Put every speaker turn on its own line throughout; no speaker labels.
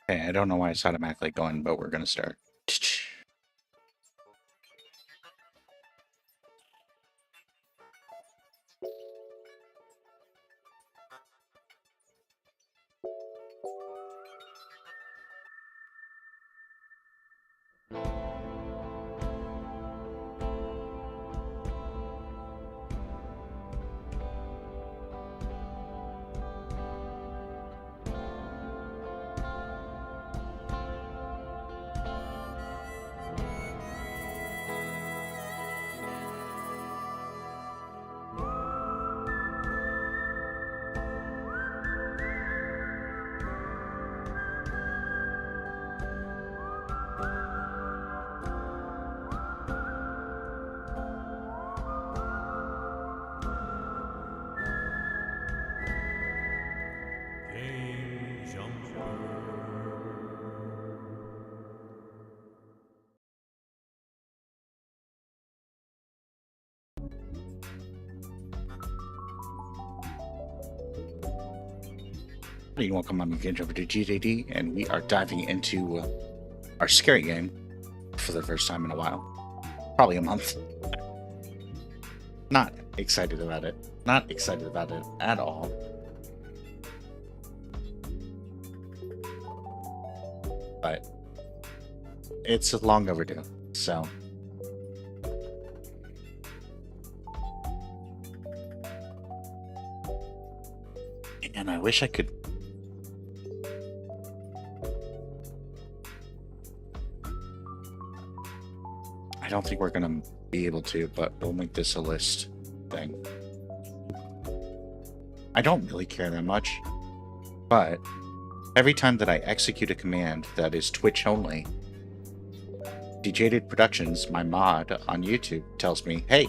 Okay, I don't know why it's automatically going, but we're gonna start. Welcome, I'm Okedoke over to DiJaDi, and we are diving into our scary game for the first time in a while. Probably a month. Not excited about it. Not excited about it at all. But it's long overdue, so. And I wish I could. I don't think we're gonna be able to, but we'll make this a list thing. I don't really care that much, but every time that I execute a command that is Twitch only, DiJaDi Productions, my mod on YouTube, tells me, hey,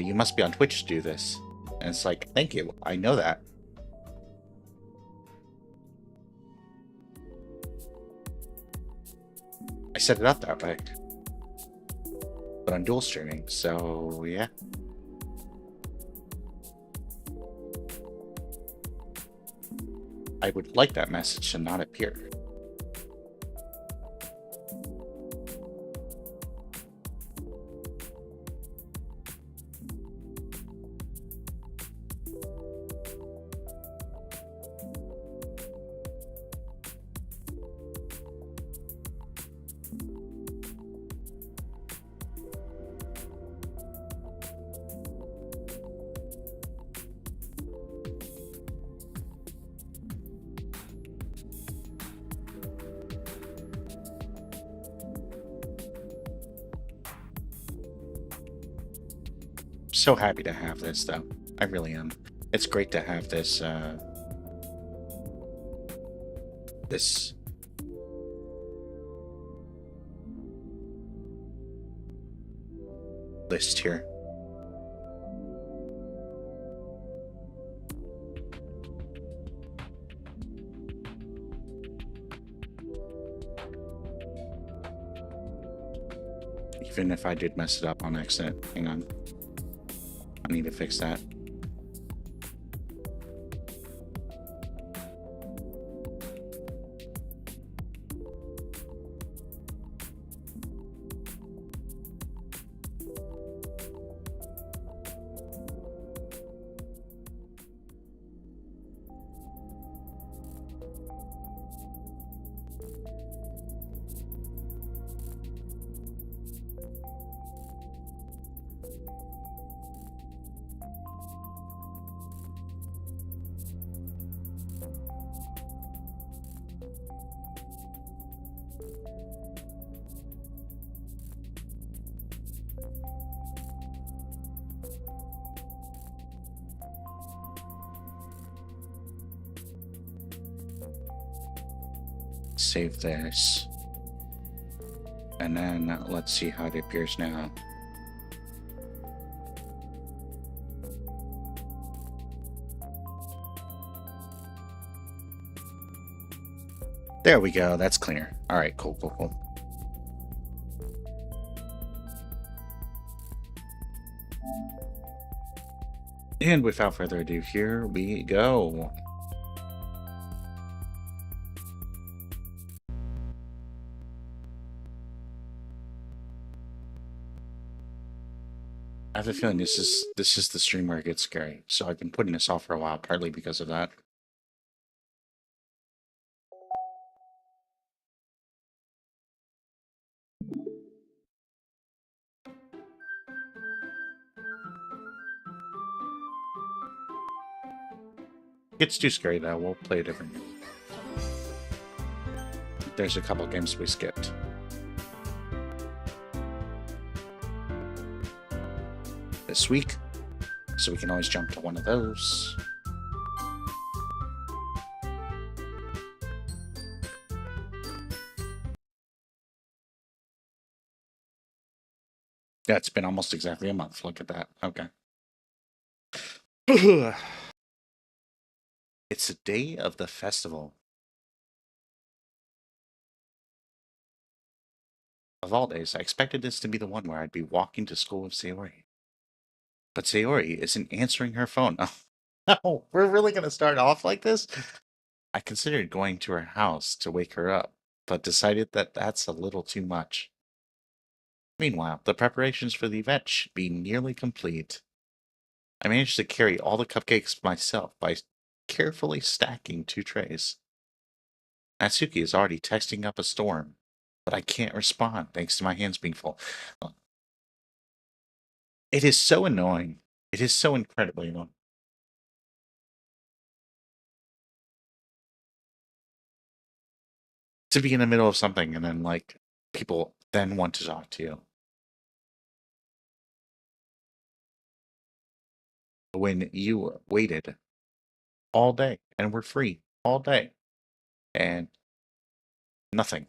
you must be on Twitch to do this. And it's like, thank you, I know that. I set it up that way. But I'm dual streaming, so yeah. I would like that message to not appear. So happy to have this, though. I really am. It's great to have this, this list here. Even if I did mess it up on accident. Hang on. I need to fix that. Save this. And then let's see how it appears now. There we go. That's clear. All right, cool, cool, cool. And without further ado, here we go. I have a feeling this is the stream where it gets scary. So I've been putting this off for a while, partly because of that. If it gets too scary though, we'll play a different game. There's a couple games we skipped. This week, so we can always jump to one of those. Yeah, it's been almost exactly a month. Look at that. Okay. It's the day of the festival. Of all days, I expected this to be the one where I'd be walking to school with Sayori. But Sayori isn't answering her phone. Oh, we're really going to start off like this? I considered going to her house to wake her up, but decided that that's a little too much. Meanwhile, the preparations for the event should be nearly complete. I managed to carry all the cupcakes myself by carefully stacking 2 trays. Natsuki is already texting up a storm, but I can't respond thanks to my hands being full. It is so annoying. It is so incredibly annoying. To be in the middle of something and then, like, people then want to talk to you. When you waited all day and were free all day and nothing.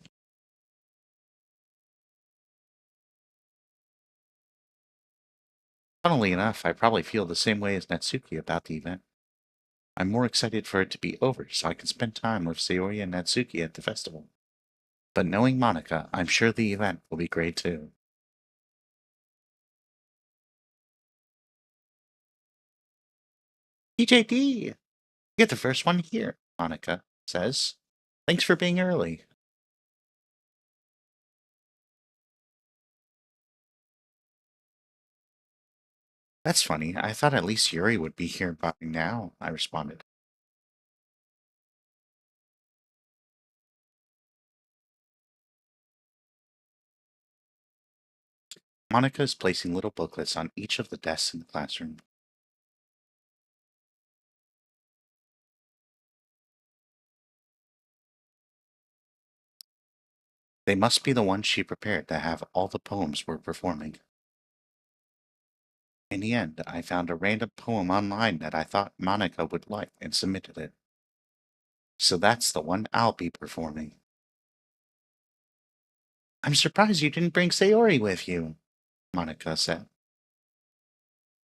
Funnily enough, I probably feel the same way as Natsuki about the event. I'm more excited for it to be over so I can spend time with Sayori and Natsuki at the festival. But knowing Monica, I'm sure the event will be great too. DiJaDi! You're the first one here, Monica says. Thanks for being early. That's funny. I thought at least Yuri would be here by now, I responded. Monica is placing little booklets on each of the desks in the classroom. They must be the ones she prepared to have all the poems we're performing. In the end, I found a random poem online that I thought Monica would like and submitted it. So that's the one I'll be performing. I'm surprised you didn't bring Sayori with you, Monica said.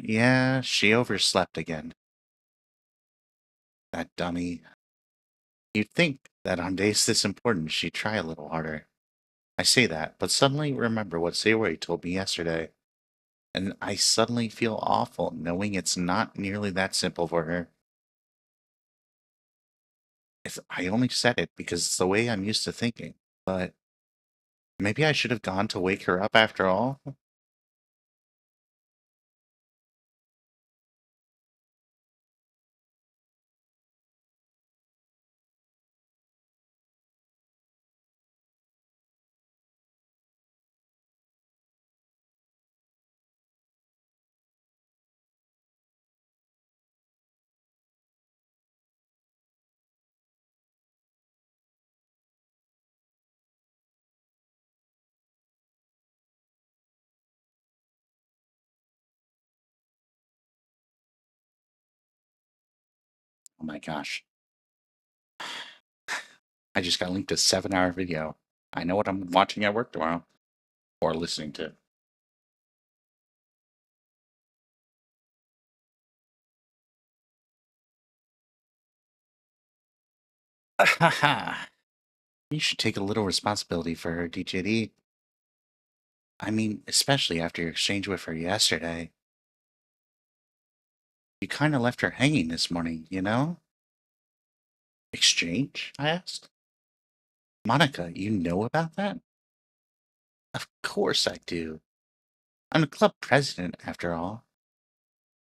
Yeah, she overslept again. That dummy. You'd think that on days this important she'd try a little harder. I say that, but suddenly remember what Sayori told me yesterday, and I suddenly feel awful knowing it's not nearly that simple for her. If I only said it because it's the way I'm used to thinking, but maybe I should have gone to wake her up after all? Oh my gosh. I just got linked a 7-hour video. I know what I'm watching at work tomorrow. Or listening to. Haha. You should take a little responsibility for her, DJD. I mean, especially after your exchange with her yesterday. You kind of left her hanging this morning, you know? Exchange? I asked. Monica, you know about that? Of course I do. I'm the club president, after all.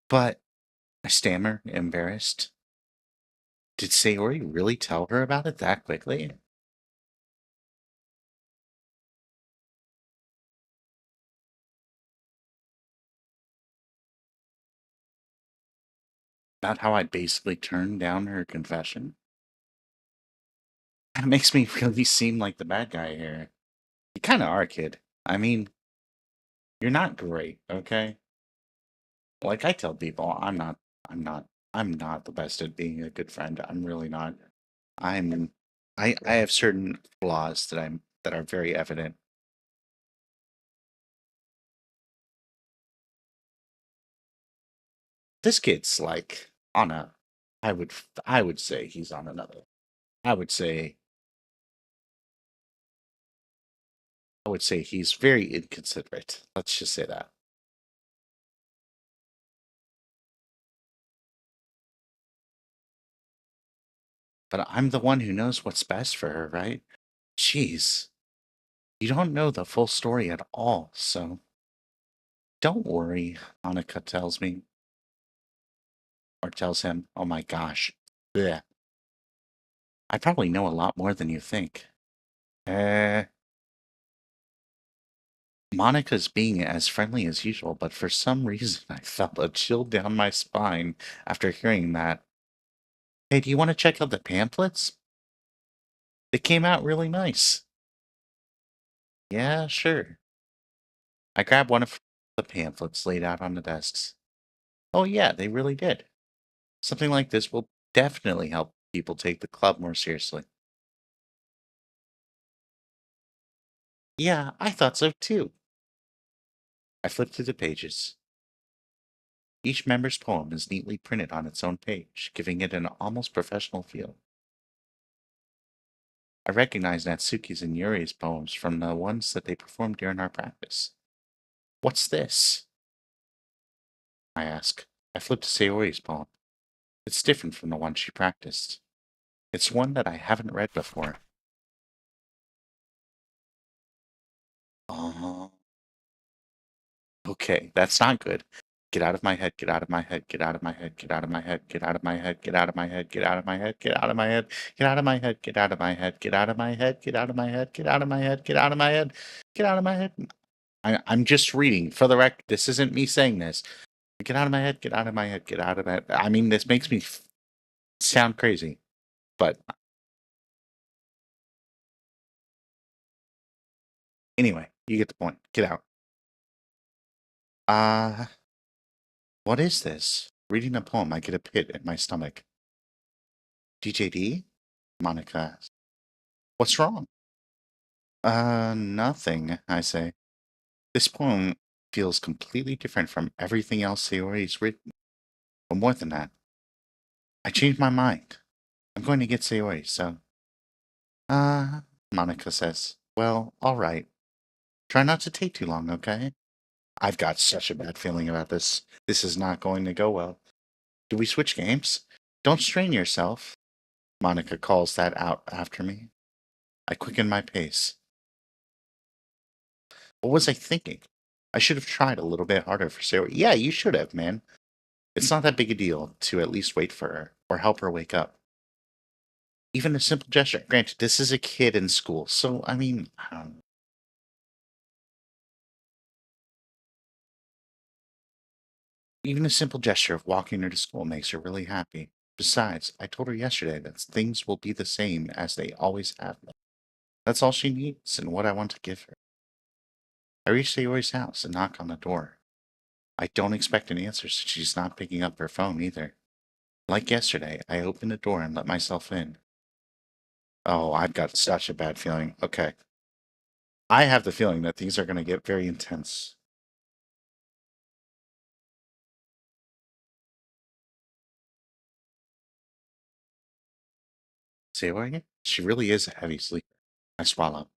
But, I stammer, embarrassed. Did Sayori really tell her about it that quickly? About how I basically turned down her confession? That makes me really seem like the bad guy here. You kind of are, kid. I mean, you're not great, okay? Like I tell people, I'm not the best at being a good friend. I'm really not. I'm, I have certain flaws that are very evident. This kid's like on a, I would say he's on another. I would say, I would say he's very inconsiderate. Let's just say that. But I'm the one who knows what's best for her, right? Jeez, you don't know the full story at all, so don't worry, Annika tells me, or tells him. Oh my gosh. Blech. I probably know a lot more than you think. Uh, Monica's being as friendly as usual, but for some reason I felt a chill down my spine after hearing that. Hey, do you want to check out the pamphlets? They came out really nice. Yeah, sure. I grabbed one of the pamphlets laid out on the desks. Oh, yeah, they really did. Something like this will definitely help people take the club more seriously. Yeah, I thought so too. I flipped through the pages. Each member's poem is neatly printed on its own page, giving it an almost professional feel. I recognized Natsuki's and Yuri's poems from the ones that they performed during our practice. What's this? I ask. I flip to Sayori's poem. It's different from the one she practiced. It's one that I haven't read before. Oh, okay, that's not good. Get out of my head, get out of my head, get out of my head, get out of my head, get out of my head, get out of my head, get out of my head, get out of my head, get out of my head, get out of my head, get out of my head, get out of my head, get out of my head, get out of my head, get out of my head. I'm just reading for the record. This isn't me saying this. Get out of my head, get out of my head, get out of my head. I mean, this makes me sound crazy, but anyway, you get the point. Get out. Uh, what is this? Reading a poem, I get a pit in my stomach. DJD? Monica asks. What's wrong? Nothing, I say. This poem feels completely different from everything else Sayori's written. But more than that, I changed my mind. I'm going to get Sayori, so. Uh, Monica says. Well, alright. Try not to take too long, okay? I've got such a bad feeling about this. This is not going to go well. Do we switch games? Don't strain yourself. Monica calls that out after me. I quicken my pace. What was I thinking? I should have tried a little bit harder for Sayori. Yeah, you should have, man. It's not that big a deal to at least wait for her or help her wake up. Even a simple gesture. Granted, this is a kid in school, so I mean, I don't know. Even a simple gesture of walking her to school makes her really happy. Besides, I told her yesterday that things will be the same as they always have been. That's all she needs and what I want to give her. I reach Sayori's house and knock on the door. I don't expect an answer since she's not picking up her phone either. Like yesterday, I open the door and let myself in. Oh, I've got such a bad feeling. Okay. I have the feeling that things are going to get very intense. Sayori? She really is a heavy sleeper. I swallow.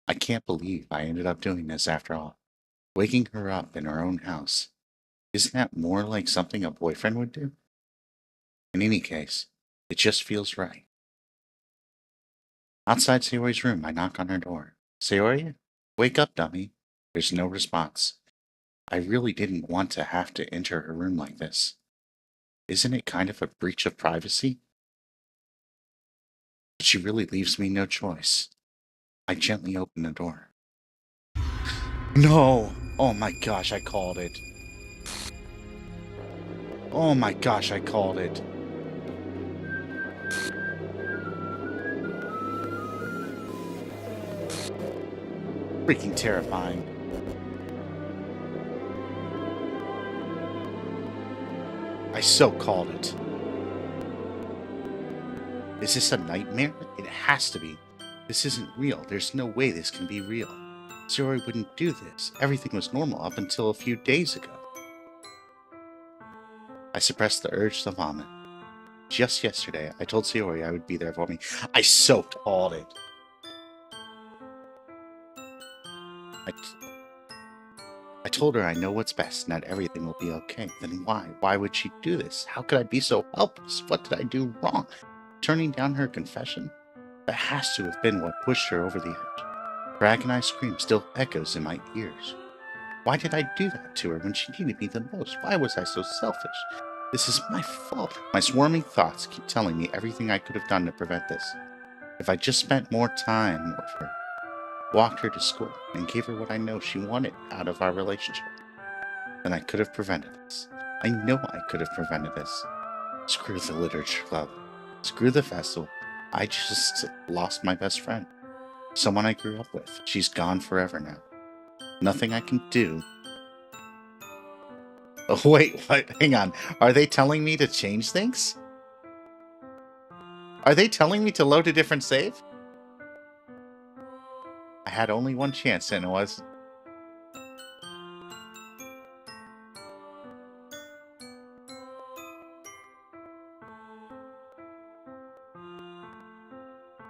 I can't believe I ended up doing this after all. Waking her up in her own house. Isn't that more like something a boyfriend would do? In any case, it just feels right. Outside Sayori's room, I knock on her door. Sayori? Wake up, dummy. There's no response. I really didn't want to have to enter her room like this. Isn't it kind of a breach of privacy? But she really leaves me no choice. I gently open the door. No! Oh my gosh, I called it. Oh my gosh, I called it. Freaking terrifying. I so called it. Is this a nightmare? It has to be. This isn't real. There's no way this can be real. Sayori wouldn't do this. Everything was normal up until a few days ago. I suppressed the urge to vomit. Just yesterday, I told Sayori I would be there for me. I so called it. I told her I know what's best and that everything will be okay. Then why? Why would she do this? How could I be so helpless? What did I do wrong? Turning down her confession? That has to have been what pushed her over the edge. Her agonized scream still echoes in my ears. Why did I do that to her when she needed me the most? Why was I so selfish? This is my fault. My swarming thoughts keep telling me everything I could have done to prevent this. If I just spent more time with her, walked her to school, and gave her what I know she wanted out of our relationship, then I could have prevented this. I know I could have prevented this. Screw the literature club. Screw the festival. I just lost my best friend. Someone I grew up with. She's gone forever now. Nothing I can do. Oh, wait, what? Hang on. Are they telling me to change things? Are they telling me to load a different save? I had only one chance, and it was...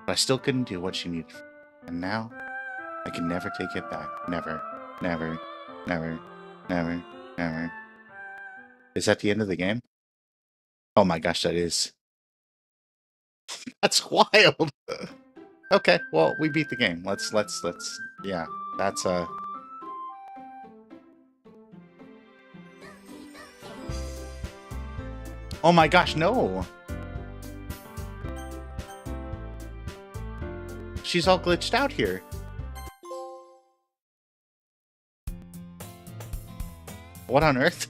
But I still couldn't do what she needed. And now, I can never take it back. Never, never, never, never, never. Is that the end of the game? Oh my gosh, that is. That's wild. Okay, well, we beat the game. Let's, yeah, that's, Oh my gosh, no! She's all glitched out here. What on earth?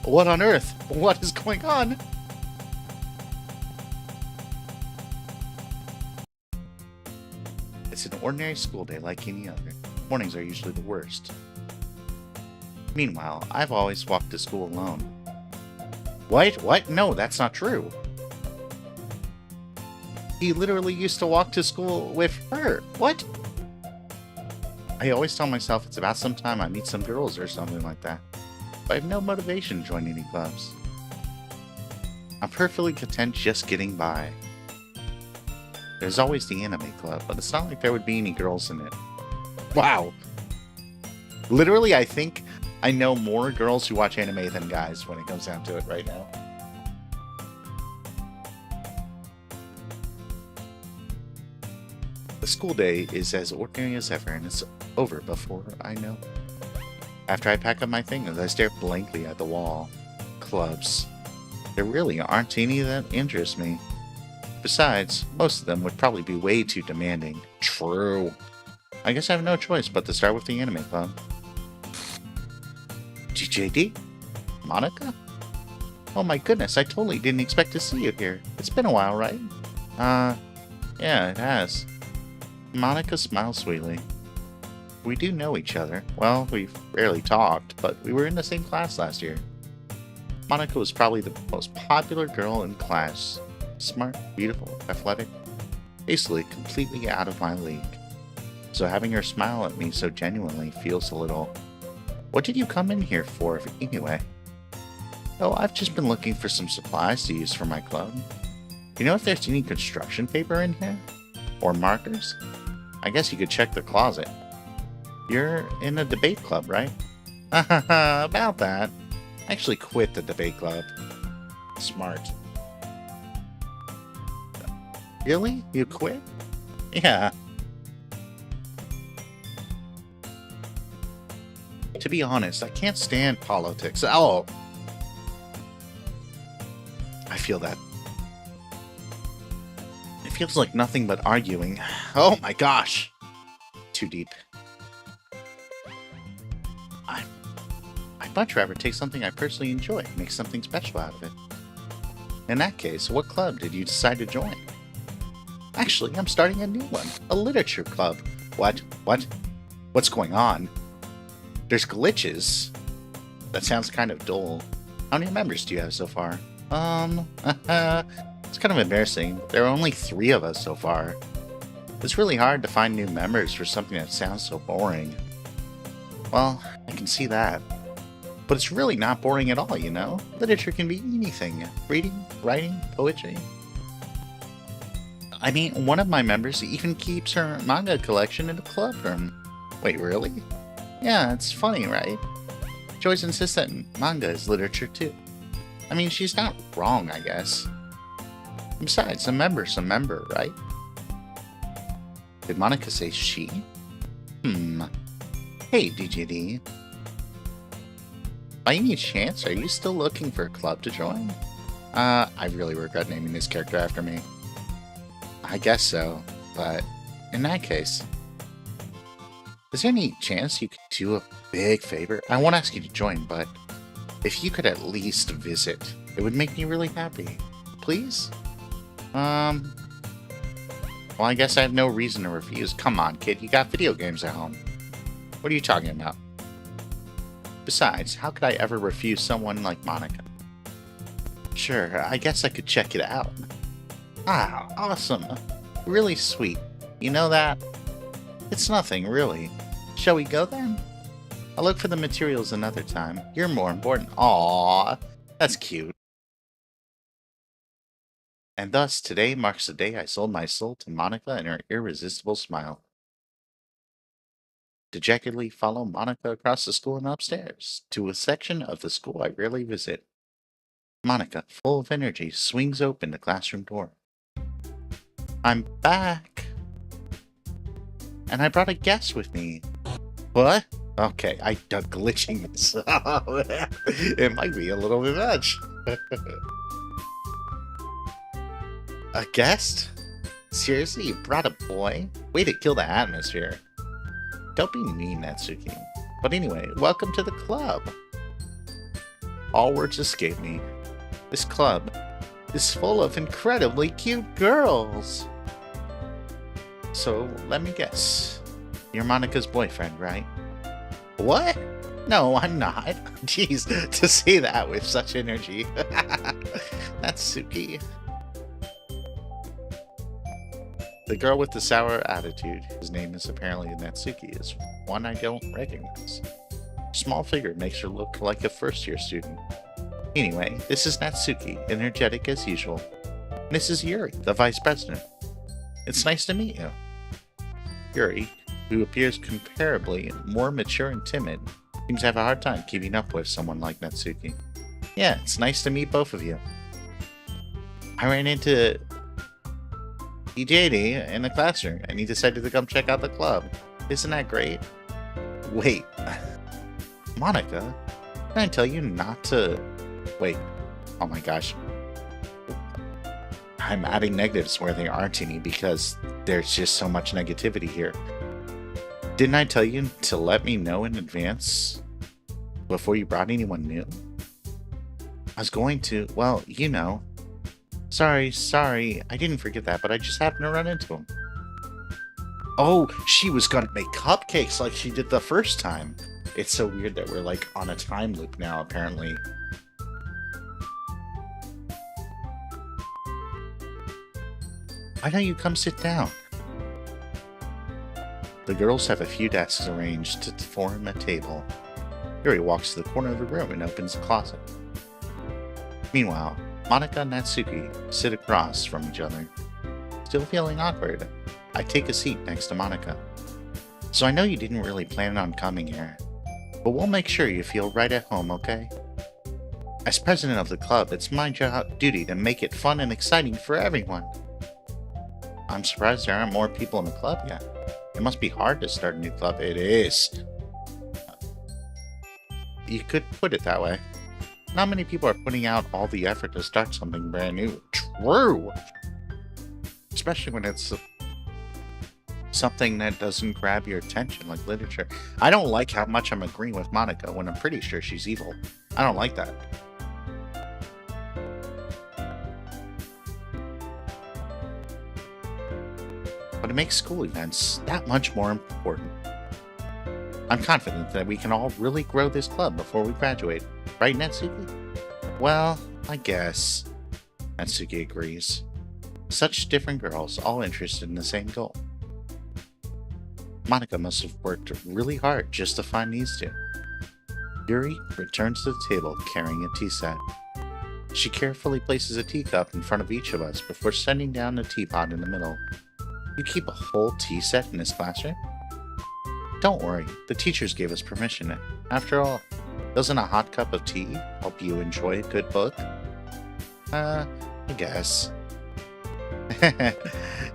What on earth? What is going on? It's an ordinary school day like any other. Mornings are usually the worst. Meanwhile, I've always walked to school alone. What? What? No, that's not true. He literally used to walk to school with her. What? I always tell myself it's about some time I meet some girls or something like that. But I have no motivation to join any clubs. I'm perfectly content just getting by. There's always the anime club, but it's not like there would be any girls in it. Wow. Literally, I think I know more girls who watch anime than guys when it comes down to it right now. The school day is as ordinary as ever, and it's over before I know. After I pack up my things, I stare blankly at the wall. Clubs. There really aren't any that interest me. Besides, most of them would probably be way too demanding. True. I guess I have no choice but to start with the anime club. DiJaDi? Monica? Oh my goodness, I totally didn't expect to see you here. It's been a while, right? Yeah, it has. Monica smiles sweetly. We do know each other. Well, we've rarely talked, but we were in the same class last year. Monica was probably the most popular girl in class. Smart, beautiful, athletic, basically completely out of my league. So having her smile at me so genuinely feels a little... What did you come in here for, anyway? Oh, I've just been looking for some supplies to use for my club. You know if there's any construction paper in here? Or markers? I guess you could check the closet. You're in a debate club, right? About that. I actually quit the debate club. Smart. Really? You quit? Yeah. To be honest, I can't stand politics. Oh! I feel that. It feels like nothing but arguing. Oh my gosh! Too deep. I'd much rather take something I personally enjoy and make something special out of it. In that case, what club did you decide to join? Actually, I'm starting a new one. A literature club. What? What? What's going on? There's glitches? That sounds kind of dull. How many members do you have so far? It's kind of embarrassing. There are only 3 of us so far. It's really hard to find new members for something that sounds so boring. Well, I can see that. But it's really not boring at all, you know? Literature can be anything. Reading, writing, poetry. I mean, one of my members even keeps her manga collection in the club room. Wait, really? Yeah, it's funny, right? She always insists that manga is literature too. I mean, she's not wrong, I guess. Besides, a member's a member, right? Did Monica say she? Hey, DiJaDi. By any chance, are you still looking for a club to join? I really regret naming this character after me. I guess so, but in that case, is there any chance you could do a big favor? I won't ask you to join, but if you could at least visit, it would make me really happy. Please? Well, I guess I have no reason to refuse. Come on, kid, you got video games at home. What are you talking about? Besides, how could I ever refuse someone like Monica? Sure, I guess I could check it out. Ah, awesome. Really sweet. You know that? It's nothing, really. Shall we go then? I'll look for the materials another time. You're more important. Aww, that's cute. And thus, today marks the day I sold my soul to Monica and her irresistible smile. Dejectedly follow Monica across the school and upstairs, to a section of the school I rarely visit. Monica, full of energy, swings open the classroom door. I'm back! And I brought a guest with me. What? Okay, I dug glitching this. It might be a little bit much. A guest? Seriously, you brought a boy? Way to kill the atmosphere. Don't be mean, Natsuki. But anyway, welcome to the club. All words escape me. This club is full of incredibly cute girls. So, let me guess. You're Monica's boyfriend, right? What? No, I'm not. Jeez, to say that with such energy. Natsuki. The girl with the sour attitude, whose name is apparently Natsuki, is one I don't recognize. Her small figure makes her look like a first-year student. Anyway, this is Natsuki, energetic as usual. And this is Yuri, the vice president. It's nice to meet you. Yuri, who appears comparably more mature and timid, seems to have a hard time keeping up with someone like Natsuki. Yeah, it's nice to meet both of you. I ran into DiJaDi in the classroom, and he decided to come check out the club. Isn't that great? Wait. Monica? Did I tell you not to... Wait. Oh my gosh. I'm adding negatives where there aren't any because there's just so much negativity here. Didn't I tell you to let me know in advance before you brought anyone new? I was going to, well, you know. Sorry, I didn't forget that, but I just happened to run into him. Oh, she was gonna make cupcakes like she did the first time. It's so weird that we're like on a time loop now, apparently. Why don't you come sit down? The girls have a few desks arranged to form a table. Yuri walks to the corner of the room and opens the closet. Meanwhile, Monika and Natsuki sit across from each other. Still feeling awkward, I take a seat next to Monika. So I know you didn't really plan on coming here, but we'll make sure you feel right at home, okay? As president of the club, it's my duty to make it fun and exciting for everyone. I'm surprised there aren't more people in the club yet. It must be hard to start a new club. It is. You could put it that way. Not many people are putting out all the effort to start something brand new. True! Especially when it's something that doesn't grab your attention, like literature. I don't like how much I'm agreeing with Monika when I'm pretty sure she's evil. I don't like that. But it makes school events that much more important. I'm confident that we can all really grow this club before we graduate. Right, Natsuki? Well, I guess. Natsuki agrees. Such different girls, all interested in the same goal. Monika must have worked really hard just to find these two. Yuri returns to the table carrying a tea set. She carefully places a teacup in front of each of us before setting down the teapot in the middle. You keep a whole tea set in this classroom? Don't worry, the teachers gave us permission. After all, doesn't a hot cup of tea help you enjoy a good book? I guess.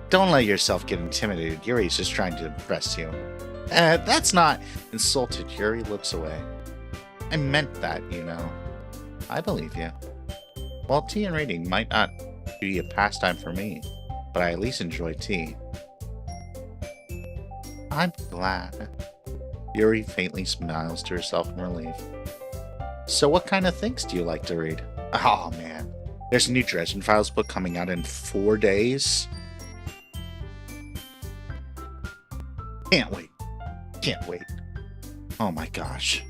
Don't let yourself get intimidated. Yuri's just trying to impress you. That's not... Insulted, Yuri looks away. I meant that, you know. I believe you. Well, tea and reading might not be a pastime for me, but I at least enjoy tea. I'm glad. Yuri faintly smiles to herself in relief. So what kind of things do you like to read? Oh man, there's a new Dresden Files book coming out in 4 days. Can't wait. Can't wait. Oh my gosh.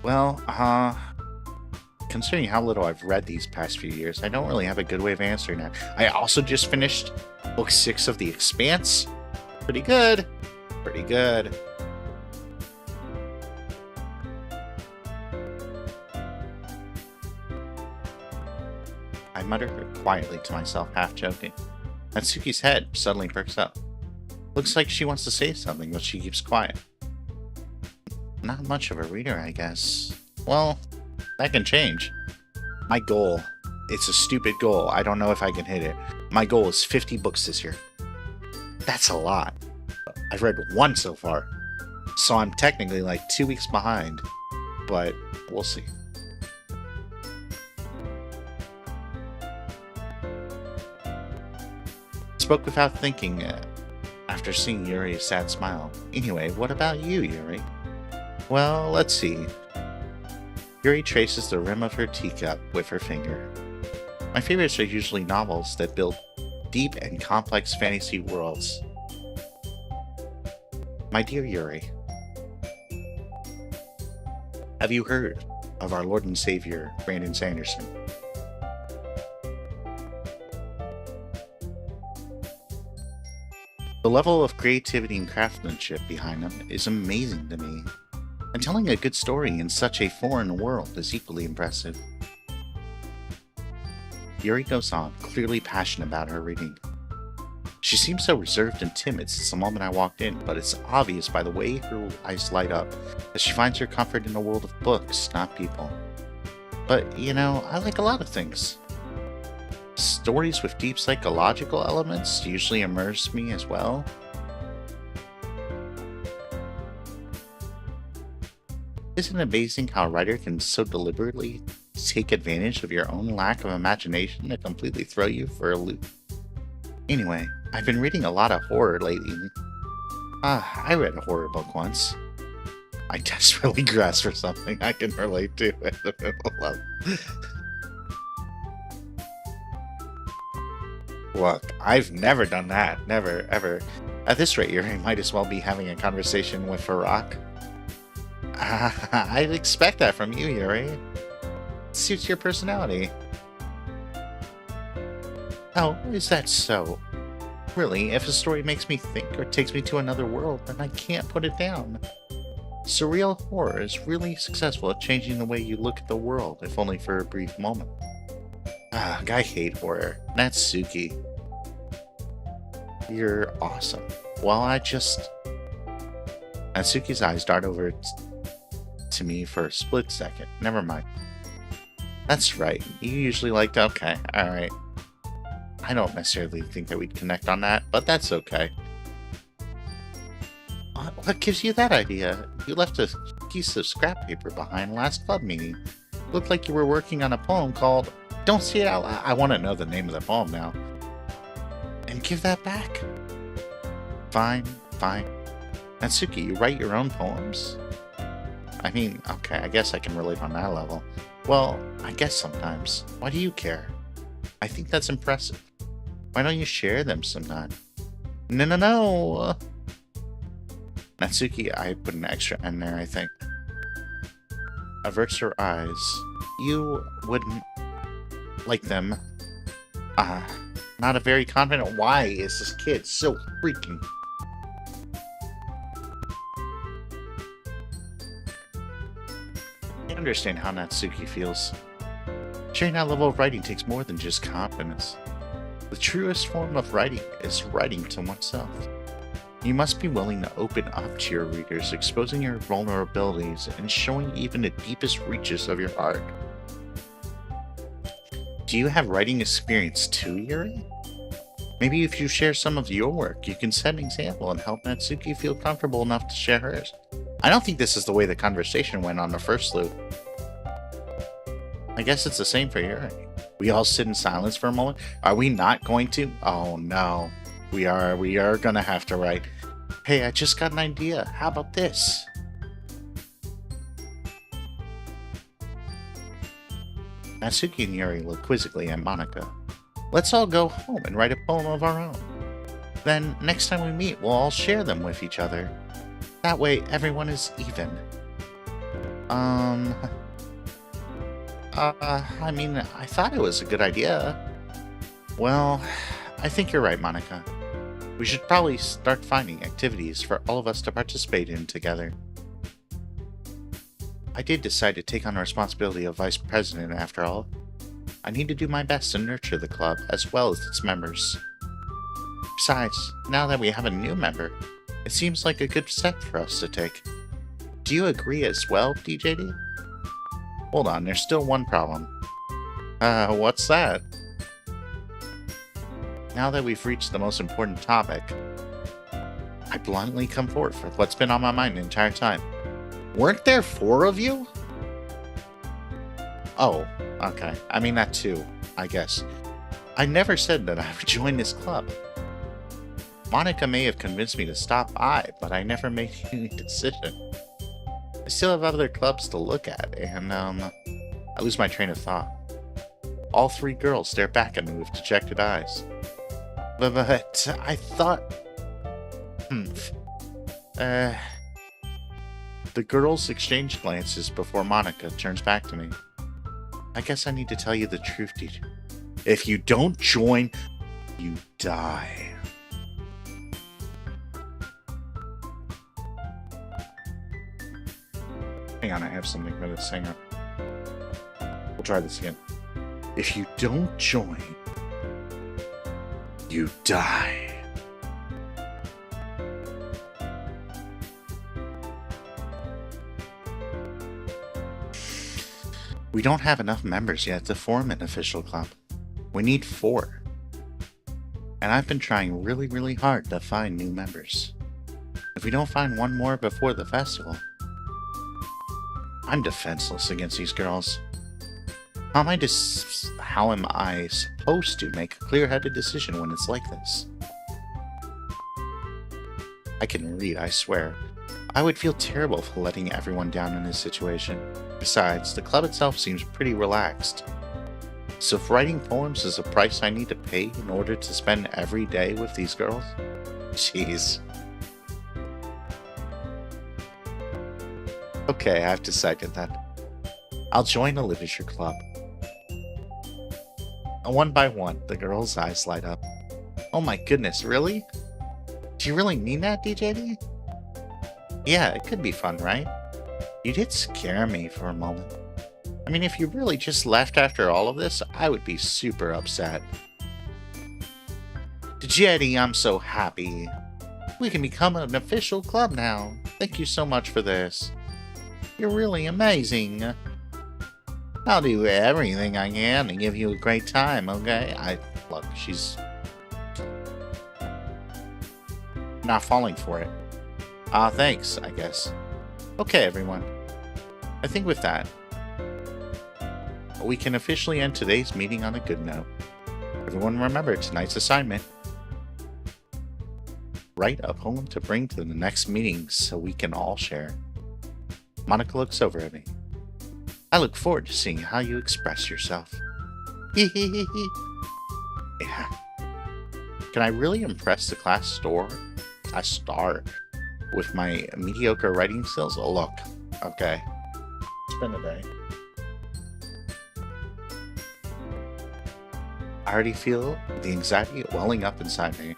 Well, considering how little I've read these past few years, I don't really have a good way of answering that. I also just finished book 6 of The Expanse. Pretty good. Pretty good. I mutter quietly to myself, half joking. Natsuki's head suddenly perks up. Looks like she wants to say something, but she keeps quiet. Not much of a reader, I guess. Well, that can change. My goal. It's a stupid goal. I don't know if I can hit it. My goal is 50 books this year. That's a lot. I've read 1 so far. So I'm technically like 2 weeks behind. But we'll see. Spoke without thinking after seeing Yuri's sad smile. Anyway, what about you, Yuri? Well, let's see. Yuri traces the rim of her teacup with her finger. My favorites are usually novels that build deep and complex fantasy worlds. My dear Yuri, have you heard of our Lord and Savior, Brandon Sanderson? The level of creativity and craftsmanship behind them is amazing to me, and telling a good story in such a foreign world is equally impressive. Yuri goes on, clearly passionate about her reading. She seems so reserved and timid since the moment I walked in, but it's obvious by the way her eyes light up that she finds her comfort in the world of books, not people. But, you know, I like a lot of things. Stories with deep psychological elements usually immerse me as well. Isn't it amazing how a writer can so deliberately take advantage of your own lack of imagination to completely throw you for a loop? Anyway, I've been reading a lot of horror lately. I read a horror book once. I desperately grasp for something I can relate to. Look, I've never done that. Never, ever. At this rate, Yuri might as well be having a conversation with a rock. I'd expect that from you, Yuri. It suits your personality. Oh, is that so? Really, if a story makes me think or takes me to another world, then I can't put it down. Surreal horror is really successful at changing the way you look at the world, if only for a brief moment. Ah, I hate horror. Natsuki. You're awesome. Well, Natsuki's eyes dart over to me for a split second. Never mind. That's right. You usually like okay, alright. I don't necessarily think that we'd connect on that, but that's okay. What gives you that idea? You left a piece of scrap paper behind last club meeting. Looked like you were working on a poem called Don't Say It Out Loud. I want to know the name of the poem now. And give that back. Fine. Natsuki, you write your own poems? I mean, okay, I guess I can relate on that level. Well, I guess sometimes. Why do you care? I think that's impressive. Why don't you share them sometime? No. Natsuki, I put an extra N there, I think. Averts her eyes. You wouldn't like them. Not a very confident. Why is this kid so freaking... I understand how Natsuki feels. Sharing that level of writing takes more than just confidence. The truest form of writing is writing to oneself. You must be willing to open up to your readers, exposing your vulnerabilities and showing even the deepest reaches of your heart. Do you have writing experience too, Yuri? Maybe if you share some of your work, you can set an example and help Natsuki feel comfortable enough to share hers. I don't think this is the way the conversation went on the first loop. I guess it's the same for Yuri. We all sit in silence for a moment. Are we not going to? Oh no. We are gonna have to write. Hey, I just got an idea. How about this? Natsuki and Yuri look quizzically at Monika. Let's all go home and write a poem of our own. Then, next time we meet, we'll all share them with each other. That way, everyone is even. I mean, I thought it was a good idea. Well, I think you're right, Monika. We should probably start finding activities for all of us to participate in together. I did decide to take on the responsibility of vice president after all. I need to do my best to nurture the club as well as its members. Besides, now that we have a new member, it seems like a good step for us to take. Do you agree as well, DiJaDi? Hold on, there's still one problem. What's that? Now that we've reached the most important topic, I bluntly come forward for what's been on my mind the entire time. Weren't there 4 of you? Oh, okay. I mean that too, I guess. I never said that I would join this club. Monika may have convinced me to stop by, but I never made any decision. I still have other clubs to look at, and, I lose my train of thought. All 3 girls stare back at me with dejected eyes. But I thought... The girls exchange glances before Monika turns back to me. I guess I need to tell you the truth, DJ. If you don't join, you die. Hang on, I have something for this. Hang on. We'll try this again. If you don't join, you die. We don't have enough members yet to form an official club. We need 4. And I've been trying really, really hard to find new members. If we don't find one more before the festival, I'm defenseless against these girls. How am I supposed to make a clear-headed decision when it's like this? I can read, I swear. I would feel terrible for letting everyone down in this situation. Besides, the club itself seems pretty relaxed. So if writing poems is a price I need to pay in order to spend every day with these girls? Jeez. Okay, I've decided that. I'll join a literature club. One by one, the girl's eyes light up. Oh my goodness, really? Do you really mean that, DiJaDi? Yeah, it could be fun, right? You did scare me for a moment. I mean, if you really just left after all of this, I would be super upset. DiJaDi, I'm so happy. We can become an official club now. Thank you so much for this. You're really amazing. I'll do everything I can to give you a great time, okay? Look, she's not falling for it. Thanks, I guess. Okay, everyone. I think with that, we can officially end today's meeting on a good note. Everyone remember tonight's assignment. Write a poem to bring to the next meeting so we can all share. Monica looks over at me. I look forward to seeing how you express yourself. Yeah. Can I really impress the class star with my mediocre writing skills? Oh, look. Okay. It's been a day. I already feel the anxiety welling up inside me.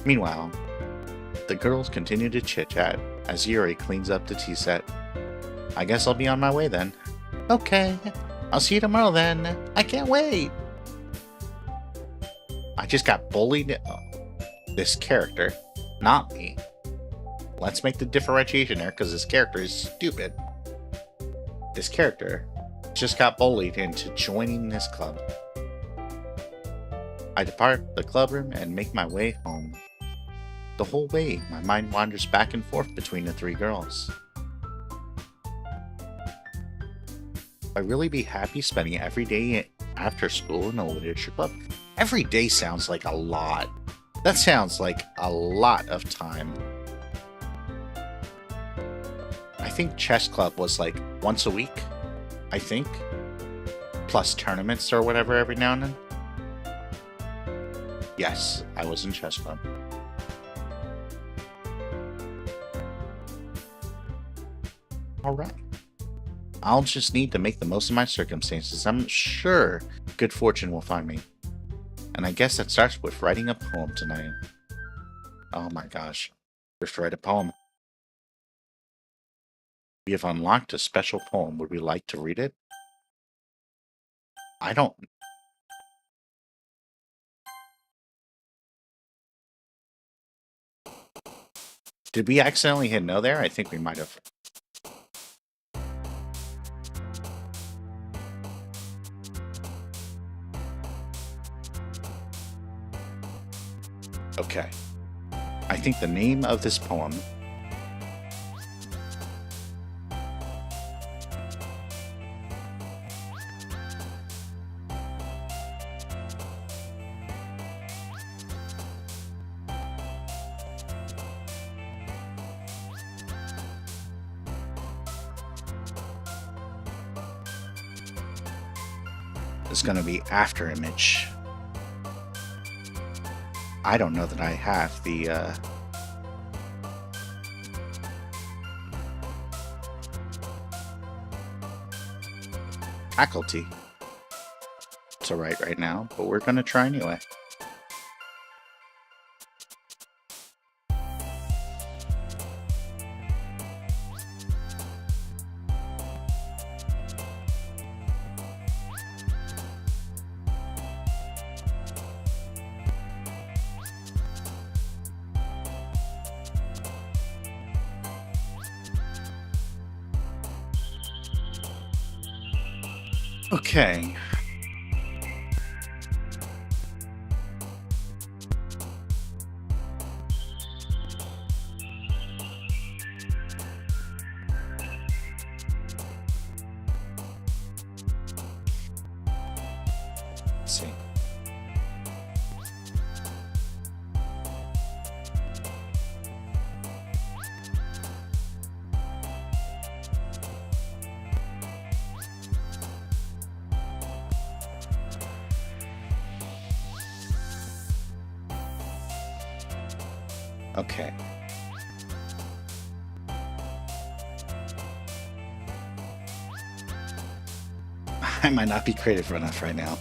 Meanwhile, the girls continue to chit-chat as Yuri cleans up the tea set. I guess I'll be on my way then. Okay, I'll see you tomorrow then. I can't wait. I just got bullied. This character, not me. Let's make the differentiation there because this character is stupid. This character just got bullied into joining this club. I depart the club room and make my way home. The whole way, my mind wanders back and forth between the three girls. I'd really be happy spending every day after school in a literature club. Every day sounds like a lot. That sounds like a lot of time. I think chess club was like once a week, I think. Plus tournaments or whatever every now and then. Yes, I was in chess club. Alright. I'll just need to make the most of my circumstances. I'm sure good fortune will find me. And I guess that starts with writing a poem tonight. Oh my gosh. Just write a poem. We have unlocked a special poem. Would we like to read it? I don't... Did we accidentally hit no there? I think we might have. Okay. I think the name of this poem is going to be After Image. I don't know that I have the faculty to write right now, but we're going to try anyway. Okay. Let's see. Okay. I might not be creative enough right now.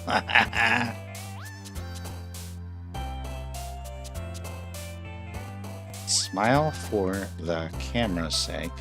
Smile for the camera's sake.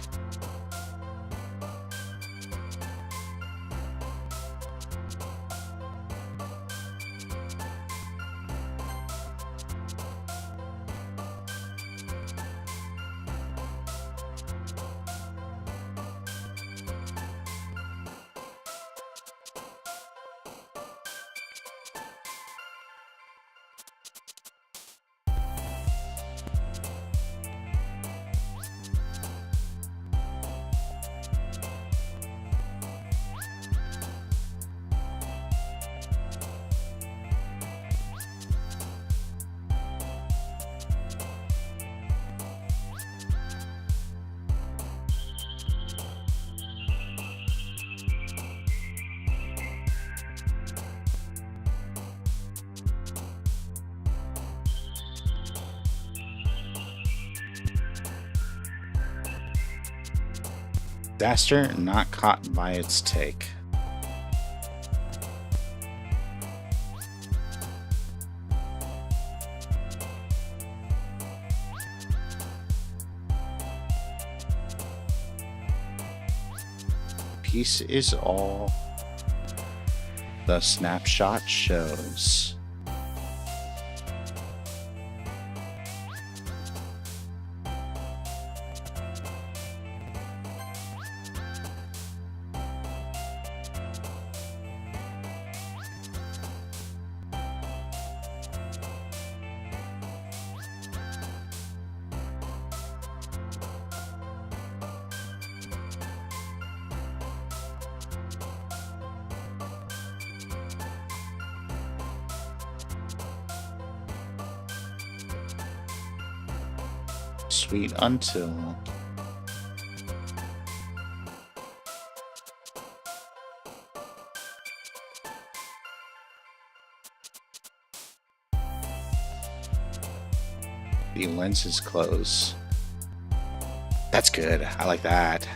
Disaster not caught by its take. Peace is all the snapshot shows. Sweet until the lenses close. That's good. I like that.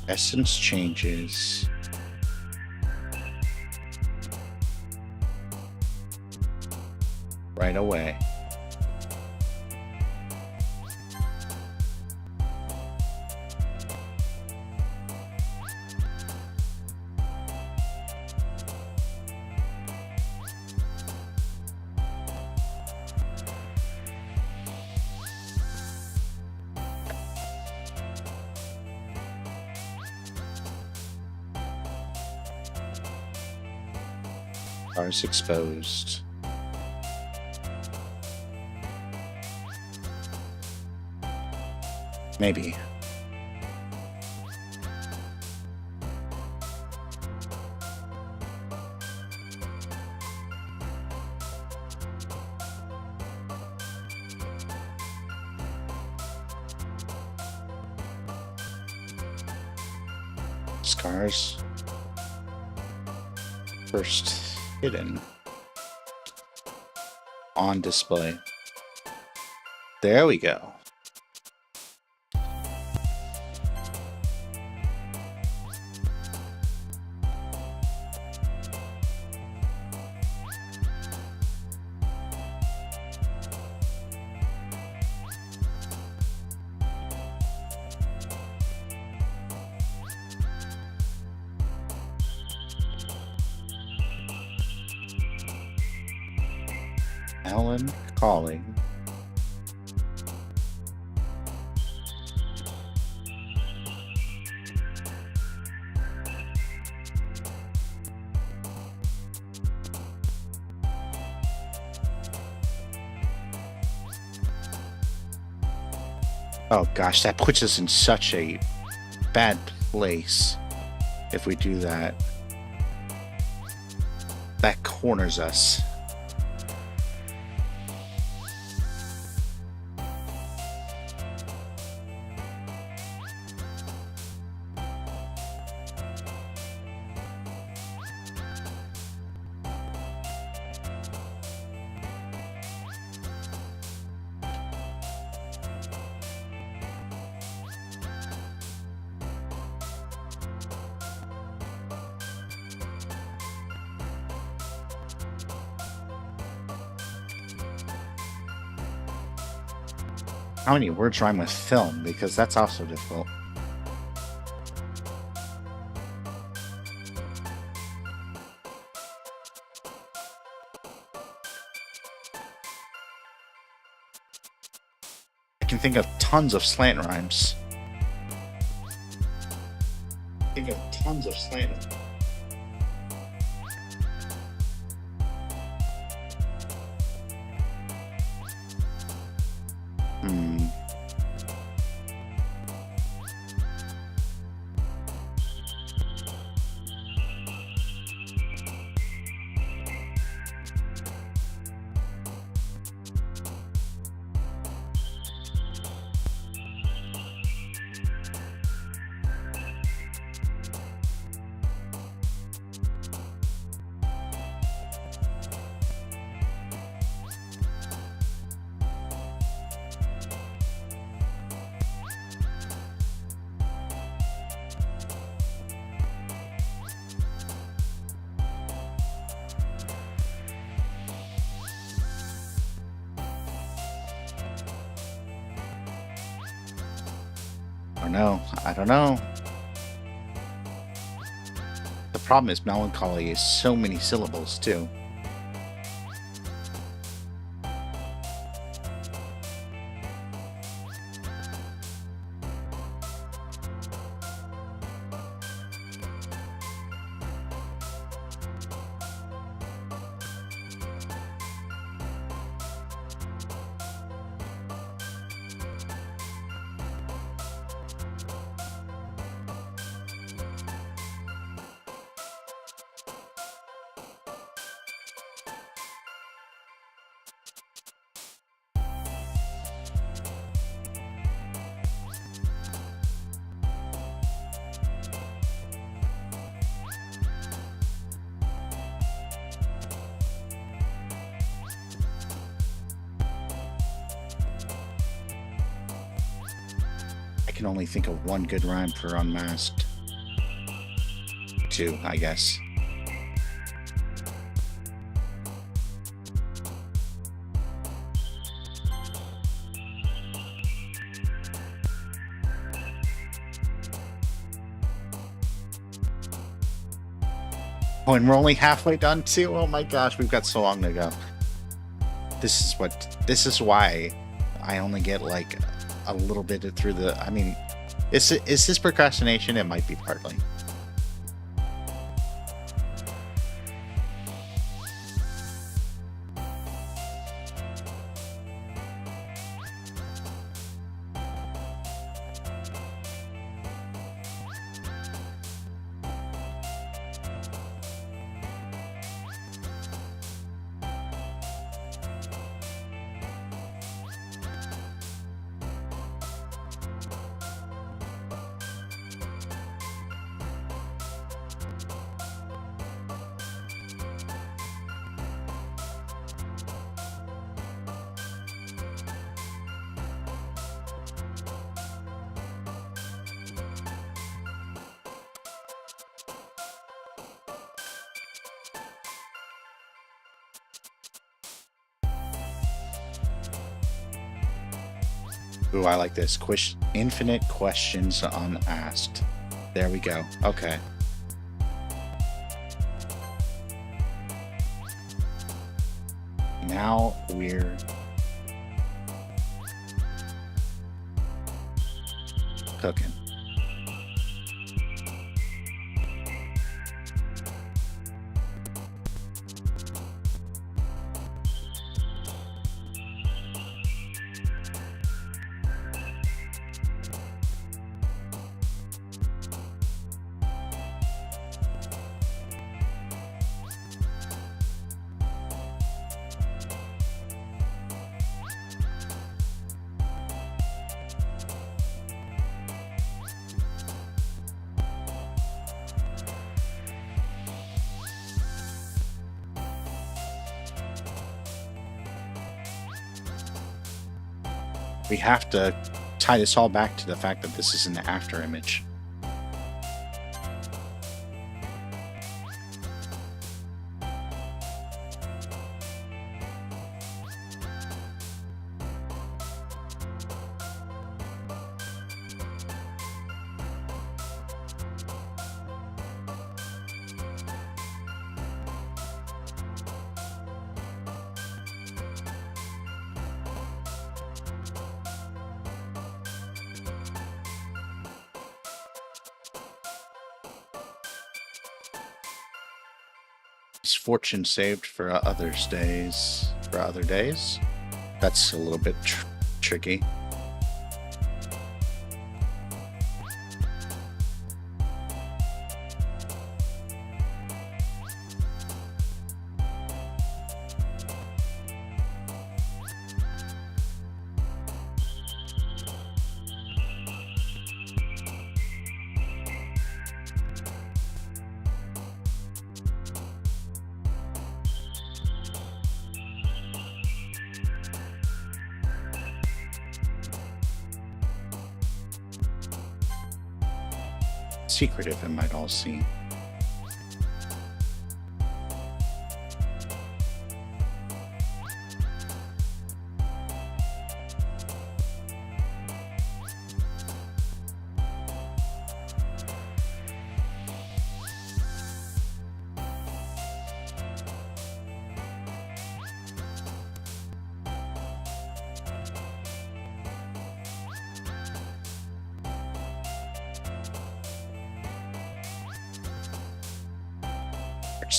Essence changes. Right away. Scars exposed. Maybe. Scars. First hidden. On display. There we go. Alan calling. Oh gosh, that puts us in such a bad place if we do that. That corners us. How many words rhyme with film? Because that's also difficult. I can think of tons of slant rhymes. Think of tons of slant rhymes. I don't know. The problem is melancholy is so many syllables too. I can only think of one good rhyme for unmasked. Two, I guess. Oh, and we're only halfway done too? Oh my gosh, we've got so long to go. This is why I only get like a little bit through the, I mean, is this procrastination? It might be partly. Ooh, I like this. Infinite questions unasked. There we go. Okay. Now we're cooking. We have to tie this all back to the fact that this is an after image. Is fortune saved for others days? For other days? That's a little bit tricky. Secretive, it might all seem.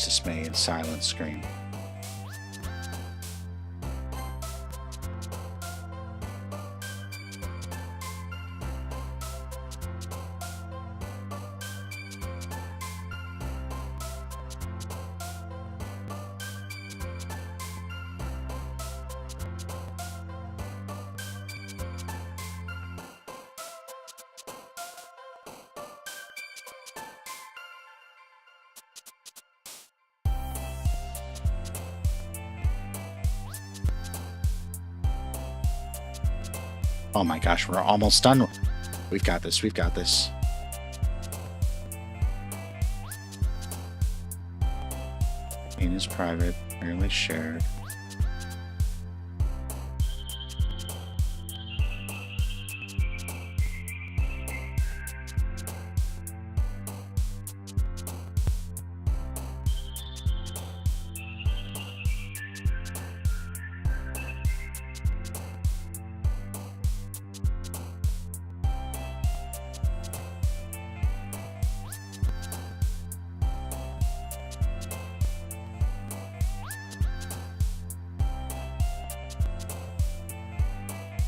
Dismay and silence scream. Oh my gosh, we're almost done. We've got this, we've got this. Pain is private, rarely shared.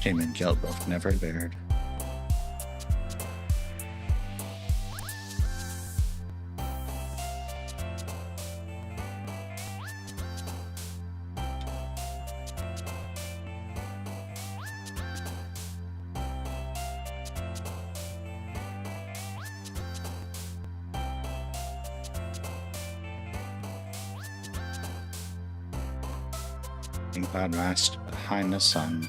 Shame and guilt both never bared. In cloud rest behind the sun.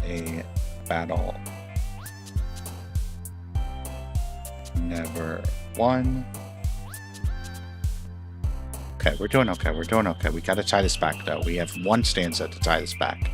A battle never won. Okay, we're doing okay. We're doing okay. We gotta tie this back though. We have one stanza to tie this back.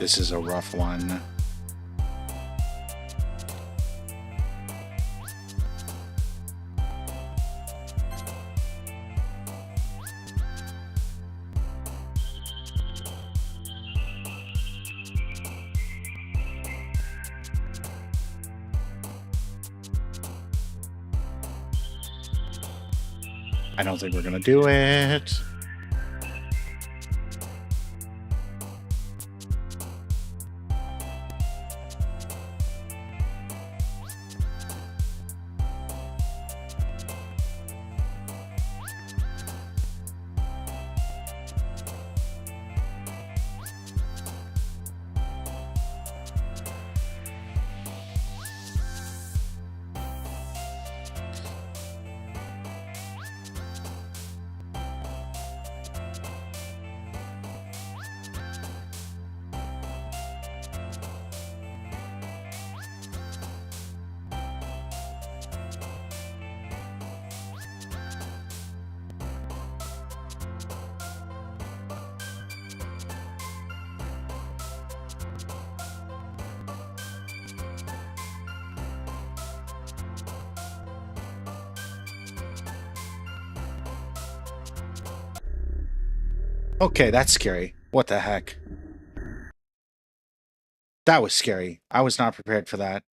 This is a rough one. I don't think we're gonna do it. Okay, that's scary. What the heck? That was scary. I was not prepared for that.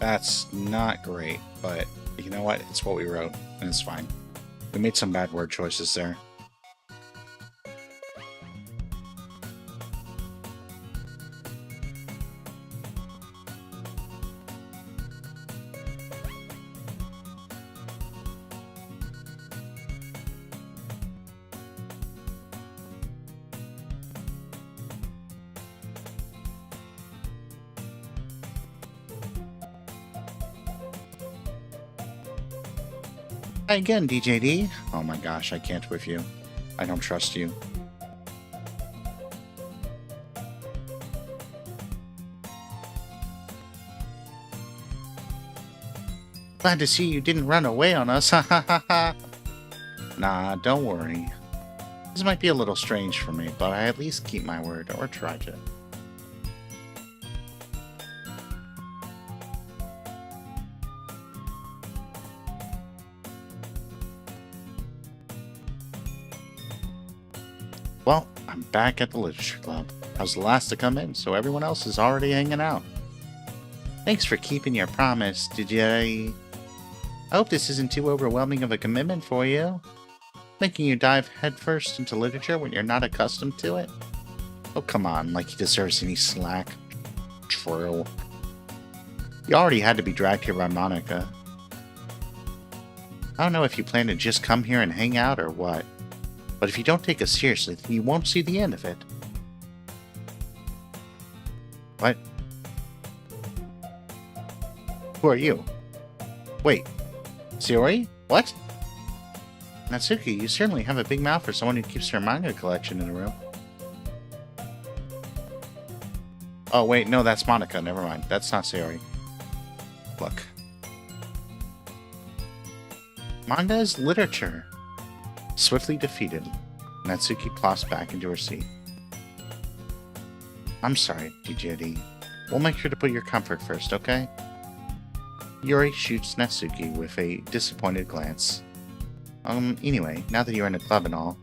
That's not great, but you know what? It's what we wrote, and it's fine. We made some bad word choices there. Hi again, DiJaDi. Oh my gosh, I can't with you. I don't trust you. Glad to see you didn't run away on us. Ha ha ha ha. Nah, don't worry. This might be a little strange for me, but I at least keep my word, or try to. Well, I'm back at the Literature Club. I was the last to come in, so everyone else is already hanging out. Thanks for keeping your promise, DiJaDi. I hope this isn't too overwhelming of a commitment for you. Making you dive headfirst into literature when you're not accustomed to it? Oh, come on, like he deserves any slack. True. You already had to be dragged here by Monica. I don't know if you plan to just come here and hang out or what. But if you don't take us seriously, then you won't see the end of it. What? Who are you? Wait. Sayori? What? Natsuki, you certainly have a big mouth for someone who keeps her manga collection in a room. Oh, wait, no, that's Monica. Never mind. That's not Sayori. Look. Manga is literature. Swiftly defeated, Natsuki plops back into her seat. I'm sorry, DiJaDi. We'll make sure to put your comfort first, okay? Yuri shoots Natsuki with a disappointed glance. Anyway, now that you're in a club and all,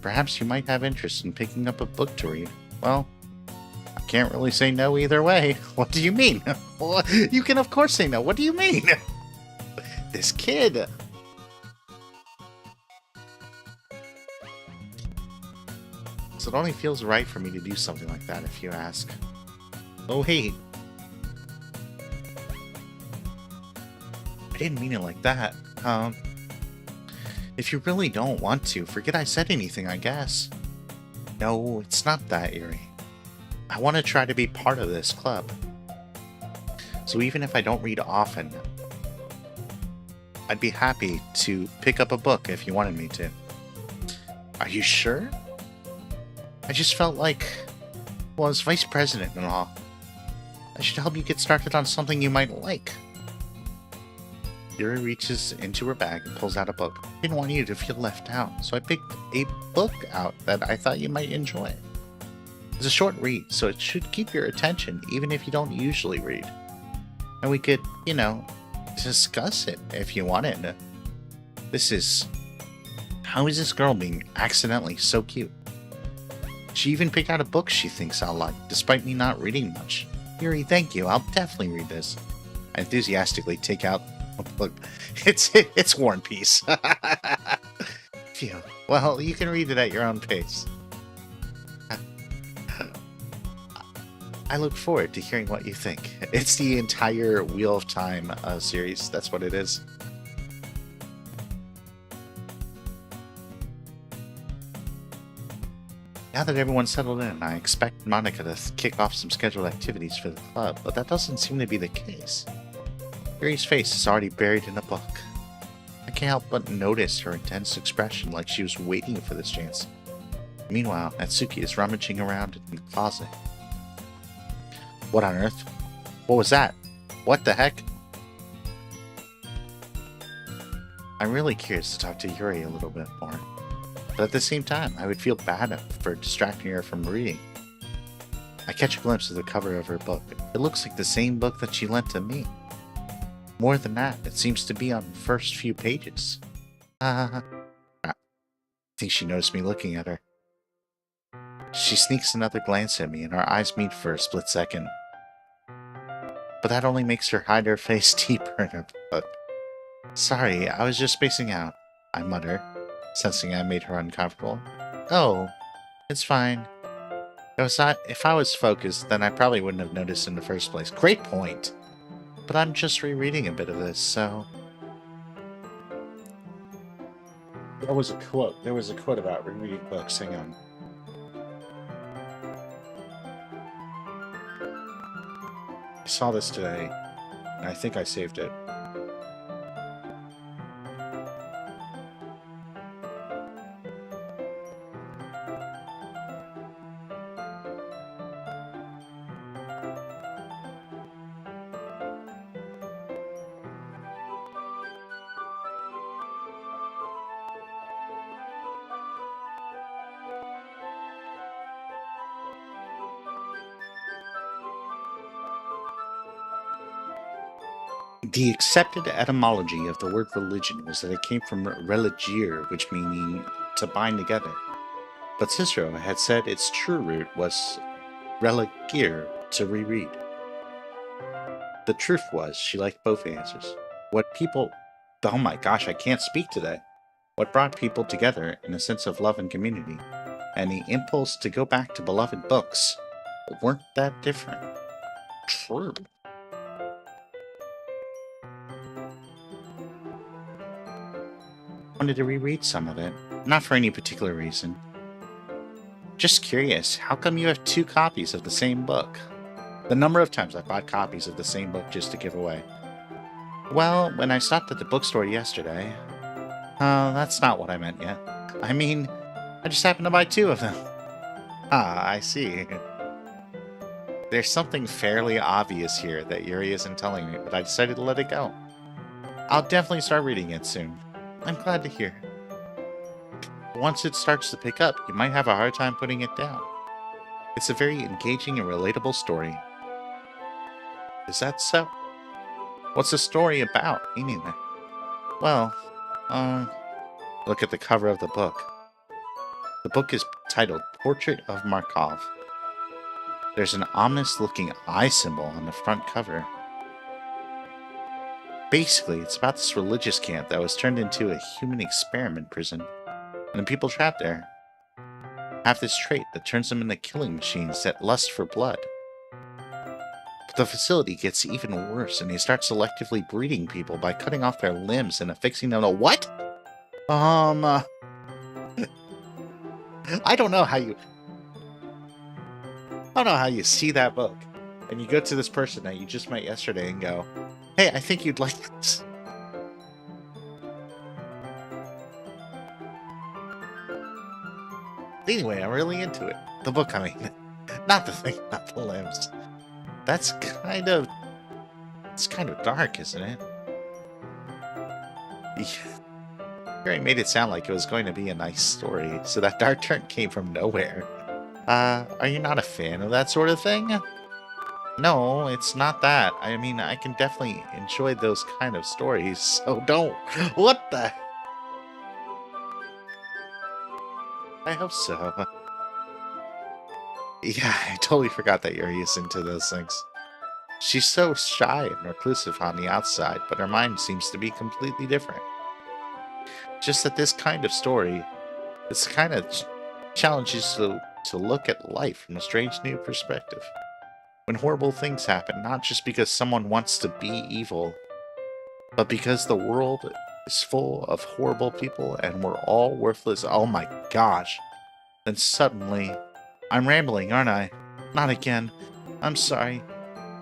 perhaps you might have interest in picking up a book to read. Well, I can't really say no either way. What do you mean? Well, you can of course say no. What do you mean? This kid! So it only feels right for me to do something like that, if you ask. Oh, hey. I didn't mean it like that. If you really don't want to, forget I said anything, I guess. No, it's not that, Yuri. I want to try to be part of this club. So even if I don't read often, I'd be happy to pick up a book if you wanted me to. Are you sure? I just felt like, well, as vice president and all, I should help you get started on something you might like. Yuri reaches into her bag and pulls out a book. I didn't want you to feel left out, so I picked a book out that I thought you might enjoy. It's a short read, so it should keep your attention even if you don't usually read. And we could, you know, discuss it if you wanted. This is... How is this girl being accidentally so cute? She even picked out a book she thinks I'll like, despite me not reading much. Yuri, thank you. I'll definitely read this. I enthusiastically take out a book. It's War and Peace. Phew. Well, you can read it at your own pace. I look forward to hearing what you think. It's the entire Wheel of Time series. That's what it is. Now that everyone's settled in, I expect Monica to kick off some scheduled activities for the club, but that doesn't seem to be the case. Yuri's face is already buried in a book. I can't help but notice her intense expression, like she was waiting for this chance. Meanwhile, Natsuki is rummaging around in the closet. What on earth? What was that? What the heck? I'm really curious to talk to Yuri a little bit more. But at the same time, I would feel bad for distracting her from reading. I catch a glimpse of the cover of her book. It looks like the same book that she lent to me. More than that, it seems to be on the first few pages. I think she noticed me looking at her. She sneaks another glance at me and our eyes meet for a split second. But that only makes her hide her face deeper in her book. Sorry, I was just spacing out, I mutter, sensing I made her uncomfortable. Oh, it's fine. If I was focused, then I probably wouldn't have noticed in the first place. Great point! But I'm just rereading a bit of this, so... There was a quote about rereading books. Hang on. I saw this today, and I think I saved it. The accepted etymology of the word religion was that it came from religere, which meaning to bind together. But Cicero had said its true root was religere, to reread. The truth was, she liked both answers. Oh my gosh, I can't speak today. What brought people together in a sense of love and community, and the impulse to go back to beloved books, weren't that different. True. Wanted to reread some of it, not for any particular reason. Just curious, how come you have 2 copies of the same book? The number of times I bought copies of the same book just to give away. Well, when I stopped at the bookstore yesterday... that's not what I meant yet. I mean, I just happened to buy 2 of them. Ah, I see. There's something fairly obvious here that Yuri isn't telling me, but I decided to let it go. I'll definitely start reading it soon. I'm glad to hear. Once it starts to pick up, you might have a hard time putting it down. It's a very engaging and relatable story. Is that so? What's the story about, anyway? Well, look at the cover of the book. The book is titled Portrait of Markov. There's an ominous-looking eye symbol on the front cover. Basically, it's about this religious camp that was turned into a human experiment prison, and the people trapped there have this trait that turns them into killing machines that lust for blood. But the facility gets even worse, and they start selectively breeding people by cutting off their limbs and affixing them to what? I don't know how you see that book and you go to this person that you just met yesterday and go, hey, I think you'd like this. Anyway, I'm really into it. The book, I mean. Not the thing, not the limbs. It's kind of dark, isn't it? Gary made it sound like it was going to be a nice story, so that dark turn came from nowhere. Are you not a fan of that sort of thing? No, it's not that. I mean, I can definitely enjoy those kind of stories, so don't. What the? I hope so. Yeah, I totally forgot that Yuri's into those things. She's so shy and reclusive on the outside, but her mind seems to be completely different. Just that this kind of story, this kind of challenges to look at life from a strange new perspective. When horrible things happen, not just because someone wants to be evil, but because the world is full of horrible people and we're all worthless. Oh my gosh. Then suddenly, I'm rambling, aren't I? Not again. I'm sorry.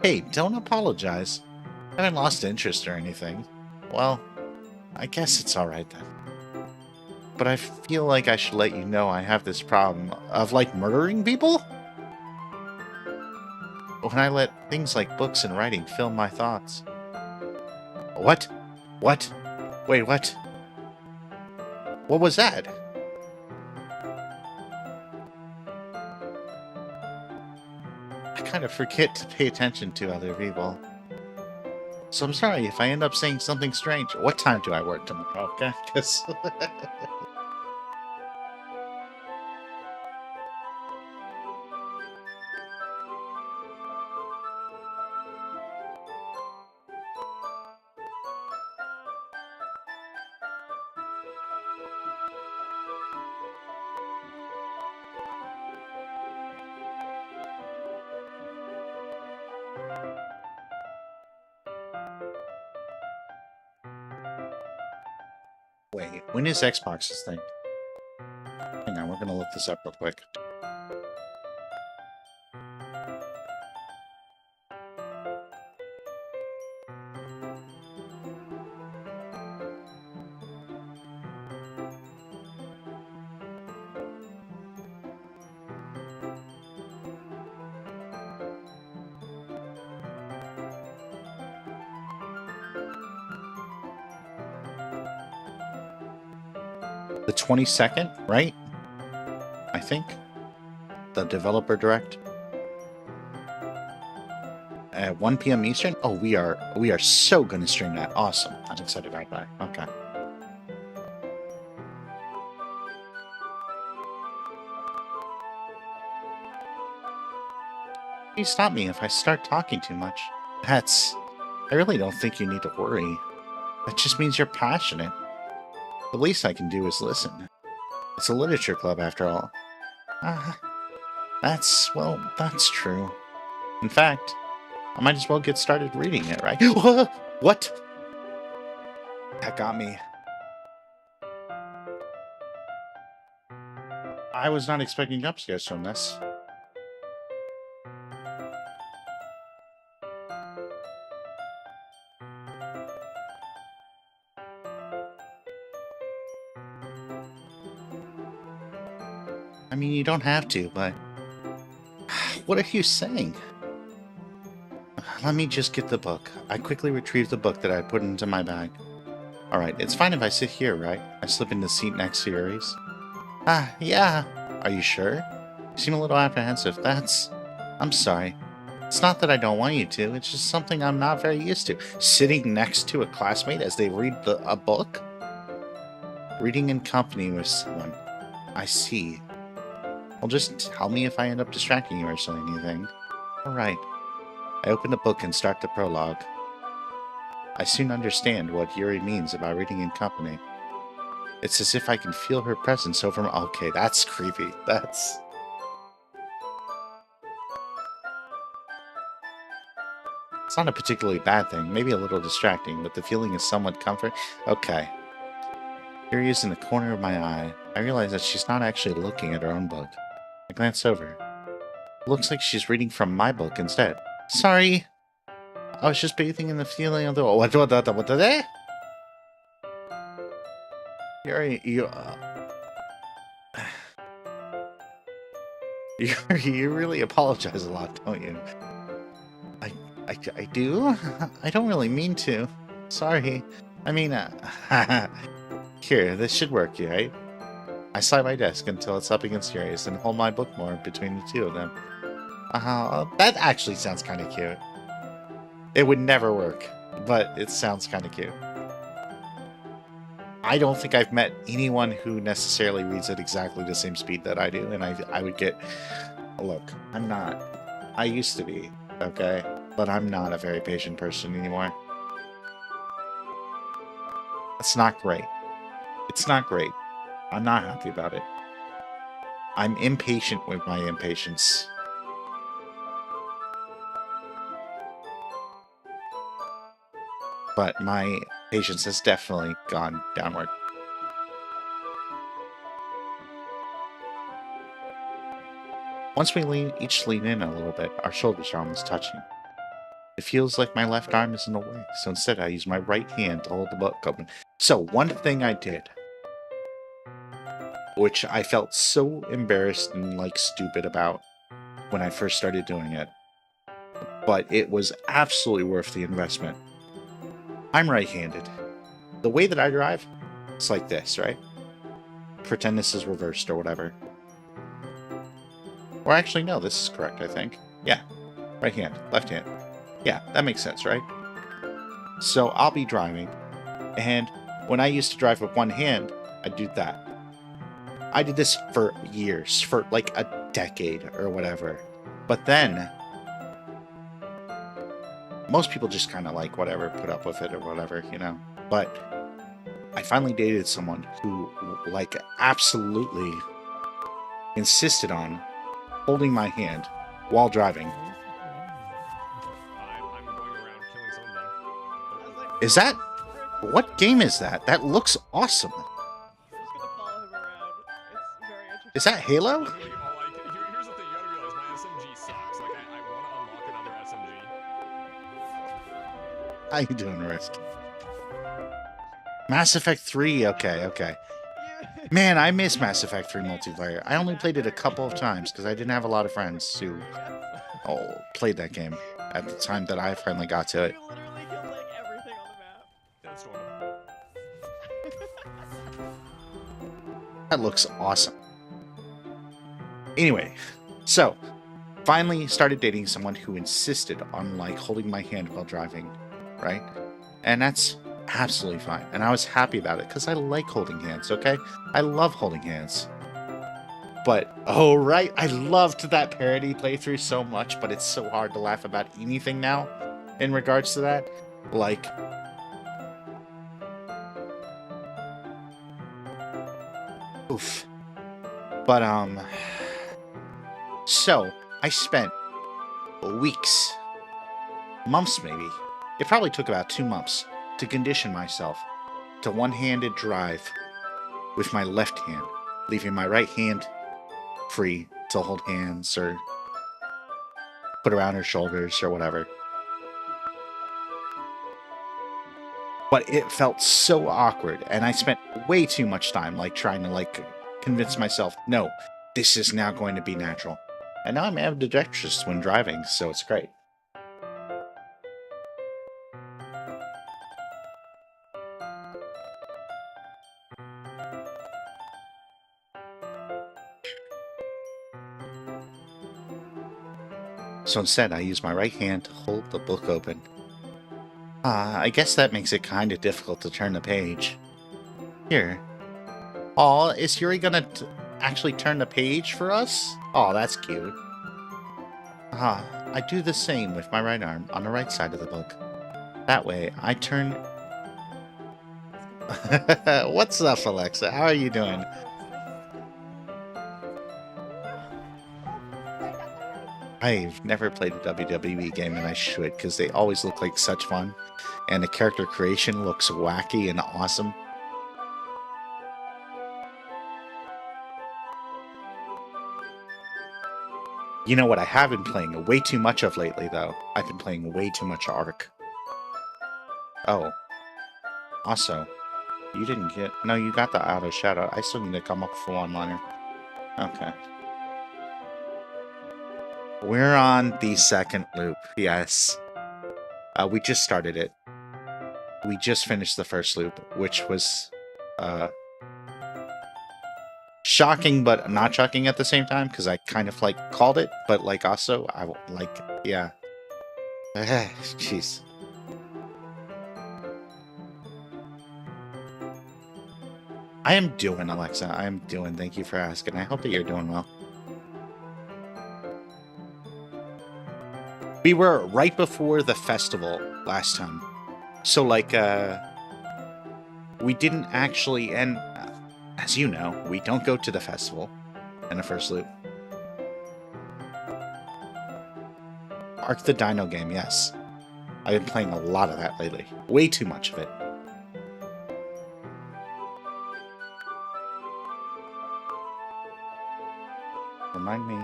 Hey, don't apologize. I haven't lost interest or anything. Well, I guess it's alright then. But I feel like I should let you know I have this problem of, like, murdering people? When I let things like books and writing fill my thoughts. What? What? Wait, what? What was that? I kind of forget to pay attention to other people. So I'm sorry if I end up saying something strange. What time do I work tomorrow? Okay? 'Cause Wait, when is Xbox's thing? Hang on, we're gonna look this up real quick. The 22nd, right? I think. The developer direct. At 1 p.m. Eastern? Oh, we are so gonna stream that. Awesome. I'm excited about that. Okay. Please stop me if I start talking too much. I really don't think you need to worry. That just means you're passionate. The least I can do is listen. It's a literature club, after all. That's true. In fact, I might as well get started reading it, right? What? That got me. I was not expecting jump scares from this. I mean, you don't have to, but... What are you saying? Let me just get the book. I quickly retrieved the book that I put into my bag. Alright, it's fine if I sit here, right? I slip in the seat next to Yuri's. Yeah. Are you sure? You seem a little apprehensive. I'm sorry. It's not that I don't want you to, it's just something I'm not very used to. Sitting next to a classmate as they read a book? Reading in company with someone. I see. Well, just tell me if I end up distracting you or anything. Alright. I open the book and start the prologue. I soon understand what Yuri means about reading in company. It's as if I can feel her presence over my— Okay, that's creepy. That's... It's not a particularly bad thing, maybe a little distracting, but the feeling is somewhat comfort. Okay. Yuri is in the corner of my eye. I realize that she's not actually looking at her own book. I glance over. It looks like she's reading from my book instead. Sorry! I was just bathing in the feeling of the— What today? Yuri, you really apologize a lot, don't you? I do? I don't really mean to. Sorry. I mean, here, this should work, right? I slide my desk until it's up against Yuri's and hold my book more between the two of them. That actually sounds kind of cute. It would never work, but it sounds kind of cute. I don't think I've met anyone who necessarily reads at exactly the same speed that I do, and I would get... Look, I'm not... I used to be, okay? But I'm not a very patient person anymore. It's not great. It's not great. I'm not happy about it. I'm impatient with my impatience. But my patience has definitely gone downward. Once we each lean in a little bit, our shoulders are almost touching. It feels like my left arm is in the way, so instead I use my right hand to hold the book open. So one thing I did, which I felt so embarrassed and like stupid about when I first started doing it, but it was absolutely worth the investment. I'm right-handed. The way that I drive, it's like this, right? Pretend this is reversed or whatever. Or actually, no, this is correct, I think. Yeah, right hand, left hand. Yeah, that makes sense, right? So I'll be driving, and when I used to drive with one hand, I'd do that. I did this for years, for like a decade or whatever. But then, most people just kind of like whatever, put up with it or whatever, you know? But I finally dated someone who, like, absolutely insisted on holding my hand while driving. Is that... What game is that? That looks awesome. Is that Halo?
Here's the thing, you gotta realize my SMG sucks. Like, I want to unlock another SMG.
How you doing, Risk? Mass Effect 3, okay. Man, I miss Mass Effect 3 multiplayer. I only played it a couple of times because I didn't have a lot of friends who played that game at the time that I finally got to it.
You literally killed like everything on the map.
That's one.
That looks awesome. Anyway, so finally started dating someone who insisted on like holding my hand while driving, right? And that's absolutely fine. And I was happy about it because I like holding hands, okay? I love holding hands. But, oh right, I loved that parody playthrough so much, but it's so hard to laugh about anything now in regards to that. Like, oof. But, so, I spent weeks, months maybe, it probably took about 2 months to condition myself to one-handed drive with my left hand, leaving my right hand free to hold hands or put around her shoulders or whatever. But it felt so awkward, and I spent way too much time like trying to like convince myself, no, this is now going to be natural. And now I'm ambidextrous when driving, so it's great. So instead, I use my right hand to hold the book open. I guess that makes it kind of difficult to turn the page. Here. Aw, is Yuri gonna actually turn the page for us? Aw, that's cute. I do the same with my right arm on the right side of the book. That way, I turn... What's up, Alexa? How are you doing? I've never played a WWE game, and I should, because they always look like such fun. And the character creation looks wacky and awesome. You know what I have been playing way too much of lately, though? I've been playing way too much Ark. Oh. Also, you didn't get... No, you got the auto shout-out. I still need to come up with a one-liner. Okay. We're on the second loop, yes. We just started it. We just finished the first loop, which was shocking, but not shocking at the same time, because I kind of, like, called it, but, like, also, I, like, yeah. Jeez. I am doing, Alexa. I am doing. Thank you for asking. I hope that you're doing well. We were right before the festival last time. So, like, we didn't actually, and as you know, we don't go to the festival in the first loop. Ark the Dino game, yes. I've been playing a lot of that lately. Way too much of it. Remind me.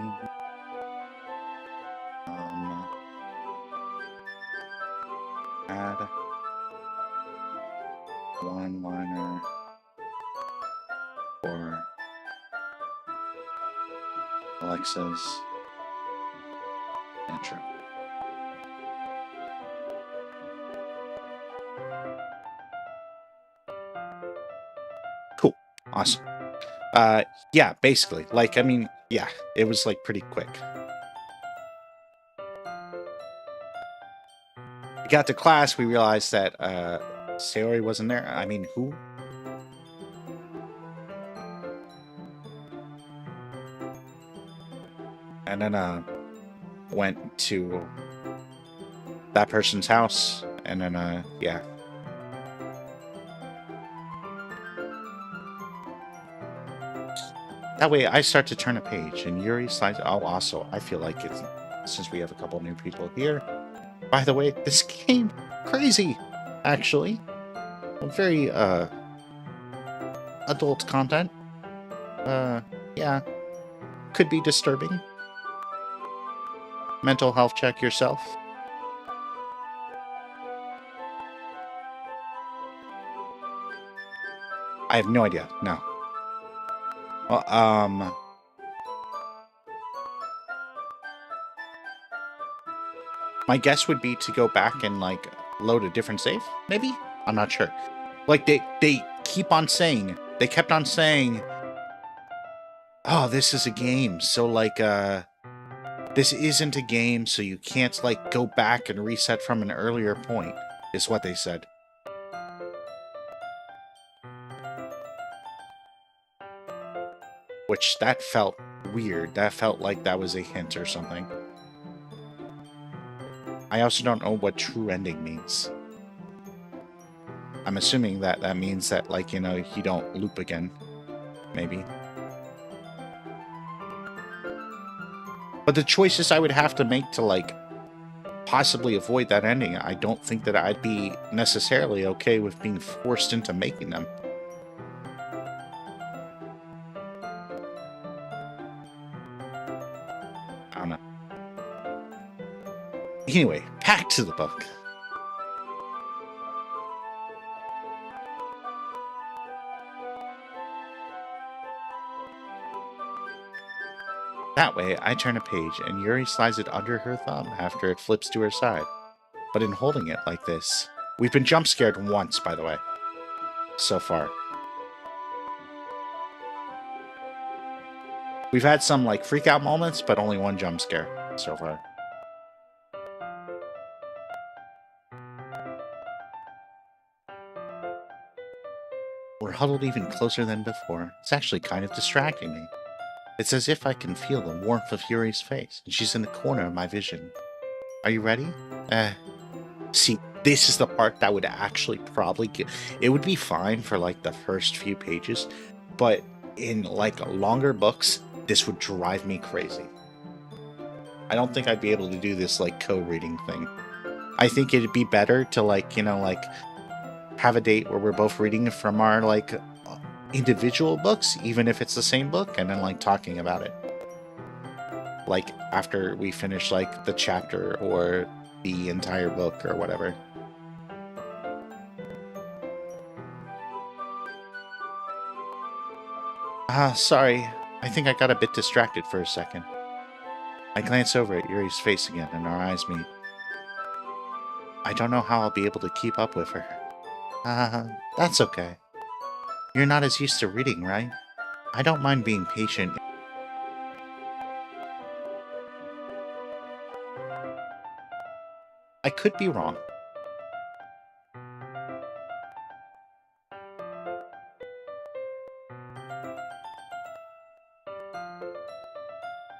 Add one-liner for Alexa's intro. Cool. Awesome. Yeah, basically. Like, I mean, yeah, it was, like, pretty quick. We got to class, we realized that, Sayori wasn't there. I mean, who? And then, went to that person's house, and then, yeah. That way, I start to turn a page, and Yuri slides... Oh, also, I feel like it's... Since we have a couple new people here... By the way, this game... Crazy! Actually. Very, adult content. Yeah. Could be disturbing. Mental health check yourself. I have no idea. No. Well, my guess would be to go back and, like, load a different save, maybe? I'm not sure. Like, they keep on saying, they kept on saying, oh, this is a game, so, like, this isn't a game, so you can't, like, go back and reset from an earlier point, is what they said. Which, that felt weird. That felt like that was a hint or something. I also don't know what true ending means. I'm assuming that that means that, like, you know, you don't loop again. Maybe. But the choices I would have to make to, like, possibly avoid that ending, I don't think that I'd be necessarily okay with being forced into making them. I don't know. Anyway, back to the book. That way, I turn a page, and Yuri slides it under her thumb after it flips to her side. But in holding it like this... We've been jump scared once, by the way. So far. We've had some, like, freak out moments, but only one jump scare so far. We're huddled even closer than before. It's actually kind of distracting me. It's as if I can feel the warmth of Yuri's face, and she's in the corner of my vision. Are you ready? See, this is the part that would actually probably get, it would be fine for like the first few pages, but in like longer books, this would drive me crazy. I don't think I'd be able to do this like co-reading thing. I think it'd be better to like, you know, like have a date where we're both reading from our like individual books, even if it's the same book, and then like talking about it. Like after we finish like the chapter or the entire book or whatever. Sorry. I think I got a bit distracted for a second. I glance over at Yuri's face again, and our eyes meet. I don't know how I'll be able to keep up with her. That's okay. You're not as used to reading, right? I don't mind being patient. I could be wrong.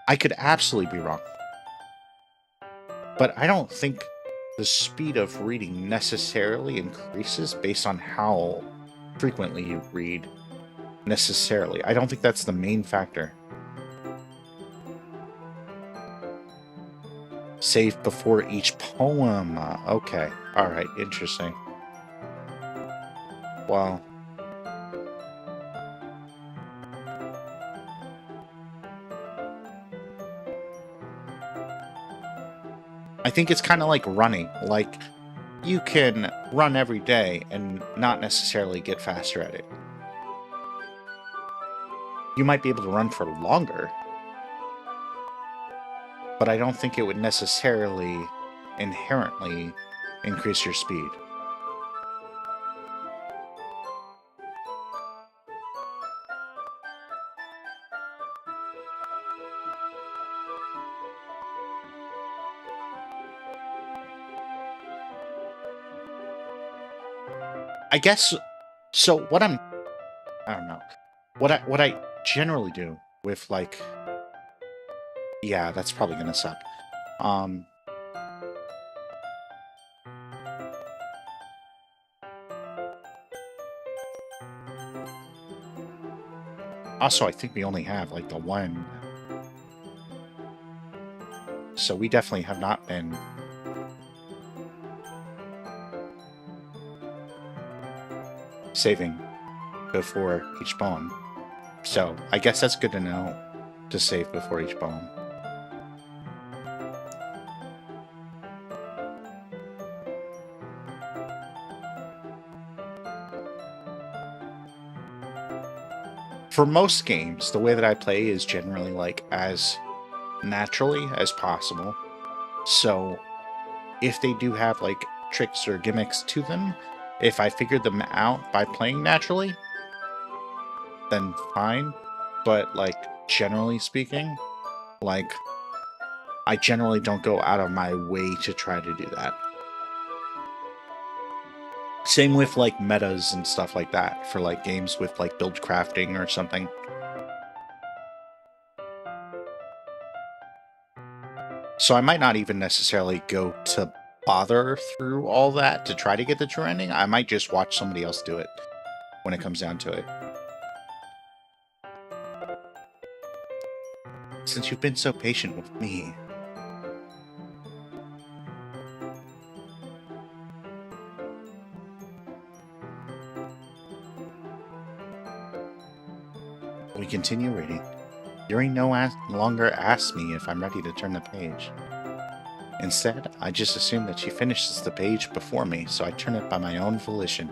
I could absolutely be wrong. But I don't think the speed of reading necessarily increases based on how frequently you read. Necessarily. I don't think that's the main factor. Save before each poem. Okay. Alright, interesting. Well... I think it's kind of like running. Like, you can run every day and not necessarily get faster at it. You might be able to run for longer, but I don't think it would necessarily inherently increase your speed. I guess, so what I don't know. What I generally do with, like... Yeah, that's probably gonna suck. Also, I think we only have, like, the one. So we definitely have not been... saving before each poem. So, I guess that's good to know, to save before each poem. For most games, the way that I play is generally like as naturally as possible. So, if they do have like tricks or gimmicks to them, if I figured them out by playing naturally, then fine. But like generally speaking, like I generally don't go out of my way to try to do that. Same with like metas and stuff like that for like games with like build crafting or something. So I might not even necessarily go to bother through all that to try to get the true ending. I might just watch somebody else do it when it comes down to it. Since you've been so patient with me. We continue reading. Yuri no longer asks me if I'm ready to turn the page. Instead, I just assume that she finishes the page before me, so I turn it by my own volition.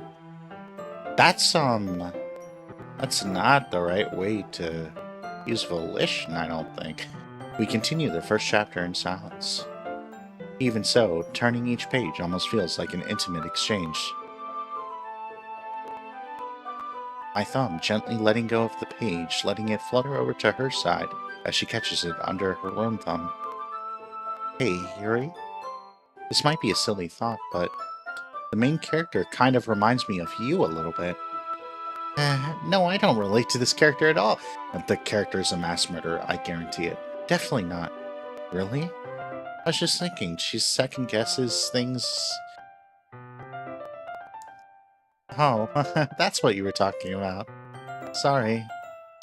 That's not the right way to use volition, I don't think. We continue the first chapter in silence. Even so, turning each page almost feels like an intimate exchange. My thumb gently letting go of the page, letting it flutter over to her side as she catches it under her own thumb. Hey, Yuri? This might be a silly thought, but the main character kind of reminds me of you a little bit. No, I don't relate to this character at all. The character is a mass murderer, I guarantee it. Definitely not. Really? I was just thinking, she second guesses things Oh, that's what you were talking about. Sorry.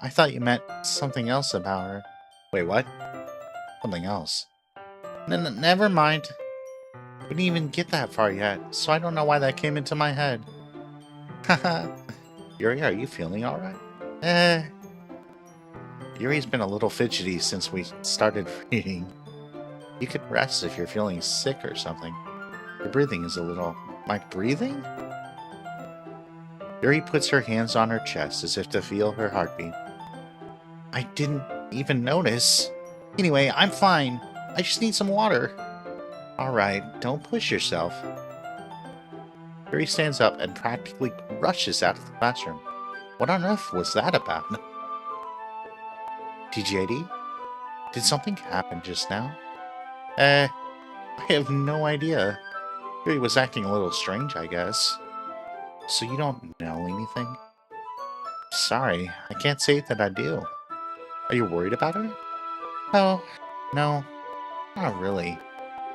I thought you meant something else about her. Wait, what? Something else. Never mind. We didn't even get that far yet, so I don't know why that came into my head. Haha. Yuri, are you feeling alright? Yuri's been a little fidgety since we started reading. You could rest if you're feeling sick or something. Your breathing is a little... My breathing? Yuri puts her hands on her chest as if to feel her heartbeat. I didn't even notice. Anyway, I'm fine. I just need some water. Alright, don't push yourself. Yuri stands up and practically rushes out of the classroom. What on earth was that about? DiJaDi? Did something happen just now? I have no idea. Yuri was acting a little strange, I guess. So you don't know anything? Sorry, I can't say that I do. Are you worried about her? Oh, no, not really.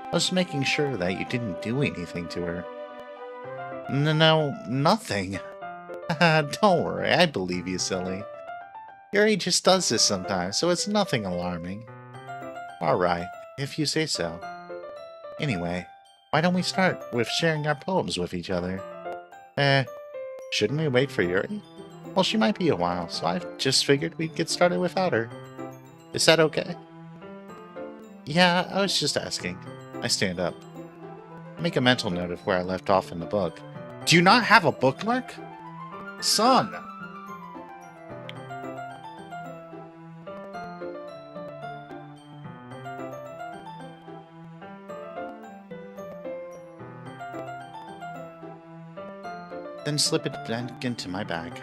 I was making sure that you didn't do anything to her. No, nothing. Don't worry, I believe you, silly. Yuri just does this sometimes, so it's nothing alarming. Alright, if you say so. Anyway, why don't we start with sharing our poems with each other? Shouldn't we wait for Yuri? Well, she might be a while, so I just figured we'd get started without her. Is that okay? Yeah, I was just asking. I stand up. Make a mental note of where I left off in the book. Do you not have a bookmark? Son! Then slip it back into my bag.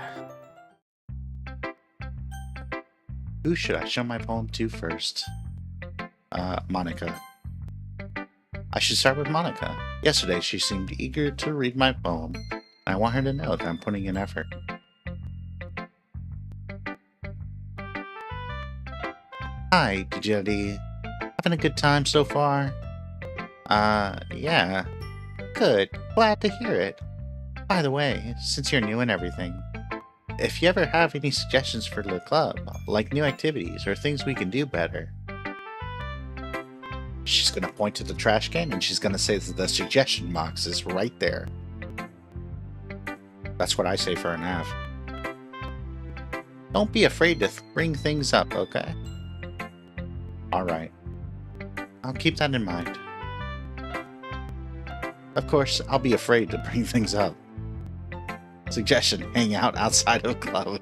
Who should I show my poem to first? Monica. I should start with Monica. Yesterday she seemed eager to read my poem. I want her to know that I'm putting in effort. Hi, DiJaDi. Having a good time so far? Yeah. Good. Glad to hear it. By the way, since you're new and everything, if you ever have any suggestions for the club, like new activities or things we can do better... She's gonna point to the trash can and she's gonna say that the suggestion box is right there. That's what I say for an F. Don't be afraid to bring things up, okay? Alright. I'll keep that in mind. Of course, I'll be afraid to bring things up. Suggestion, hang out outside of club.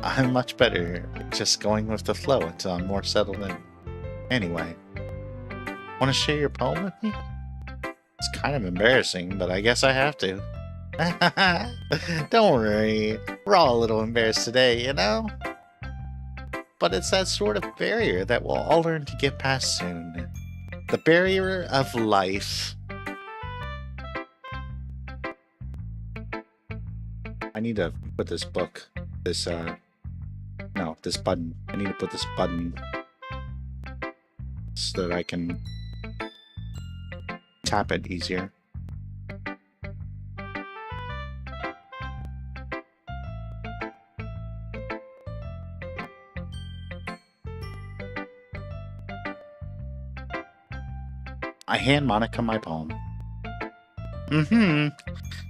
I'm much better just going with the flow until I'm more settled in. Anyway, want to share your poem with me? It's kind of embarrassing, but I guess I have to. Don't worry, we're all a little embarrassed today, you know? But it's that sort of barrier that we'll all learn to get past soon. The barrier of life. I need to put this book, this button. I need to put this button so that I can tap it easier. I hand Monica my poem.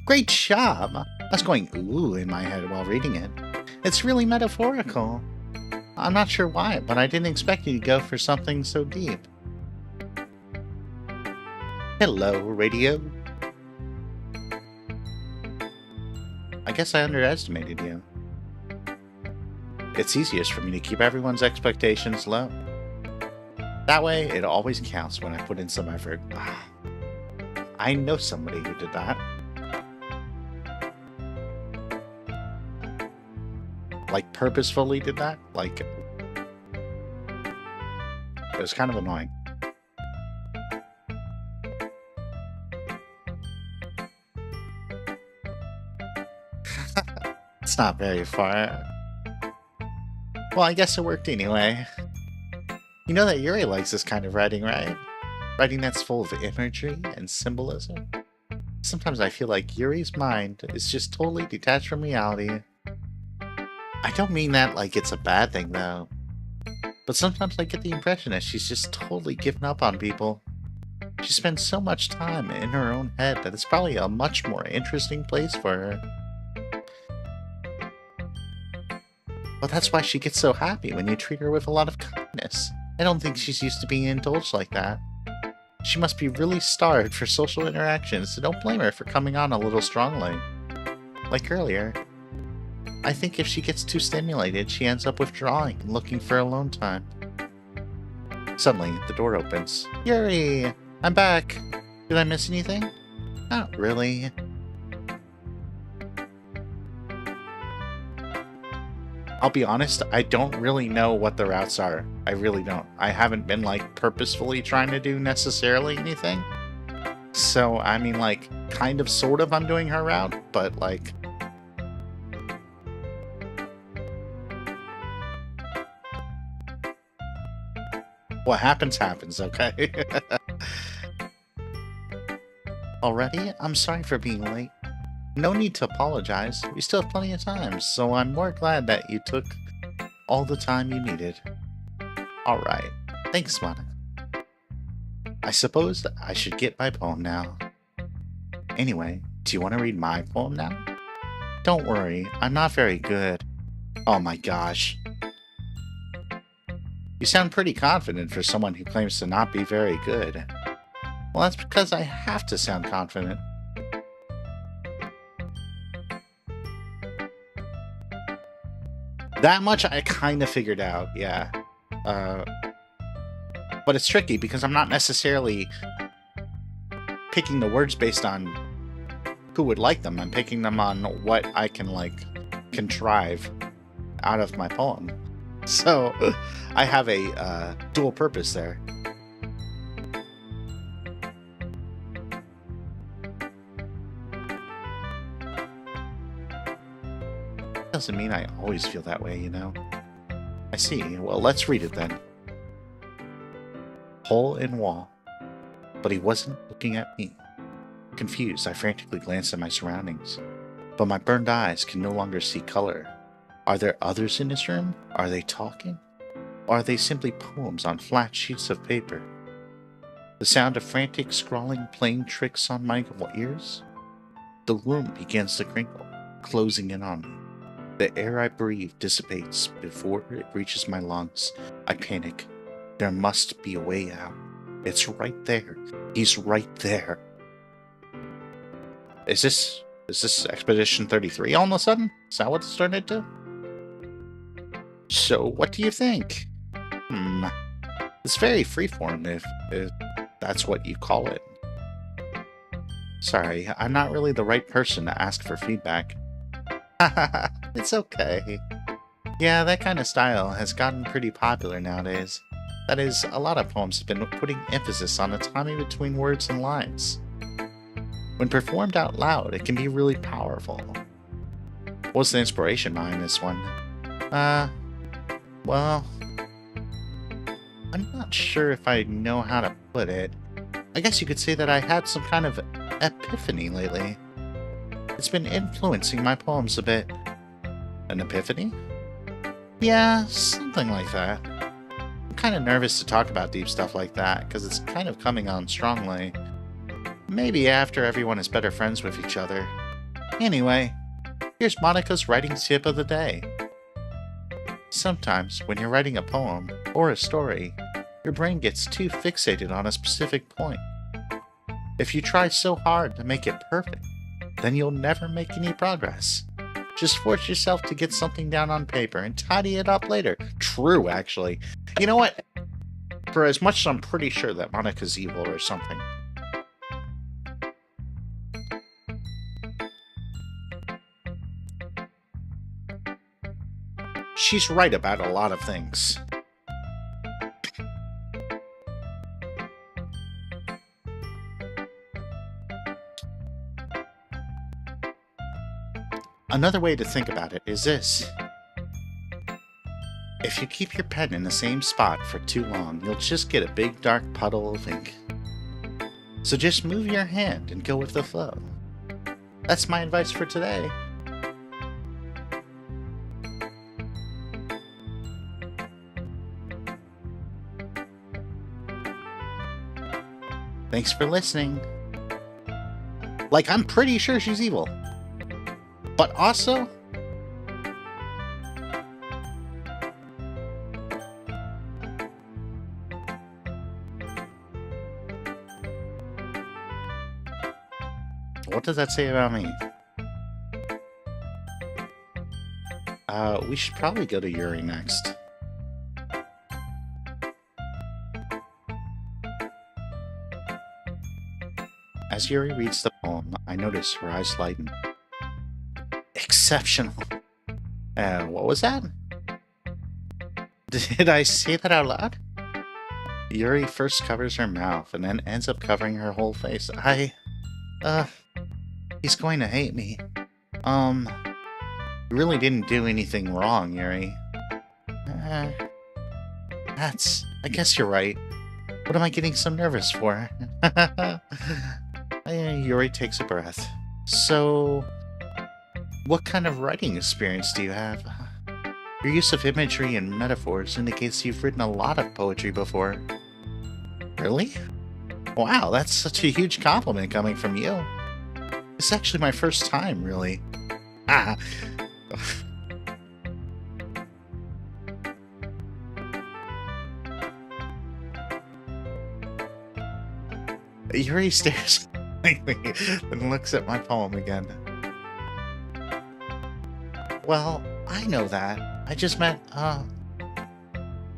Great job! I was going ooh in my head while reading it. It's really metaphorical. I'm not sure why, but I didn't expect you to go for something so deep. Hello, radio. I guess I underestimated you. It's easiest for me to keep everyone's expectations low. That way, it always counts when I put in some effort. I know somebody who did that. Like, purposefully did that? Like, it was kind of annoying. It's not very far. Well, I guess it worked anyway. You know that Yuri likes this kind of writing, right? Writing that's full of imagery and symbolism. Sometimes I feel like Yuri's mind is just totally detached from reality. I don't mean that like it's a bad thing, though. But sometimes I get the impression that she's just totally given up on people. She spends so much time in her own head that it's probably a much more interesting place for her. Well, that's why she gets so happy when you treat her with a lot of kindness. I don't think she's used to being indulged like that. She must be really starved for social interactions, so don't blame her for coming on a little strongly. Like earlier. I think if she gets too stimulated, she ends up withdrawing and looking for alone time. Suddenly, the door opens. Yuri! I'm back! Did I miss anything? Not really. I'll be honest, I don't really know what the routes are. I really don't. I haven't been, like, purposefully trying to do necessarily anything. So, I mean, like, kind of, sort of, I'm doing her route, but, like... What happens, happens, okay? Already? I'm sorry for being late. No need to apologize. We still have plenty of time, so I'm more glad that you took all the time you needed. Alright. Thanks, Monica. I suppose I should get my poem now. Anyway, do you want to read my poem now? Don't worry, I'm not very good. Oh my gosh. You sound pretty confident for someone who claims to not be very good. Well, that's because I have to sound confident. That much I kind of figured out, yeah. But it's tricky because I'm not necessarily picking the words based on who would like them. I'm picking them on what I can, like, contrive out of my poem. So, I have a dual purpose there. Doesn't mean I always feel that way, you know? I see. Well, let's read it then. Hole in wall. But he wasn't looking at me. Confused, I frantically glanced at my surroundings. But my burned eyes can no longer see color. Are there others in this room? Are they talking? Or are they simply poems on flat sheets of paper? The sound of frantic scrawling playing tricks on my ears? The room begins to crinkle, closing in on me. The air I breathe dissipates before it reaches my lungs. I panic. There must be a way out. It's right there. He's right there. Is this Expedition 33 all of a sudden? Is that what it's turned into? So, what do you think? It's very freeform if that's what you call it. Sorry, I'm not really the right person to ask for feedback. Haha, it's okay. Yeah, that kind of style has gotten pretty popular nowadays. That is, a lot of poems have been putting emphasis on the timing between words and lines. When performed out loud, it can be really powerful. What's the inspiration behind this one? Well, I'm not sure if I know how to put it. I guess you could say that I had some kind of epiphany lately. It's been influencing my poems a bit. An epiphany? Yeah, something like that. I'm kind of nervous to talk about deep stuff like that, because it's kind of coming on strongly. Maybe after everyone is better friends with each other. Anyway, here's Monica's writing tip of the day. Sometimes, when you're writing a poem, or a story, your brain gets too fixated on a specific point. If you try so hard to make it perfect, then you'll never make any progress. Just force yourself to get something down on paper and tidy it up later. True, actually. You know what? For as much as I'm pretty sure that Monica's evil or something, she's right about a lot of things. Another way to think about it is this. If you keep your pen in the same spot for too long, you'll just get a big dark puddle of ink. So just move your hand and go with the flow. That's my advice for today. Thanks for listening. Like, I'm pretty sure she's evil. But also... what does that say about me? We should probably go to Yuri next. As Yuri reads the poem, I notice her eyes lighten. Exceptional. What was that? Did I say that out loud? Yuri first covers her mouth and then ends up covering her whole face. He's going to hate me. You really didn't do anything wrong, Yuri. I guess you're right. What am I getting so nervous for? Yuri takes a breath. So, what kind of writing experience do you have? Your use of imagery and metaphors indicates you've written a lot of poetry before. Really? Wow, that's such a huge compliment coming from you. It's actually my first time, really. Yuri stares and looks at my poem again. Well, I know that. I just meant,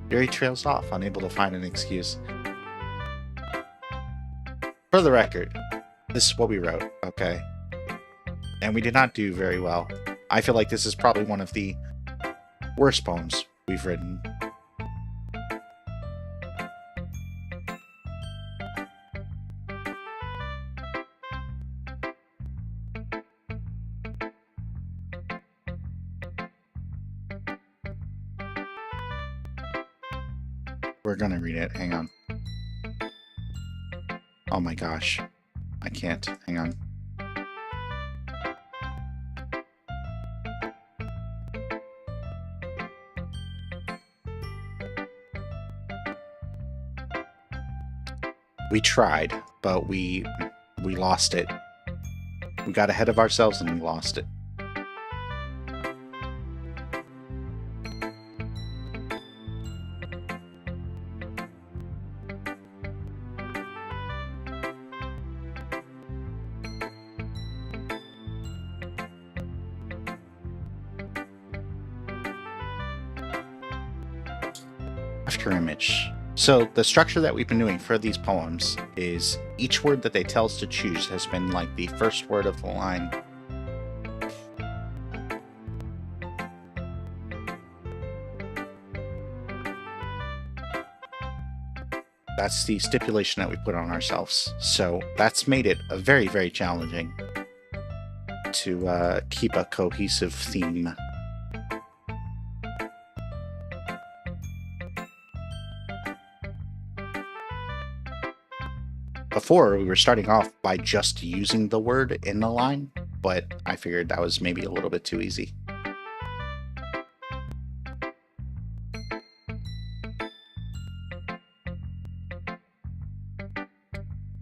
Yuri trails off, unable to find an excuse. For the record, this is what we wrote, okay? And we did not do very well. I feel like this is probably one of the worst poems we've written. We're gonna read it. Hang on. Oh my gosh. I can't. Hang on. We tried, but we lost it. We got ahead of ourselves and we lost it. After image. So the structure that we've been doing for these poems is each word that they tell us to choose has been like the first word of the line. That's the stipulation that we put on ourselves. So that's made it a very, very challenging to keep a cohesive theme. Before, we were starting off by just using the word in the line, but I figured that was maybe a little bit too easy.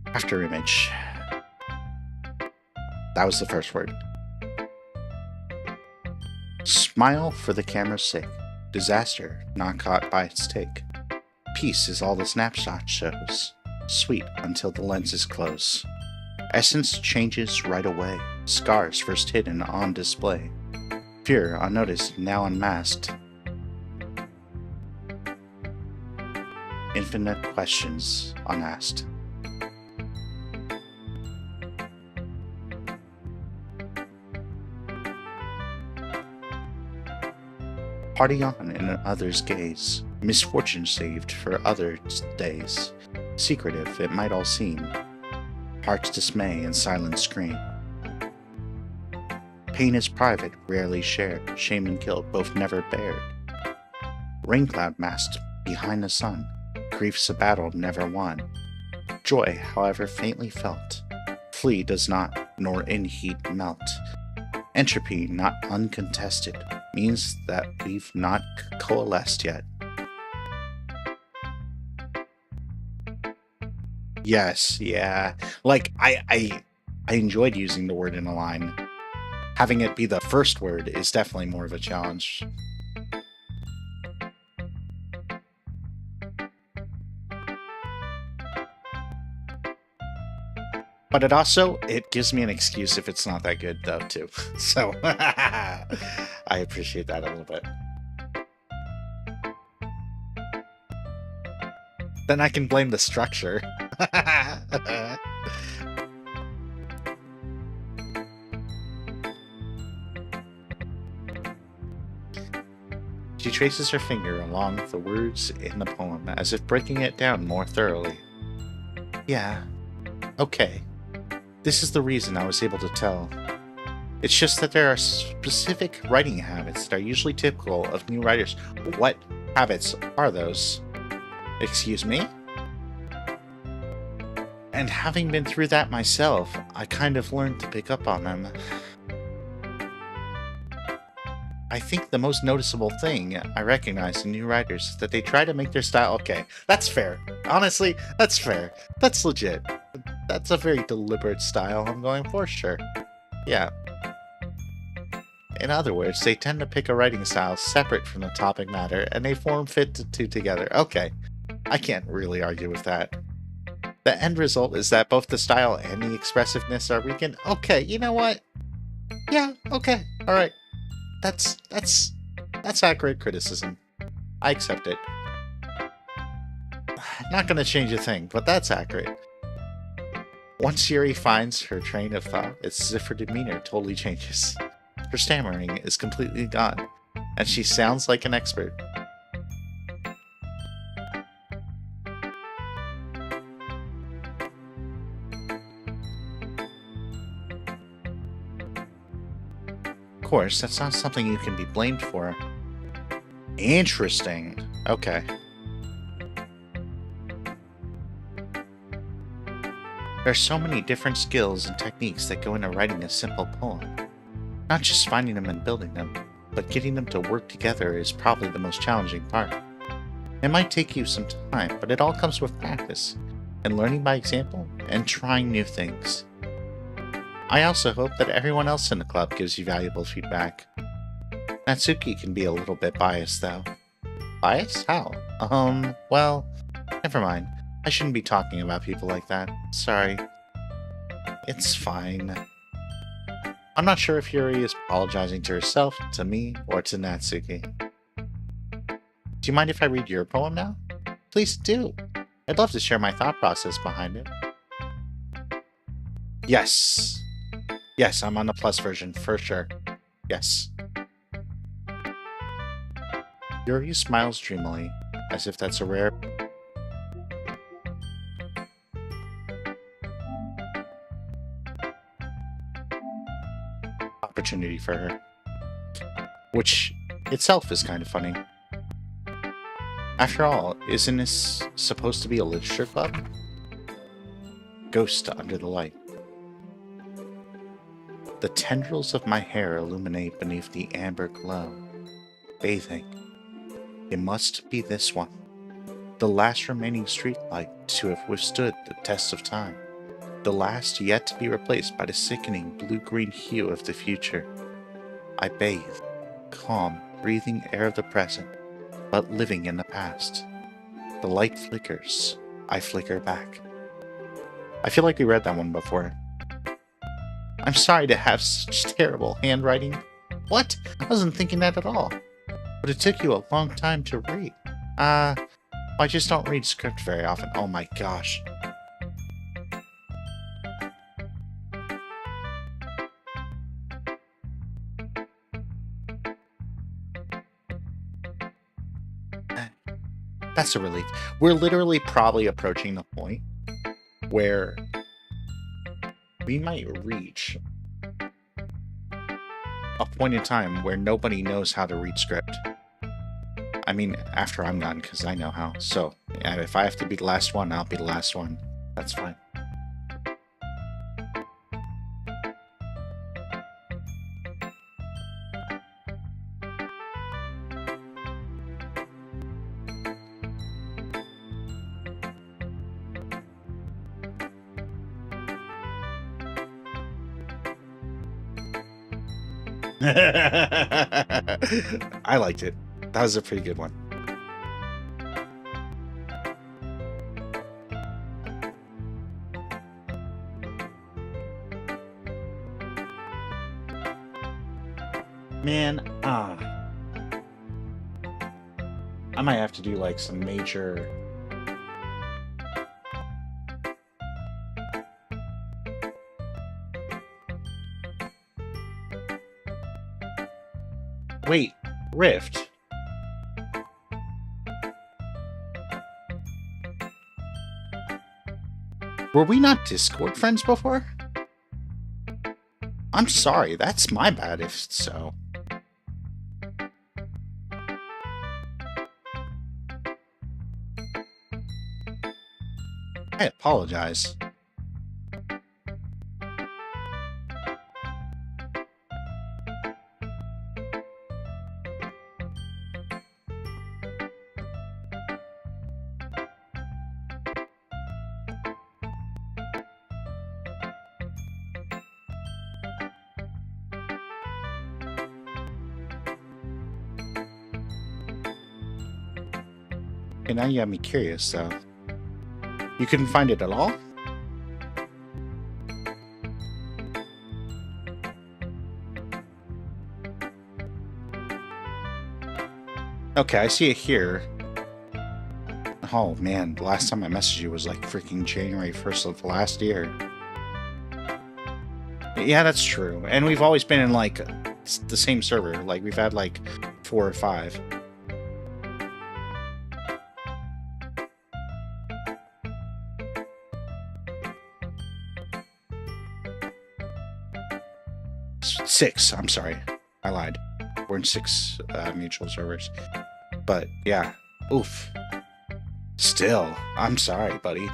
After image. That was the first word. Smile for the camera's sake. Disaster not caught by its take. Peace is all the snapshot shows. Sweet until the lenses close. Essence changes right away. Scars first hidden on display. Fear unnoticed, now unmasked. Infinite questions unasked. Party on in others' gaze. Misfortune saved for other days. Secretive it might all seem. Heart's dismay and silent scream. Pain is private, rarely shared. Shame and guilt both never bared. Rain cloud masked behind the sun. Grief's a battle never won. Joy joy, however faintly felt. Flee does not, nor in heat melt. Entropy not uncontested means that we've not coalesced yet. Yes, yeah. Like, I enjoyed using the word in a line. Having it be the first word is definitely more of a challenge. But it gives me an excuse if it's not that good, though, too. So, I appreciate that a little bit. Then I can blame the structure. She traces her finger along the words in the poem, as if breaking it down more thoroughly. Yeah, okay. This is the reason I was able to tell. It's just that there are specific writing habits that are usually typical of new writers. What habits are those? Excuse me? And having been through that myself, I kind of learned to pick up on them. I think the most noticeable thing I recognize in new writers is that they try to make their style... Okay, that's fair. Honestly, that's fair. That's legit. That's a very deliberate style I'm going for, sure. Yeah. In other words, they tend to pick a writing style separate from the topic matter, and they fit the two together. Okay. I can't really argue with that. The end result is that both the style and the expressiveness are weakened. Okay, you know what? Yeah, okay, alright. That's accurate criticism. I accept it. Not gonna change a thing, but that's accurate. Once Yuri finds her train of thought, it's as if her demeanor totally changes. Her stammering is completely gone, and she sounds like an expert. Of course, that's not something you can be blamed for. Interesting. Okay. There are so many different skills and techniques that go into writing a simple poem. Not just finding them and building them, but getting them to work together is probably the most challenging part. It might take you some time, but it all comes with practice, and learning by example, and trying new things. I also hope that everyone else in the club gives you valuable feedback. Natsuki can be a little bit biased, though. Biased? How? Well, never mind. I shouldn't be talking about people like that. Sorry. It's fine. I'm not sure if Yuri is apologizing to herself, to me, or to Natsuki. Do you mind if I read your poem now? Please do. I'd love to share my thought process behind it. Yes. Yes, I'm on the plus version, for sure. Yes. Yuri smiles dreamily, as if that's a rare... opportunity for her. Which itself is kind of funny. After all, isn't this supposed to be a literature club? Ghost under the light. The tendrils of my hair illuminate beneath the amber glow. Bathing. It must be this one. The last remaining streetlight to have withstood the test of time. The last yet to be replaced by the sickening blue-green hue of the future. I bathe, calm, breathing air of the present, but living in the past. The light flickers. I flicker back. I feel like we read that one before. I'm sorry to have such terrible handwriting. What? I wasn't thinking that at all. But it took you a long time to read. I just don't read script very often. Oh my gosh. That's a relief. We're literally probably approaching the point where we might reach a point in time where nobody knows how to read script. I mean, after I'm done, because I know how. So, yeah, if I have to be the last one, I'll be the last one. That's fine. I liked it. That was a pretty good one. Man, I might have to do like some major... Wait, Rift. Were we not Discord friends before? I'm sorry, that's my bad if so. I apologize. Okay, now you got me curious, though. You couldn't find it at all? Okay, I see it here. Oh man, the last time I messaged you was like freaking January 1st of last year. Yeah, that's true. And we've always been in like the same server. Like we've had like 4 or 5. Six, I'm sorry. I lied. We're in 6 mutual servers. But yeah, oof. Still, I'm sorry, buddy.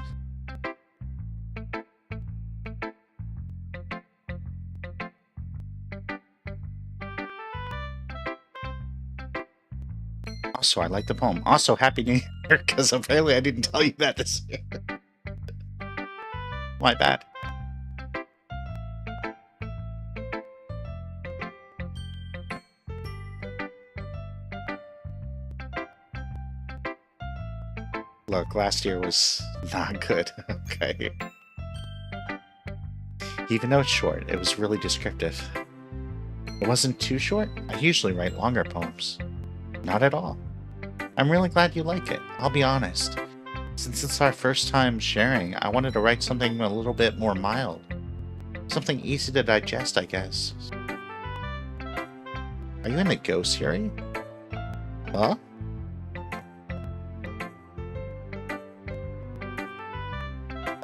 Also, I like the poem. Also, Happy New Year, because apparently I didn't tell you that this year. My bad. Look, last year was not good, okay? Even though it's short, it was really descriptive. It wasn't too short. I usually write longer poems. Not at all. I'm really glad you like it, I'll be honest. Since it's our first time sharing, I wanted to write something a little bit more mild. Something easy to digest, I guess. Are you in the ghost series? Huh?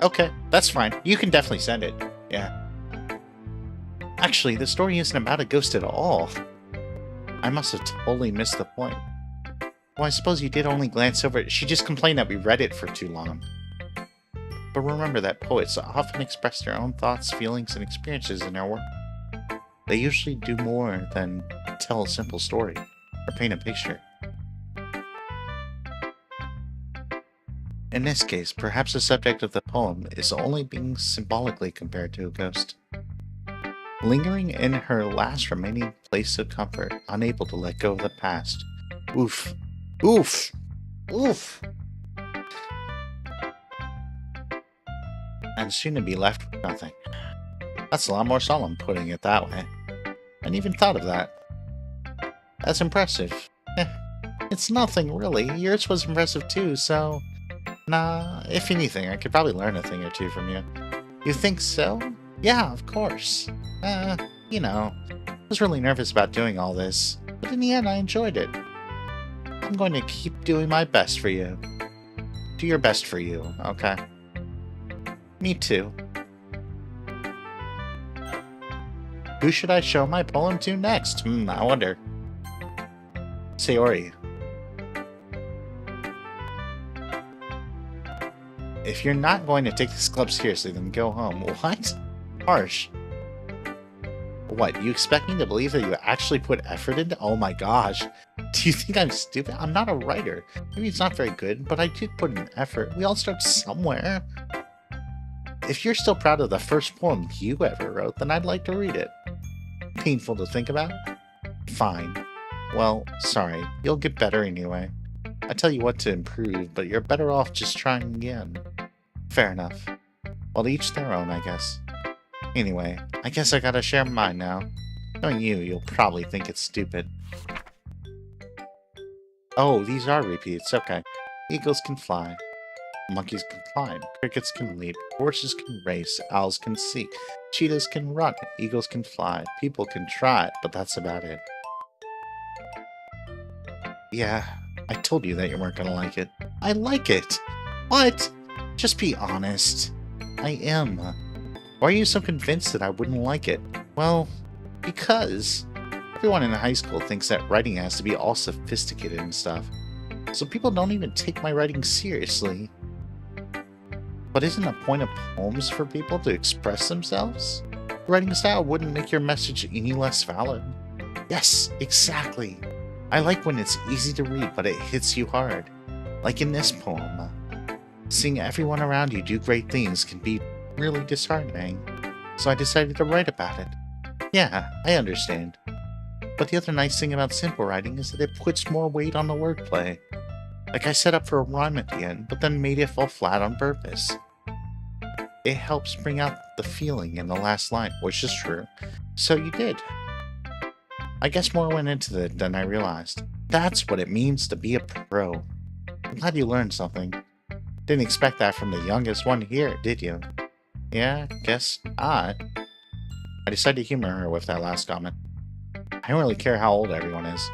Okay, that's fine. You can definitely send it. Yeah. Actually, the story isn't about a ghost at all. I must have totally missed the point. Well, I suppose you did only glance over it. She just complained that we read it for too long. But remember that poets often express their own thoughts, feelings, and experiences in their work. They usually do more than tell a simple story or paint a picture. In this case, perhaps the subject of the poem is only being symbolically compared to a ghost. Lingering in her last remaining place of comfort, unable to let go of the past. Oof. Oof. Oof. And soon to be left with nothing. That's a lot more solemn, putting it that way. I hadn't even thought of that. That's impressive. It's nothing, really. Yours was impressive too, so... Nah, if anything, I could probably learn a thing or two from you. You think so? Yeah, of course. You know, I was really nervous about doing all this, but in the end I enjoyed it. I'm going to keep doing my best for you. Do your best for you, okay? Me too. Who should I show my poem to next? I wonder. Sayori. if you're not going to take this club seriously, then go home. What? Harsh. What, you expect me to believe that you actually put effort into? Oh my gosh. Do you think I'm stupid? I'm not a writer. Maybe it's not very good, but I did put in effort. We all start somewhere. If you're still proud of the first poem you ever wrote, then I'd like to read it. Painful to think about? Fine. Well, sorry. You'll get better anyway. I tell you what to improve, but you're better off just trying again. Fair enough. Well, each their own, I guess. Anyway, I guess I gotta share mine now. Knowing you, you'll probably think it's stupid. Oh, these are repeats, okay. Eagles can fly. Monkeys can climb. Crickets can leap. Horses can race. Owls can see. Cheetahs can run. Eagles can fly. People can try, but that's about it. Yeah, I told you that you weren't gonna like it. I like it! What? Just be honest. I am. Why are you so convinced that I wouldn't like it? Well, because everyone in high school thinks that writing has to be all sophisticated and stuff. So people don't even take my writing seriously. But isn't the point of poems for people to express themselves? Writing style wouldn't make your message any less valid. Yes, exactly. I like when it's easy to read, but it hits you hard. Like in this poem. Seeing everyone around you do great things can be really disheartening. So I decided to write about it. Yeah, I understand. But the other nice thing about simple writing is that it puts more weight on the wordplay. Like I set up for a rhyme at the end, but then made it fall flat on purpose. It helps bring out the feeling in the last line, which is true. So you did. I guess more went into it than I realized. That's what it means to be a pro. I'm glad you learned something. Didn't expect that from the youngest one here, did you? Yeah, guess not. I decided to humor her with that last comment. I don't really care how old everyone is.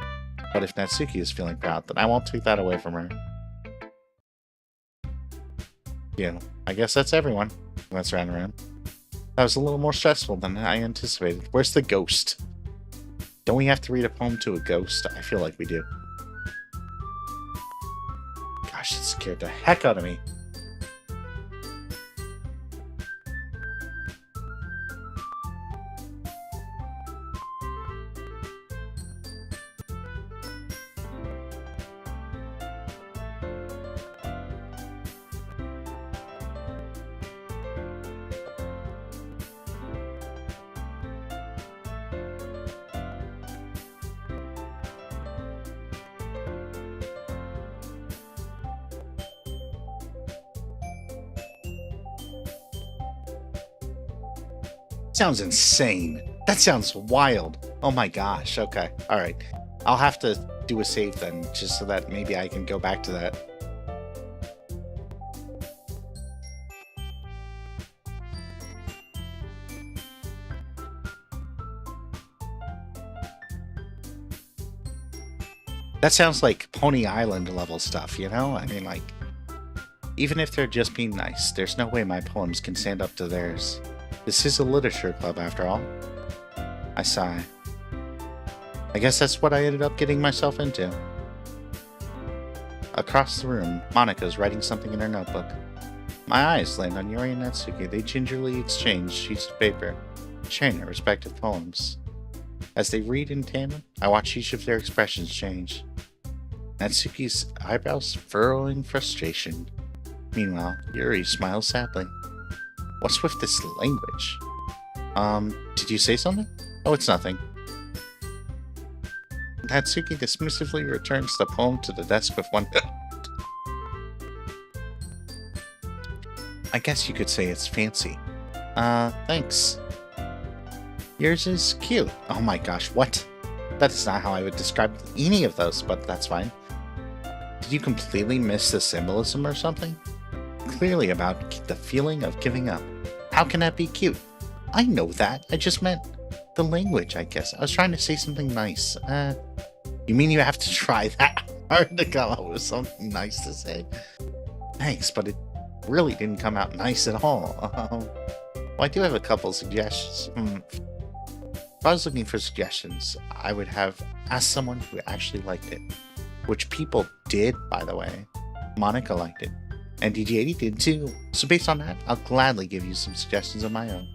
But if Natsuki is feeling proud, then I won't take that away from her. Yeah, I guess that's everyone. Let's run around. That was a little more stressful than I anticipated. Where's the ghost? Don't we have to read a poem to a ghost? I feel like we do. Gosh, it scared the heck out of me. Sounds insane. That sounds wild. Oh my gosh. Okay. Alright. I'll have to do a save then, just so that maybe I can go back to that. That sounds like Pony Island level stuff, you know? I mean, like, even if they're just being nice, there's no way my poems can stand up to theirs. This is a literature club, after all. I sigh. I guess that's what I ended up getting myself into. Across the room, Monika's writing something in her notebook. My eyes land on Yuri and Natsuki. They gingerly exchange sheets of paper, sharing their respective poems. As they read in tandem, I watch each of their expressions change. Natsuki's eyebrows furrowing frustration. Meanwhile, Yuri smiles sadly. What's with this language? Did you say something? Oh, it's nothing. Natsuki dismissively returns the poem to the desk with one I guess you could say it's fancy. Thanks. Yours is cute. Oh my gosh, what? That is not how I would describe any of those, but that's fine. Did you completely miss the symbolism or something? Clearly about the feeling of giving up. How can that be cute? I know that. I just meant the language, I guess. I was trying to say something nice. You mean you have to try that hard to come up with something nice to say? Thanks, but it really didn't come out nice at all. Well, I do have a couple suggestions. If I was looking for suggestions, I would have asked someone who actually liked it. Which people did, by the way. Monika liked it. And DiJaDi did too. So based on that, I'll gladly give you some suggestions of my own.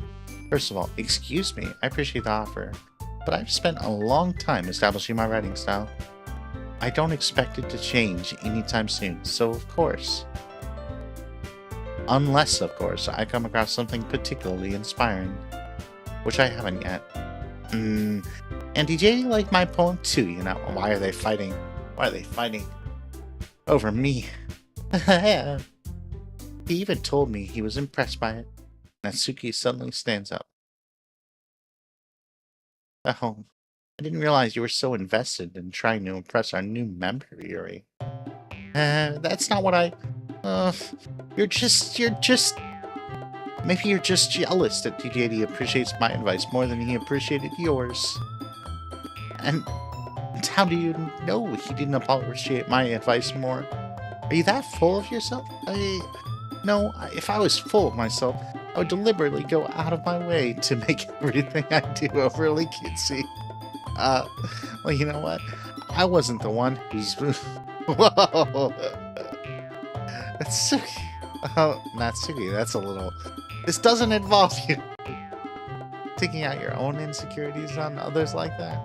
First of all, excuse me, I appreciate the offer, but I've spent a long time establishing my writing style. I don't expect it to change anytime soon, so of course. Unless, of course, I come across something particularly inspiring, which I haven't yet. And DiJaDi liked my poem too, you know. Why are they fighting? Why are they fighting? Over me. He even told me he was impressed by it. Natsuki suddenly stands up. Oh, I didn't realize you were so invested in trying to impress our new member, Yuri. That's not what I... You're just... Maybe you're just jealous that DiJaDi appreciates my advice more than he appreciated yours. And how do you know he didn't appreciate my advice more? Are you that full of yourself? No, if I was full of myself, I would deliberately go out of my way to make everything I do overly cutesy. Well, you know what? I wasn't the one who's... Whoa! Natsuki. Oh, Natsuki, that's a little... This doesn't involve you taking out your own insecurities on others like that.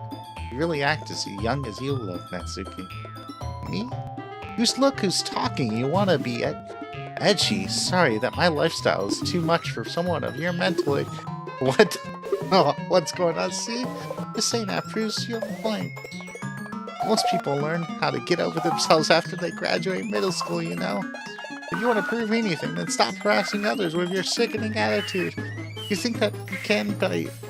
You really act as young as you look, Natsuki. Me? Look who's talking. You want to be edgy. Sorry that my lifestyle is too much for someone of your mental age. What? Oh, what's going on? See? Just saying that proves your point. Most people learn how to get over themselves after they graduate middle school, you know? If you want to prove anything, then stop harassing others with your sickening attitude. You think that you can,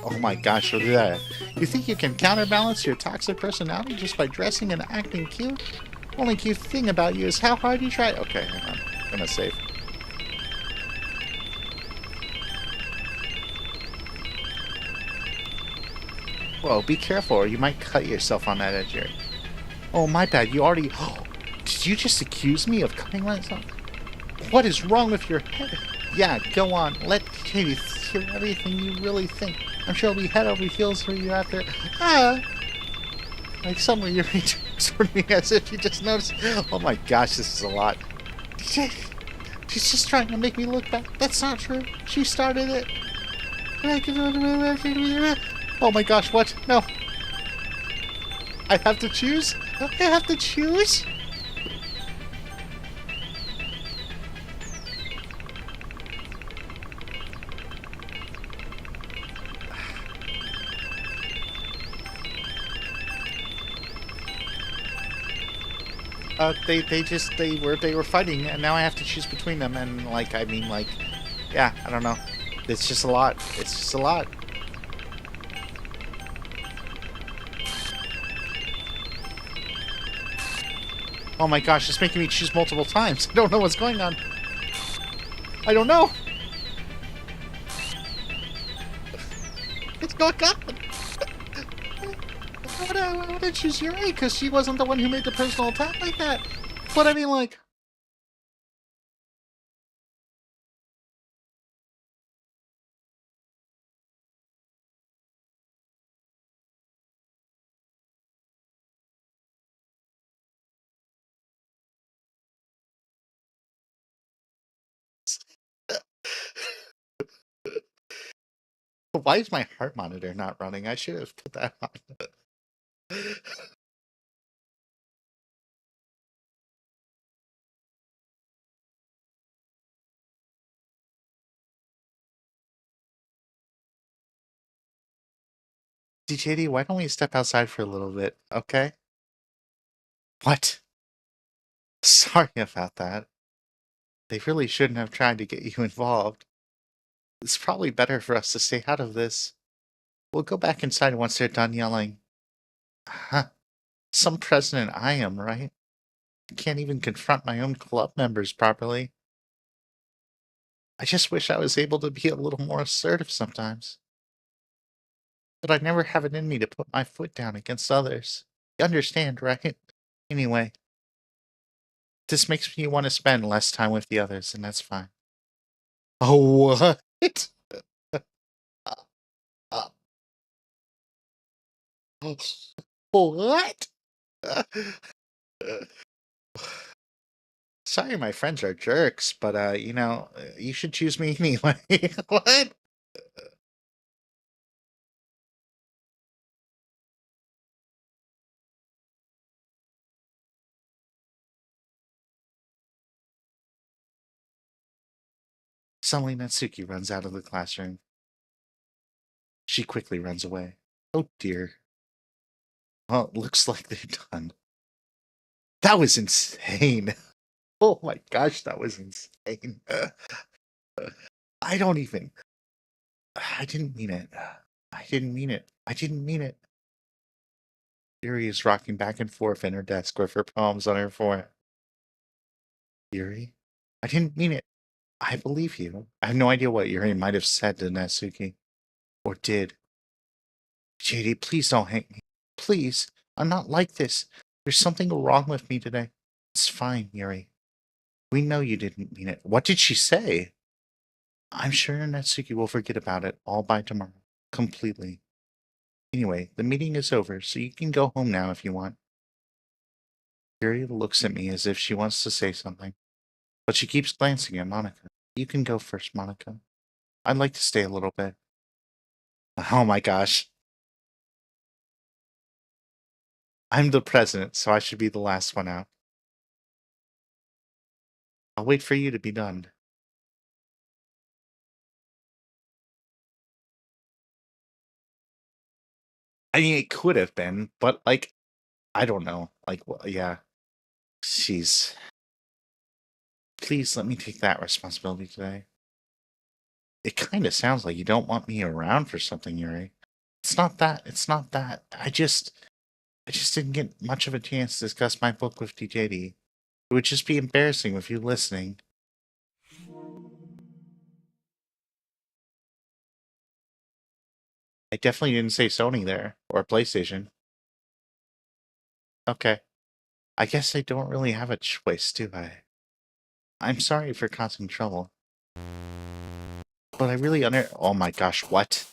oh my gosh, look at that. You think you can counterbalance your toxic personality just by dressing and acting cute? Only cute thing about you is how hard you try. Okay, hang on. I'm gonna save. Whoa, be careful or you might cut yourself on that edge here. Oh, my bad. You already... Oh, did you just accuse me of cutting myself? What is wrong with your head? Yeah, go on. Let Katie hear everything you really think. I'm sure it'll be head over heels for you after... Like suddenly you're reaching toward me as if you just noticed. Oh my gosh, this is a lot. She's just trying to make me look bad. That's not true. She started it. Oh my gosh, what? No. I have to choose? I have to choose? They were fighting, and now I have to choose between them, and like, I mean, like, yeah, I don't know. It's just a lot. It's just a lot. Oh my gosh, it's making me choose multiple times. I don't know what's going on. I don't know. What's going on? I want to choose Yuri because she wasn't the one who made the personal attack like that. But I mean, like... Why is my heart monitor not running? I should have put that on. DiJaDi, why don't we step outside for a little bit, okay? What? Sorry about that. They really shouldn't have tried to get you involved. It's probably better for us to stay out of this. We'll go back inside once they're done yelling. Huh. Some president I am, right? I can't even confront my own club members properly. I just wish I was able to be a little more assertive sometimes. But I never have it in me to put my foot down against others. You understand, right? Anyway, this makes me want to spend less time with the others, and that's fine. Oh, what? Uh, what? Sorry, my friends are jerks, but you should choose me anyway. What? Suddenly, Natsuki runs out of the classroom. She quickly runs away. Oh dear. Well, it looks like they're done. That was insane. Oh my gosh, that was insane. I don't even. I didn't mean it. I didn't mean it. I didn't mean it. Yuri is rocking back and forth in her desk with her palms on her forehead. Yuri? I didn't mean it. I believe you. I have no idea what Yuri might have said to Natsuki. Or did. JD, please don't hate me. Please. I'm not like this. There's something wrong with me today. It's fine, Yuri. We know you didn't mean it. What did she say? I'm sure Natsuki will forget about it all by tomorrow. Completely. Anyway, the meeting is over, so you can go home now if you want. Yuri looks at me as if she wants to say something, but she keeps glancing at Monica. You can go first, Monica. I'd like to stay a little bit. Oh my gosh. I'm the president, so I should be the last one out. I'll wait for you to be done. I mean, it could have been, but like, I don't know. Like, well, yeah. Jeez. Please let me take that responsibility today. It kind of sounds like you don't want me around for something, Yuri. It's not that. It's not that. I just didn't get much of a chance to discuss my book with DiJaDi. It would just be embarrassing with you listening. I definitely didn't say Sony there, or PlayStation. Okay. I guess I don't really have a choice, do I? I'm sorry for causing trouble. But I really oh my gosh, what?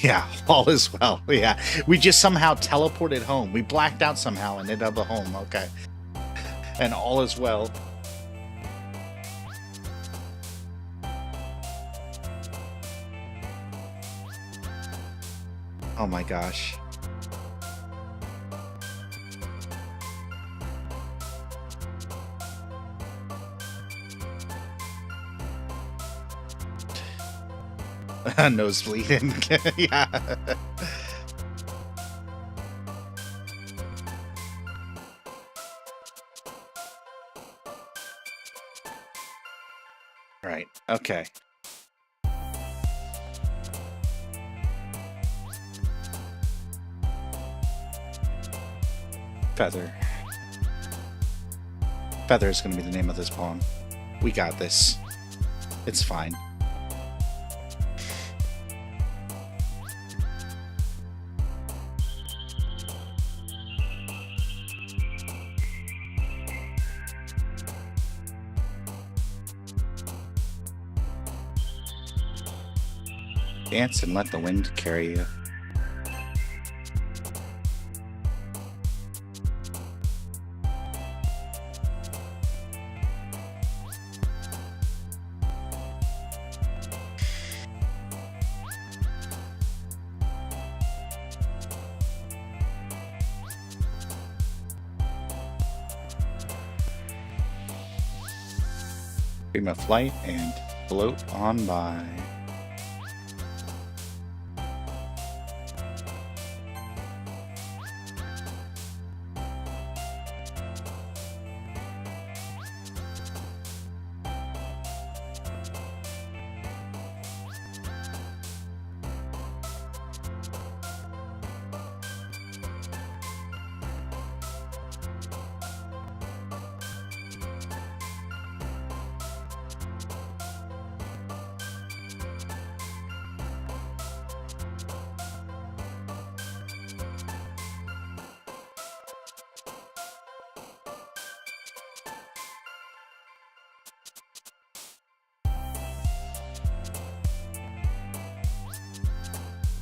Yeah, all is well. Yeah, we just somehow teleported home. We blacked out somehow and ended up at home. Okay. And all is well. Oh my gosh. Nose bleeding. Yeah. Right. Okay. Feather. Feather is going to be the name of this poem. We got this. It's fine. Dance and let the wind carry you. Dream of flight and float on by.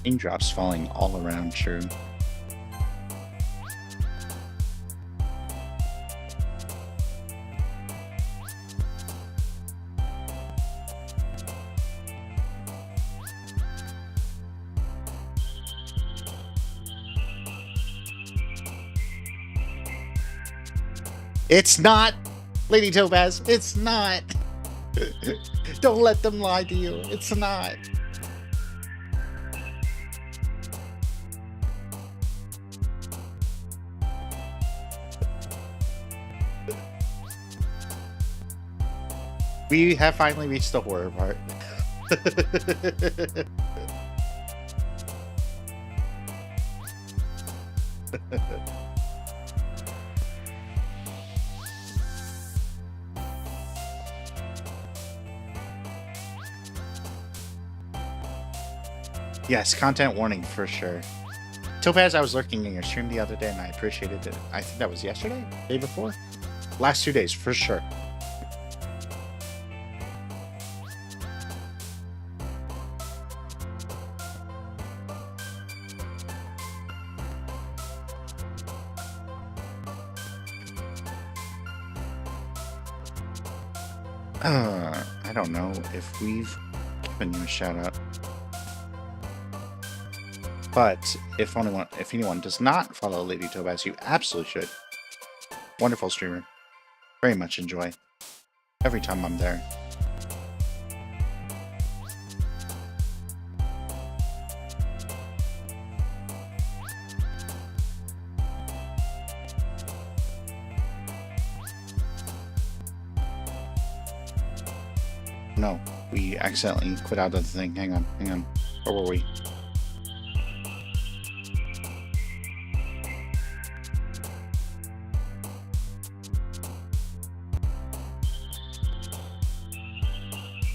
Raindrops falling all around, true. It's not! Lady Topaz, it's not! Don't let them lie to you. It's not. We have finally reached the horror part. Yes, content warning for sure. Topaz, I was lurking in your stream the other day and I appreciated it. I think that was yesterday? Day before? Last 2 days, for sure. I don't know if we've given you a shout out. But if anyone does not follow Lady Topaz, you absolutely should. Wonderful streamer. Very much enjoy. Every time I'm there. No, we accidentally quit out of the thing. Hang on. Where were we?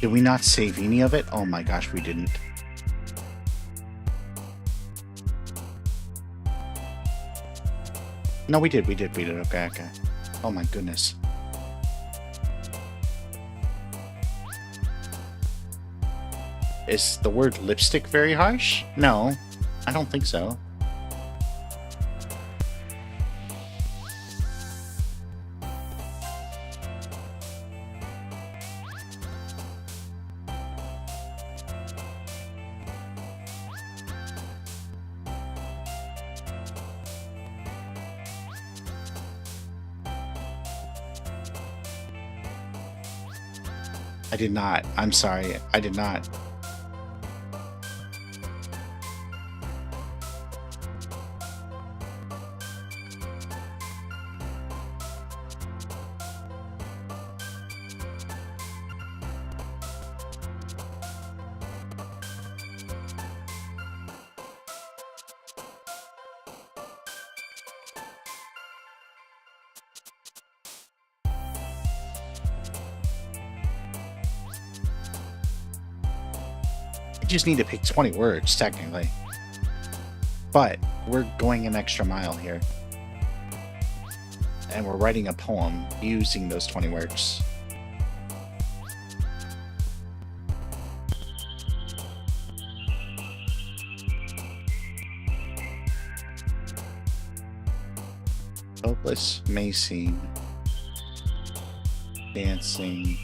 Did we not save any of it? Oh my gosh, we didn't. No, we did. Okay. Oh my goodness. Is the word lipstick very harsh? No, I don't think so. I did not. I'm sorry. I did not. Just need to pick 20 words technically, but we're going an extra mile here and we're writing a poem using those 20 words. Hopeless Macy dancing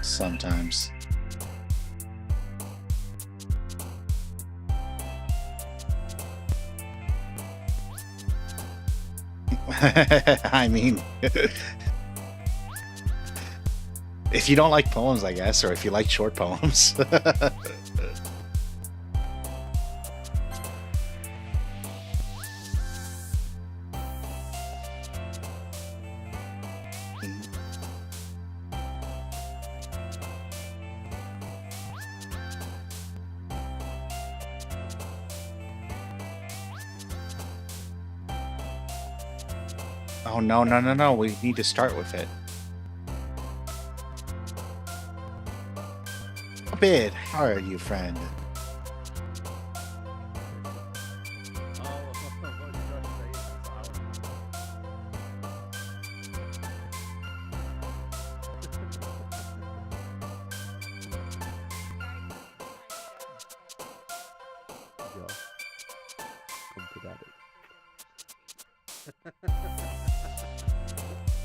sometimes. I mean, if you don't like poems, I guess, or if you like short poems. Oh, no. We need to start with it. Bid, how are you, friend?
got it.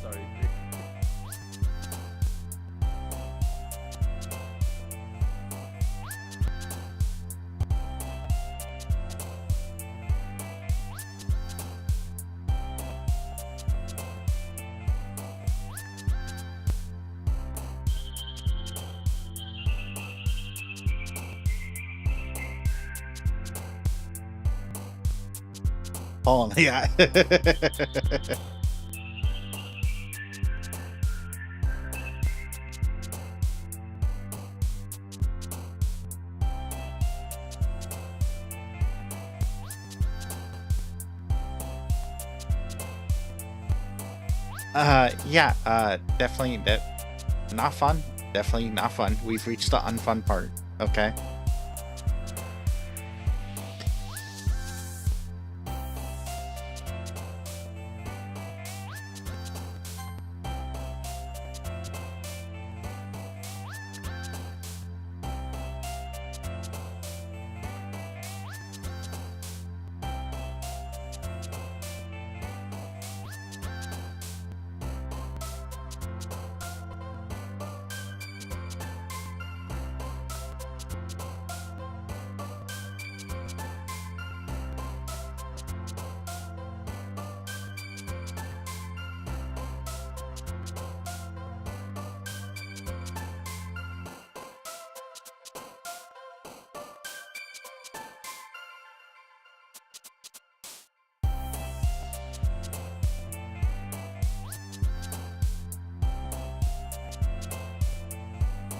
Sorry.
Oh, yeah. Yeah, definitely not fun. Definitely not fun. We've reached the unfun part, okay?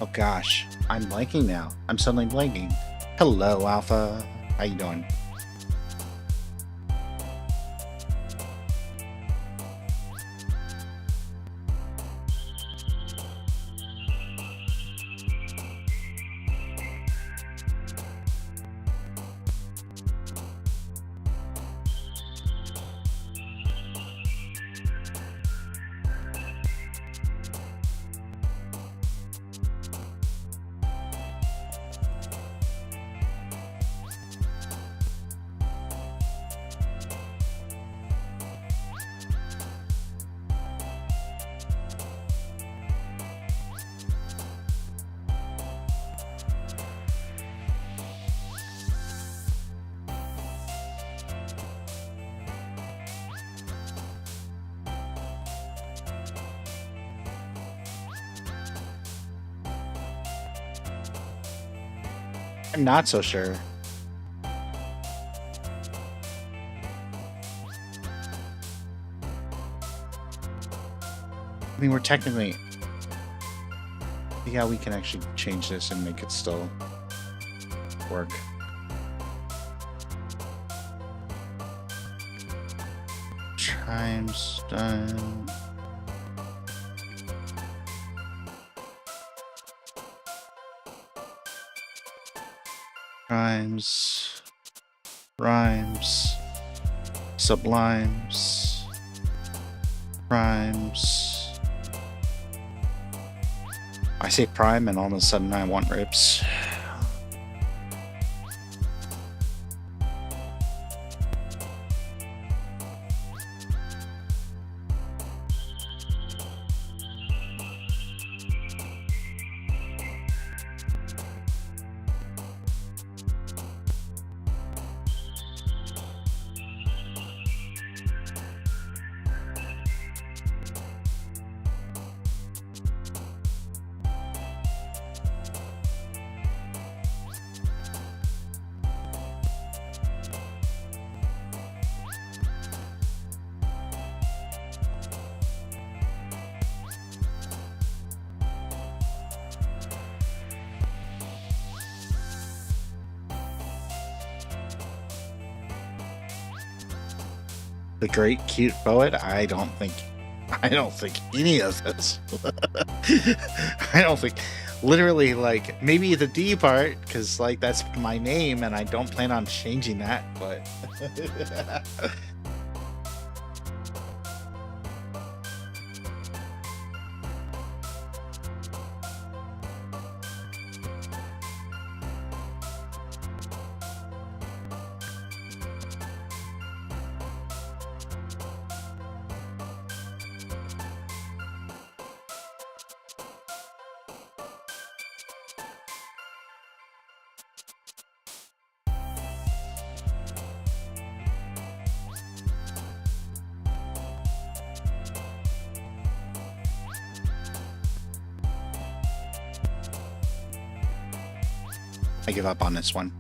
Oh gosh, I'm blanking now. I'm suddenly blanking. Hello, Alpha. How you doing? I'm not so sure. I mean, we're technically... Yeah, we can actually change this and make it still work. Chimes done. Rhymes, sublimes, primes. I say prime and all of a sudden I want rips. The great cute poet? I don't think any of this. I don't think, literally, like, maybe the D part, because, like, that's my name and I don't plan on changing that, but... I give up on this one.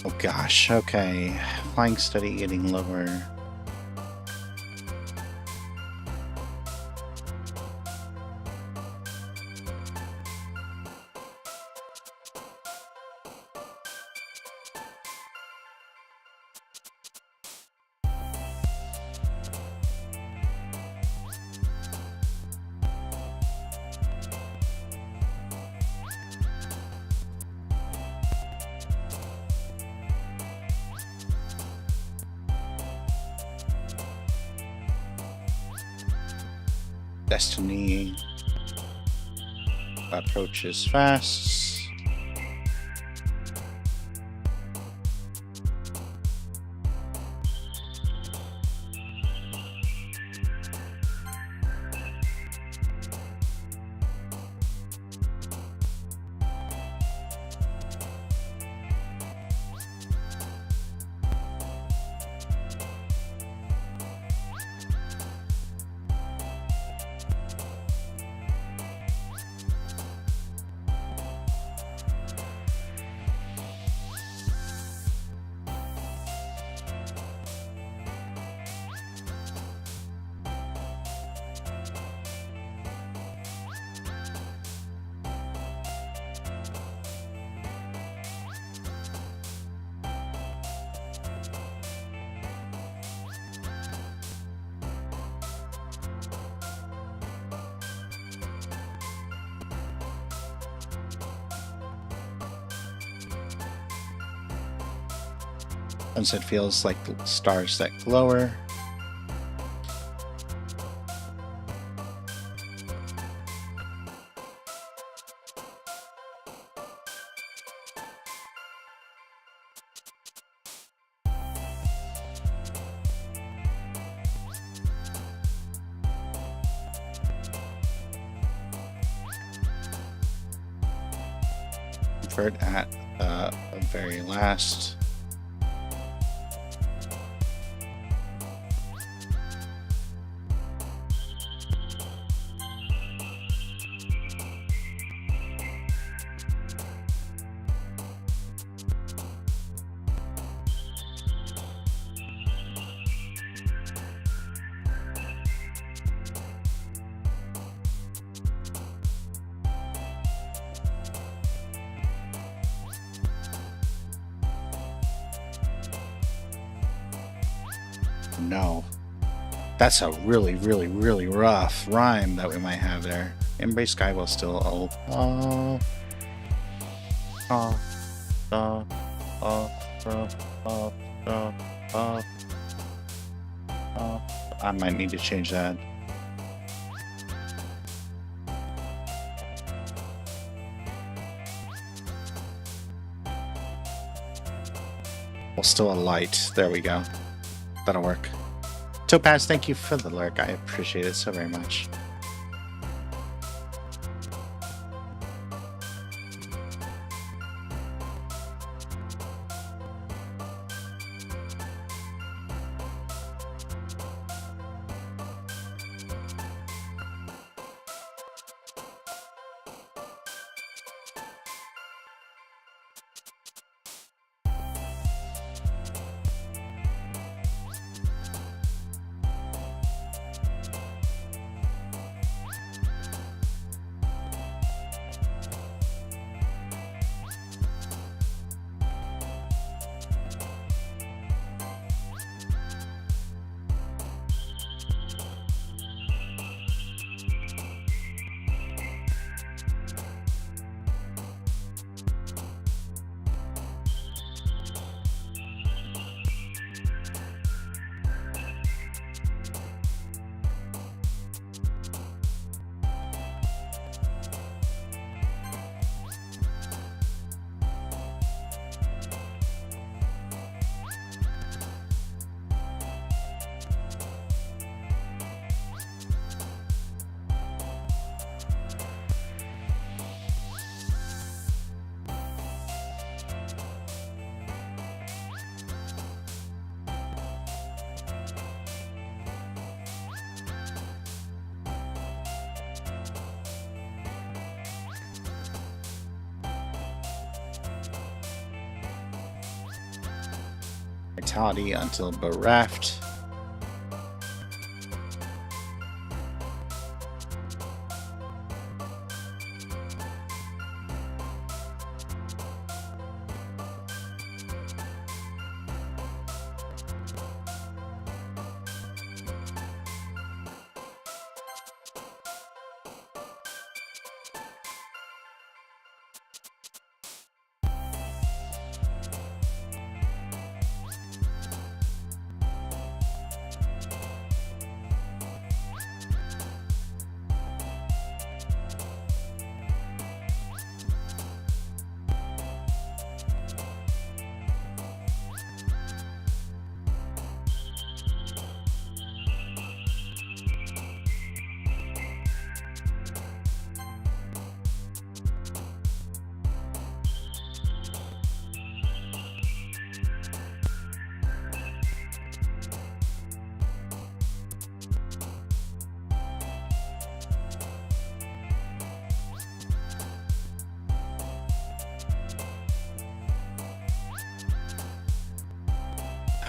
Oh gosh, okay. Flying steady, getting lower. Destiny approaches fast. Sunset feels like stars that glower. Comfort at the very last. No. That's a really, really, really rough rhyme that we might have there. Embrace Sky will still I might need to change that. Well, still a light. There we go. That'll work. Topaz, thank you for the lurk. I appreciate it so very much. Vitality until bereft.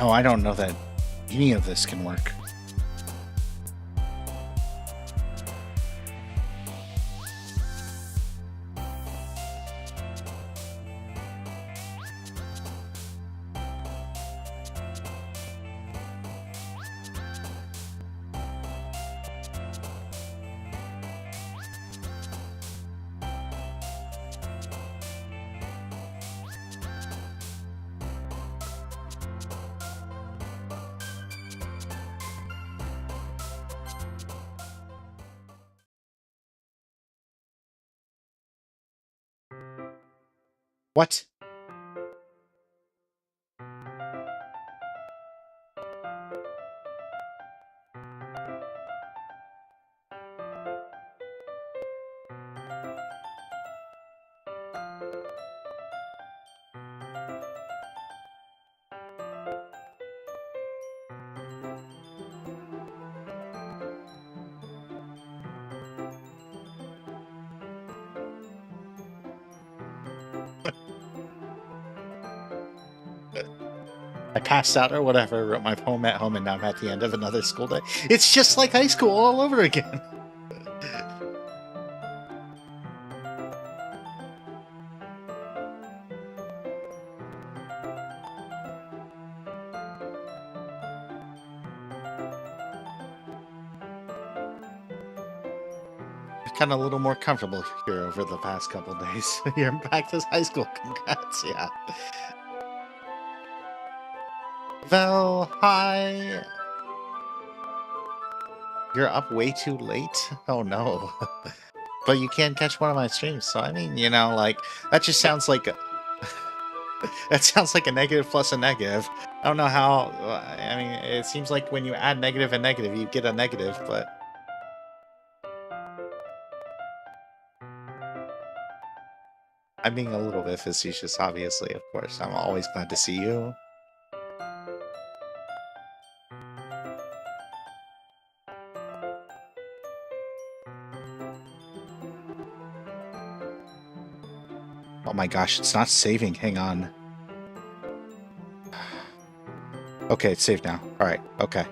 Oh, I don't know that any of this can work. What? I passed out or whatever, wrote my poem at home, and now I'm at the end of another school day. It's just like high school all over again. I've gotten a little more comfortable here over the past couple days. You're back to high school. Congrats, yeah. Vel, hi. You're up way too late? Oh no. But you can catch one of my streams, so I mean, you know, like, that just sounds like a... that sounds like a negative plus a negative. I don't know how... I mean, it seems like when you add negative and negative, you get a negative, but... I'm being a little bit facetious, obviously, of course. I'm always glad to see you. Oh my gosh, it's not saving. Hang on. Okay, it's saved now. Alright, okay.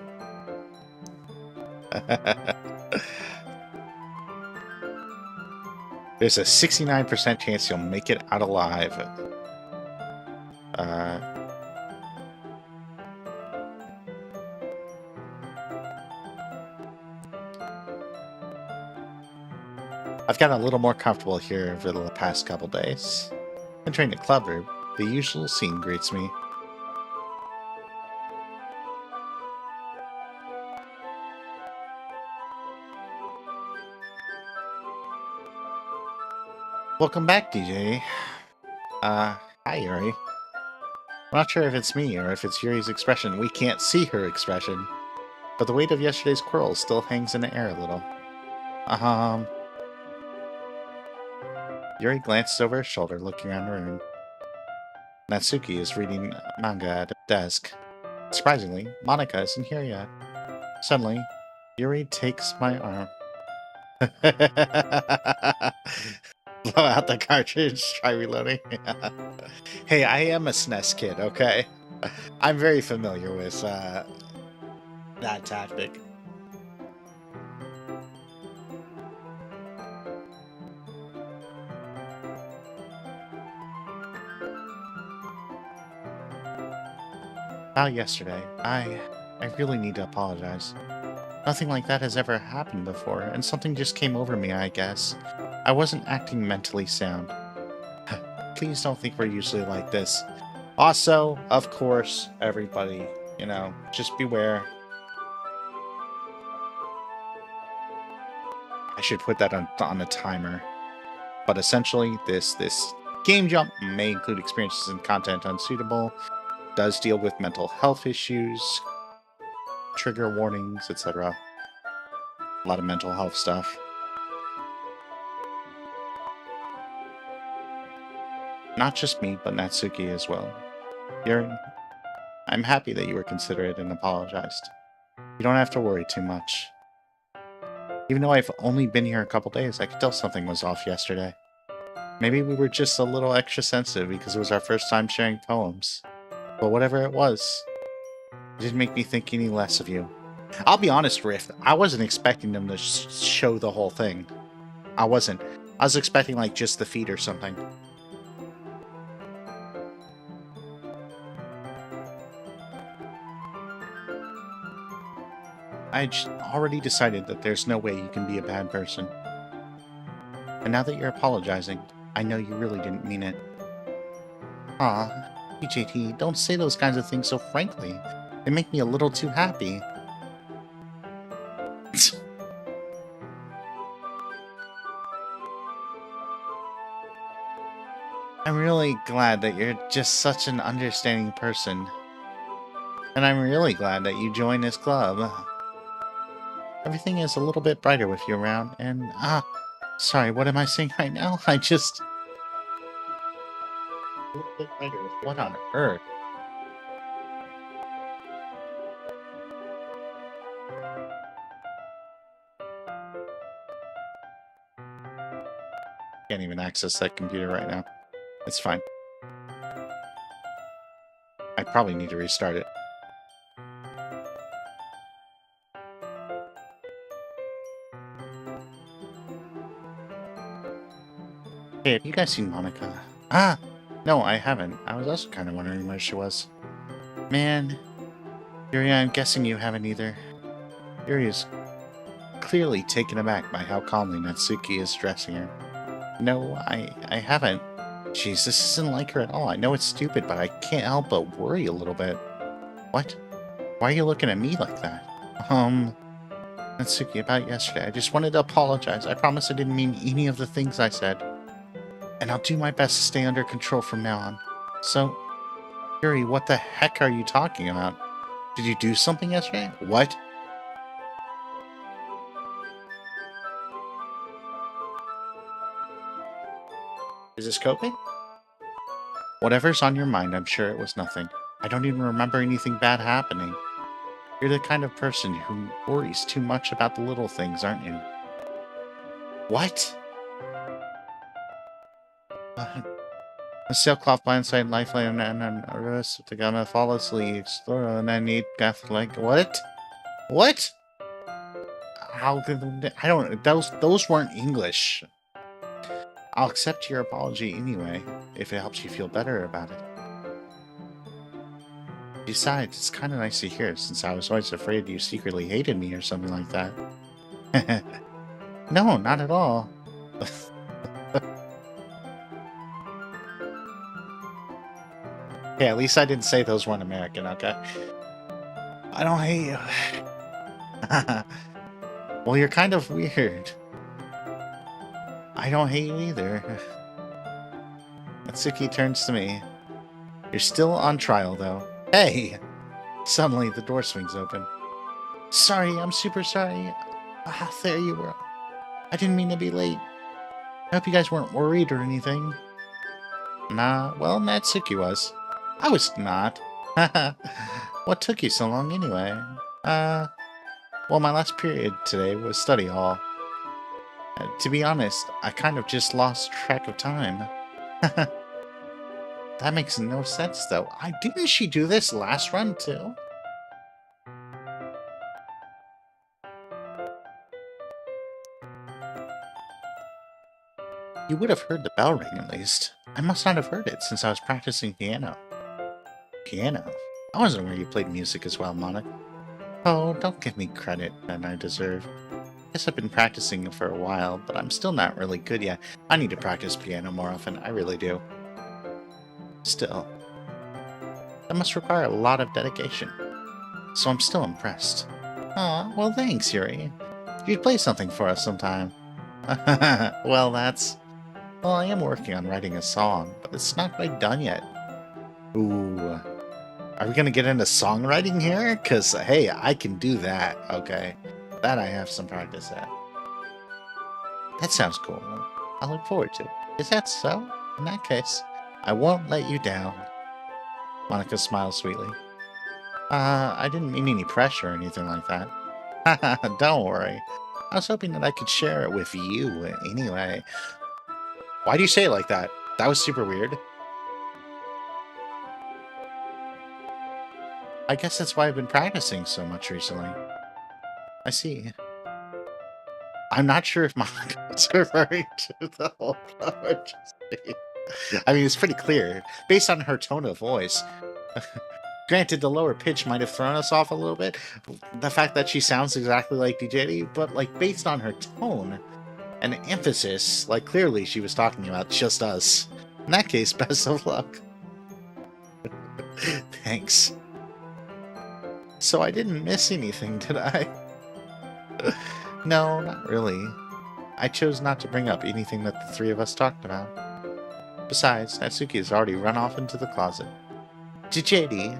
There's a 69% chance you'll make it out alive. I've gotten a little more comfortable here over the past couple days. Entering the club room, the usual scene greets me. Welcome back, DJ. Hi, Yuri. I'm not sure if it's me or if it's Yuri's expression. We can't see her expression. But the weight of yesterday's quarrel still hangs in the air a little. Yuri glanced over her shoulder, looking around the room. Natsuki is reading manga at a desk. Surprisingly, Monika isn't here yet. Suddenly, Yuri takes my arm. Blow out the cartridge, try reloading. Hey, I am a SNES kid, okay? I'm very familiar with that tactic. About yesterday, I really need to apologize. Nothing like that has ever happened before, and something just came over me, I guess. I wasn't acting mentally sound. Please don't think we're usually like this. Also, of course, everybody, you know, just beware. I should put that on a timer. But essentially, this game jump may include experiences and content unsuitable, does deal with mental health issues, trigger warnings, etc. A lot of mental health stuff. Not just me, but Natsuki as well. I'm happy that you were considerate and apologized. You don't have to worry too much. Even though I've only been here a couple days, I could tell something was off yesterday. Maybe we were just a little extra sensitive because it was our first time sharing poems. But whatever it was, it didn't make me think any less of you. I'll be honest, Rift, I wasn't expecting them to show the whole thing. I wasn't. I was expecting, like, just the feed or something. I already decided that there's no way you can be a bad person. And now that you're apologizing, I know you really didn't mean it. Aw, DiJaDi, don't say those kinds of things so frankly. They make me a little too happy. I'm really glad that you're just such an understanding person. And I'm really glad that you joined this club. Everything is a little bit brighter with you around, and sorry, what am I saying right now? A little bit brighter with what on earth? Can't even access that computer right now. It's fine. I probably need to restart it. Hey, have you guys seen Monica? No, I haven't. I was also kind of wondering where she was. Man, Yuri, I'm guessing you haven't either. Yuri is clearly taken aback by how calmly Natsuki is dressing her. No, I haven't. Jeez, this isn't like her at all. I know it's stupid, but I can't help but worry a little bit. What? Why are you looking at me like that? Natsuki, about yesterday, I just wanted to apologize. I promise I didn't mean any of the things I said. And I'll do my best to stay under control from now on. So, Yuri, what the heck are you talking about? Did you do something yesterday? What? Is this coping? Whatever's on your mind, I'm sure it was nothing. I don't even remember anything bad happening. You're the kind of person who worries too much about the little things, aren't you? What? A sailcloth blindside lifeline and an arrest to gonna fall asleep, explore and I need like what? What? How could I don't those weren't English. I'll accept your apology anyway, if it helps you feel better about it. Besides, it's kind of nice to hear, since I was always afraid you secretly hated me or something like that. No, not at all. Okay, at least I didn't say those weren't American, okay? I don't hate you. Well, you're kind of weird. I don't hate you either. Natsuki turns to me. You're still on trial, though. Hey! Suddenly, the door swings open. Sorry, I'm super sorry. There you were. I didn't mean to be late. I hope you guys weren't worried or anything. Nah, well, Natsuki was. I was not. What took you so long anyway? Well, my last period today was study hall. To be honest, I kind of just lost track of time. That makes no sense, though. Didn't she do this last run, too? You would have heard the bell ring, at least. I must not have heard it, since I was practicing piano. Piano? I wasn't aware you played music as well, Monica. Oh, don't give me credit that I deserve. Guess I've been practicing for a while, but I'm still not really good yet. I need to practice piano more often, I really do. Still, that must require a lot of dedication. So I'm still impressed. Aw, well thanks, Yuri. You'd play something for us sometime. Well, I am working on writing a song, but it's not quite done yet. Ooh. Are we gonna get into songwriting here? Cause, hey, I can do that, okay? That I have some practice at. That sounds cool. I'll look forward to it. Is that so? In that case, I won't let you down. Monica smiles sweetly. I didn't mean any pressure or anything like that. Haha, don't worry. I was hoping that I could share it with you anyway. Why do you say it like that? That was super weird. I guess that's why I've been practicing so much recently. I see. I'm not sure if Monica was referring to the whole emergency. I mean, it's pretty clear, based on her tone of voice. Granted, the lower pitch might have thrown us off a little bit. The fact that she sounds exactly like DiJaDi, but like based on her tone and emphasis, like clearly she was talking about just us. In that case, best of luck. Thanks. So I didn't miss anything, did I? No, not really. I chose not to bring up anything that the three of us talked about. Besides, Natsuki has already run off into the closet. DiJaDi,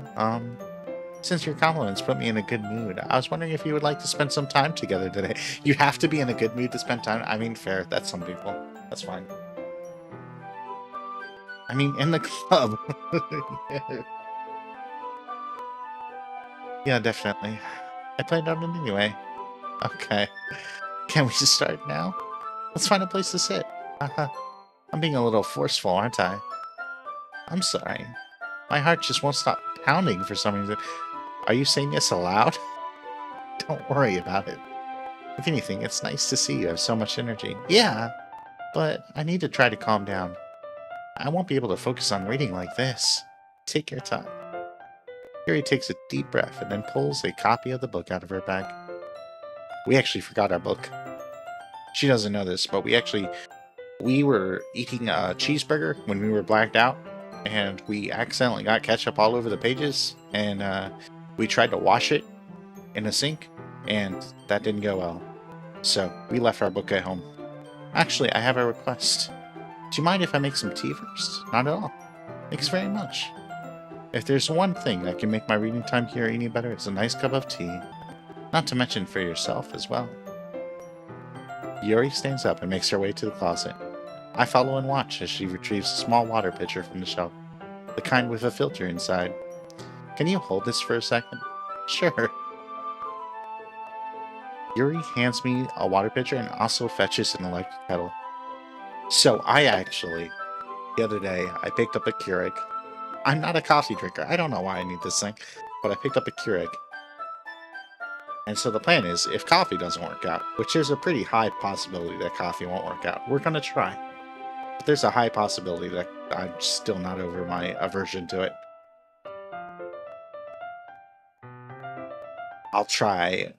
since your compliments put me in a good mood, I was wondering if you would like to spend some time together today. You have to be in a good mood to spend time. I mean, fair. That's some people. That's fine. I mean, in the club. Yeah, definitely. I planned on it anyway. Okay. Can we just start now? Let's find a place to sit. I'm being a little forceful, aren't I? I'm sorry. My heart just won't stop pounding for some reason. Are you saying this aloud? Don't worry about it. If anything, it's nice to see you have so much energy. Yeah, but I need to try to calm down. I won't be able to focus on reading like this. Take your time. Yuri takes a deep breath and then pulls a copy of the book out of her bag. We actually forgot our book. She doesn't know this, but we were eating a cheeseburger when we were blacked out, and we accidentally got ketchup all over the pages, and we tried to wash it in a sink, and that didn't go well. So we left our book at home. Actually, I have a request. Do you mind if I make some tea first? Not at all. Thanks very much. If there's one thing that can make my reading time here any better, it's a nice cup of tea. Not to mention for yourself as well. Yuri stands up and makes her way to the closet. I follow and watch as she retrieves a small water pitcher from the shelf, the kind with a filter inside. Can you hold this for a second? Sure. Yuri hands me a water pitcher and also fetches an electric kettle. So the other day, I picked up a Keurig. I'm not a coffee drinker. I don't know why I need this thing, but I picked up a Keurig. And so the plan is, if coffee doesn't work out, which there's a pretty high possibility that coffee won't work out, we're going to try. But there's a high possibility that I'm still not over my aversion to it. I'll try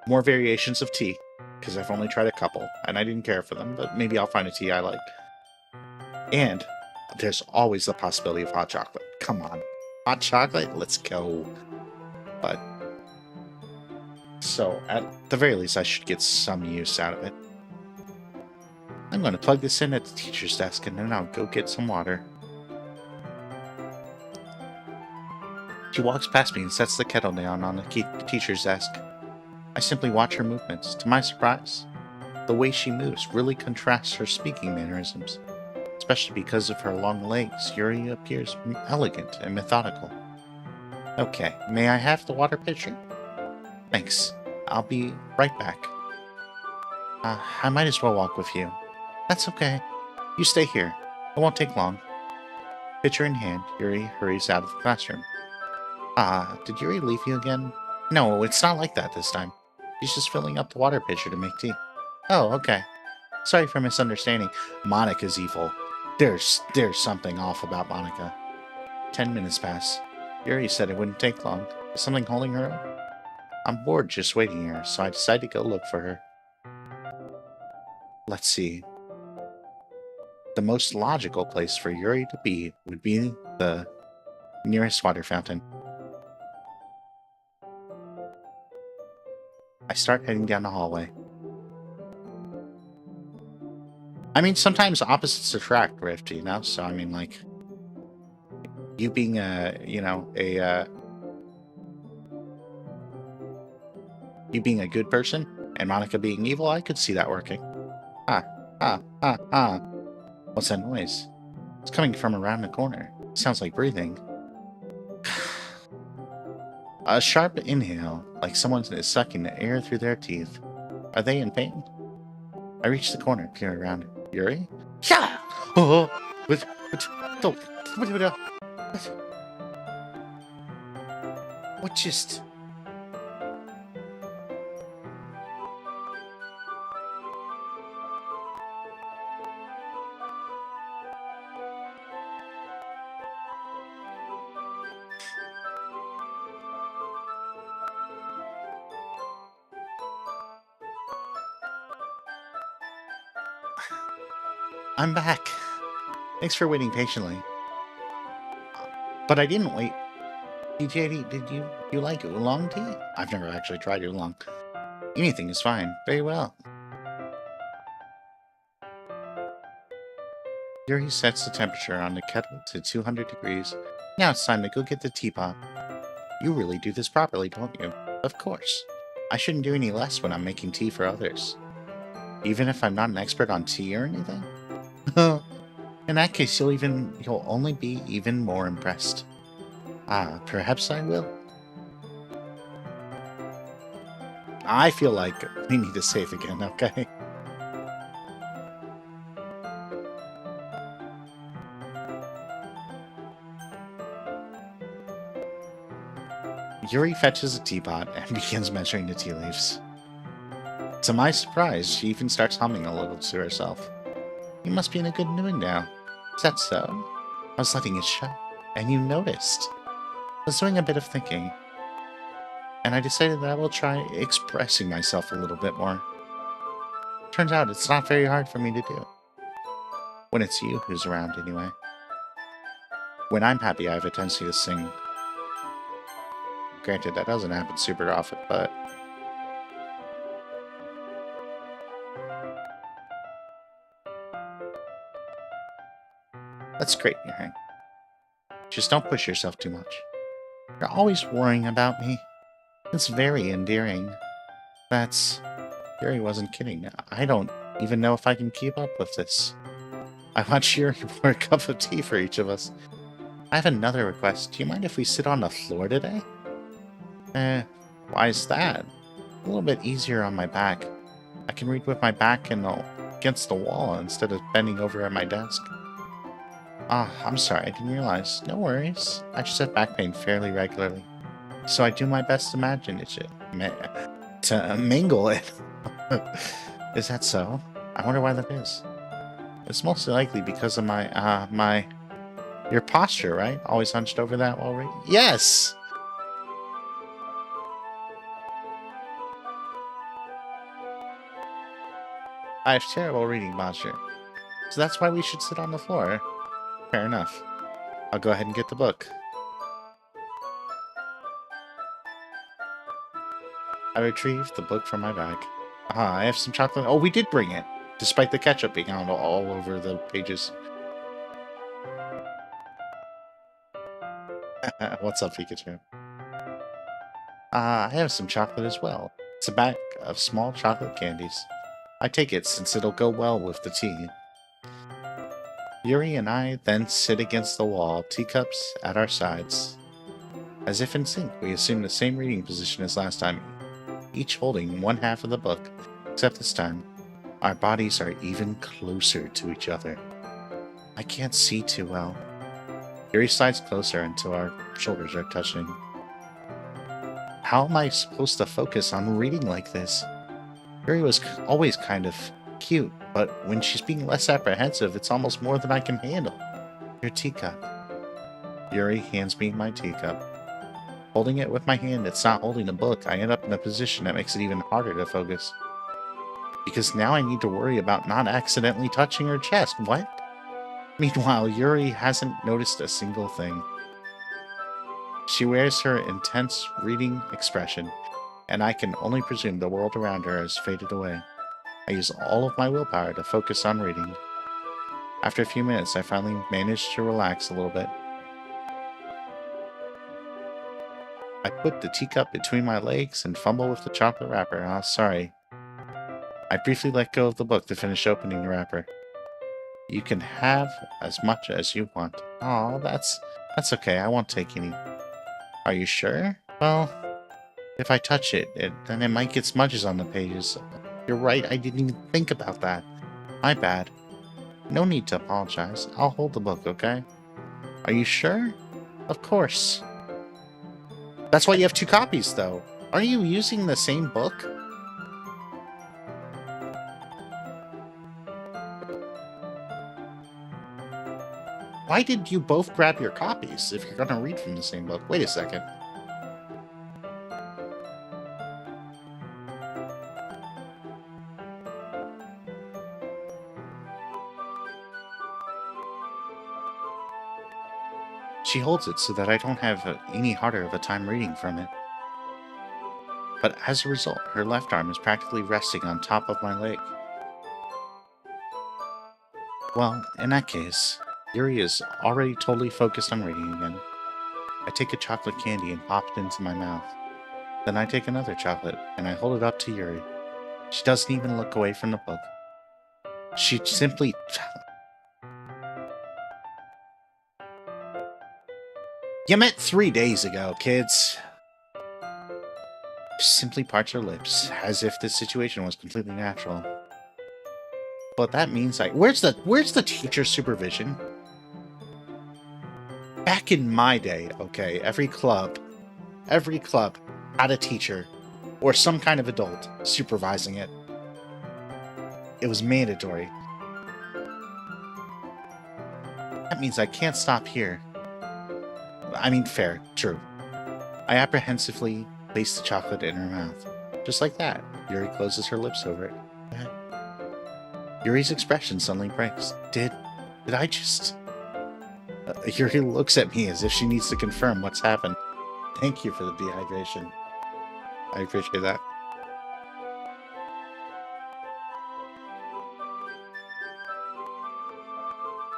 more variations of tea, because I've only tried a couple, and I didn't care for them, but maybe I'll find a tea I like. And there's always the possibility of hot chocolate. Come on. Hot chocolate? Let's go. But so, at the very least, I should get some use out of it. I'm going to plug this in at the teacher's desk, and then I'll go get some water. She walks past me and sets the kettle down on the teacher's desk. I simply watch her movements. To my surprise, the way she moves really contrasts her speaking mannerisms. Especially because of her long legs, Yuri appears elegant and methodical. Okay, may I have the water pitcher? Thanks. I'll be right back. I might as well walk with you. That's okay. You stay here. It won't take long. Pitcher in hand, Yuri hurries out of the classroom. Did Yuri leave you again? No, it's not like that this time. She's just filling up the water pitcher to make tea. Oh, okay. Sorry for misunderstanding. Monica's evil. There's something off about Monica. 10 minutes pass. Yuri said it wouldn't take long. Is something holding her up? I'm bored just waiting here, so I decided to go look for her. Let's see. The most logical place for Yuri to be would be the nearest water fountain. I start heading down the hallway. I mean, sometimes opposites attract, Rift, you know? So, I mean, like, you being you being a good person, and Monica being evil, I could see that working. What's that noise? It's coming from around the corner. It sounds like breathing. A sharp inhale, like someone is sucking the air through their teeth. Are they in pain? I reach the corner, peer around. Yuri? Yeah! Oh, what just... I'm back. Thanks for waiting patiently. But I didn't wait. DiJaDi, did you like oolong tea? I've never actually tried oolong. Anything is fine. Very well. Yuri sets the temperature on the kettle to 200 degrees. Now it's time to go get the teapot. You really do this properly, don't you? Of course. I shouldn't do any less when I'm making tea for others. Even if I'm not an expert on tea or anything? In that case, you'll only be even more impressed. Perhaps I will. I feel like we need to save again, okay? Yuri fetches a teapot and begins measuring the tea leaves. To my surprise, she even starts humming a little to herself. You must be in a good mood now. Is that so? I was letting it show, and you noticed. I was doing a bit of thinking, and I decided that I will try expressing myself a little bit more. Turns out it's not very hard for me to do. When it's you who's around, anyway. When I'm happy, I have a tendency to sing. Granted, that doesn't happen super often, but... That's great, Yuri. Just don't push yourself too much. You're always worrying about me. It's very endearing. Yuri wasn't kidding. I don't even know if I can keep up with this. I want Yuri to pour a cup of tea for each of us. I have another request. Do you mind if we sit on the floor today? Why is that? A little bit easier on my back. I can read with my back against the wall instead of bending over at my desk. I'm sorry, I didn't realize. No worries. I just have back pain fairly regularly. So I do my best to manage it. To mingle it. Is that so? I wonder why that is. It's mostly likely because of your posture, right? Always hunched over that while reading? Yes! I have terrible reading posture. So that's why we should sit on the floor. Fair enough. I'll go ahead and get the book. I retrieved the book from my bag. I have some chocolate. Oh, we did bring it, despite the ketchup being all over the pages. What's up, Pikachu? I have some chocolate as well. It's a bag of small chocolate candies. I take it since it'll go well with the tea. Yuri and I then sit against the wall, teacups at our sides. As if in sync, we assume the same reading position as last time, each holding one half of the book, except this time, our bodies are even closer to each other. I can't see too well. Yuri slides closer until our shoulders are touching. How am I supposed to focus on reading like this? Yuri was always kind of cute, but when she's being less apprehensive, it's almost more than I can handle. Your teacup. Yuri hands me my teacup. Holding it with my hand that's not holding a book, I end up in a position that makes it even harder to focus. Because now I need to worry about not accidentally touching her chest. What? Meanwhile, Yuri hasn't noticed a single thing. She wears her intense reading expression, and I can only presume the world around her has faded away. I use all of my willpower to focus on reading. After a few minutes, I finally manage to relax a little bit. I put the teacup between my legs and fumble with the chocolate wrapper. Oh, sorry. I briefly let go of the book to finish opening the wrapper. You can have as much as you want. Oh, that's okay. I won't take any. Are you sure? Well, if I touch it, then it might get smudges on the pages. You're right, I didn't even think about that. My bad. No need to apologize. I'll hold the book, okay? Are you sure? Of course. That's why you have two copies, though. Aren't you using the same book? Why did you both grab your copies if you're going to read from the same book? Wait a second. She holds it so that I don't have any harder of a time reading from it. But as a result, her left arm is practically resting on top of my leg. Well, in that case, Yuri is already totally focused on reading again. I take a chocolate candy and pop it into my mouth. Then I take another chocolate and I hold it up to Yuri. She doesn't even look away from the book. She simply... You met 3 days ago, kids. She simply parts her lips, as if this situation was completely natural. But that means where's the teacher's supervision? Back in my day, okay, every club had a teacher or some kind of adult supervising it. It was mandatory. That means I can't stop here. I mean, fair, true. I apprehensively place the chocolate in her mouth. Just like that, Yuri closes her lips over it. Yuri's expression suddenly breaks. Did I just... Yuri looks at me as if she needs to confirm what's happened. Thank you for the dehydration. I appreciate that.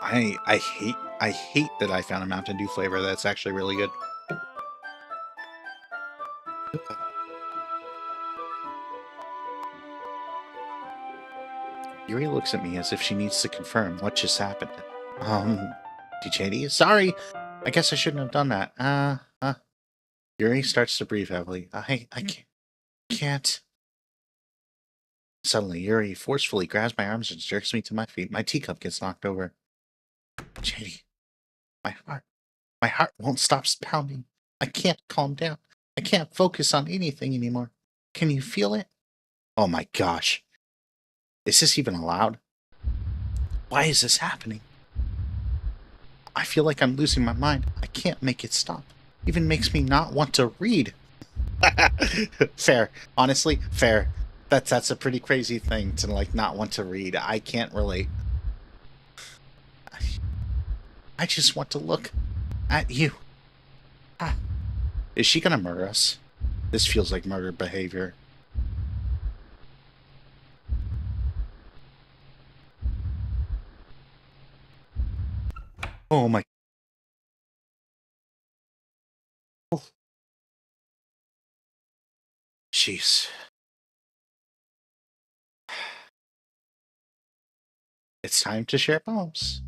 I hate that I found a Mountain Dew flavor that's actually really good. Yuri looks at me as if she needs to confirm what just happened. DiJaDi? Sorry! I guess I shouldn't have done that. Yuri starts to breathe heavily. I can't. Suddenly, Yuri forcefully grabs my arms and jerks me to my feet. My teacup gets knocked over. JD, my heart won't stop pounding. I can't calm down. I can't focus on anything anymore. Can you feel it? Oh my gosh. Is this even allowed? Why is this happening? I feel like I'm losing my mind. I can't make it stop. Even makes me not want to read. Fair. Honestly, fair. That's a pretty crazy thing to not want to read. I can't relate. I just want to look at you. Is she gonna murder us? This feels like murder behavior. Oh my... Oh. Jeez. It's time to share poems.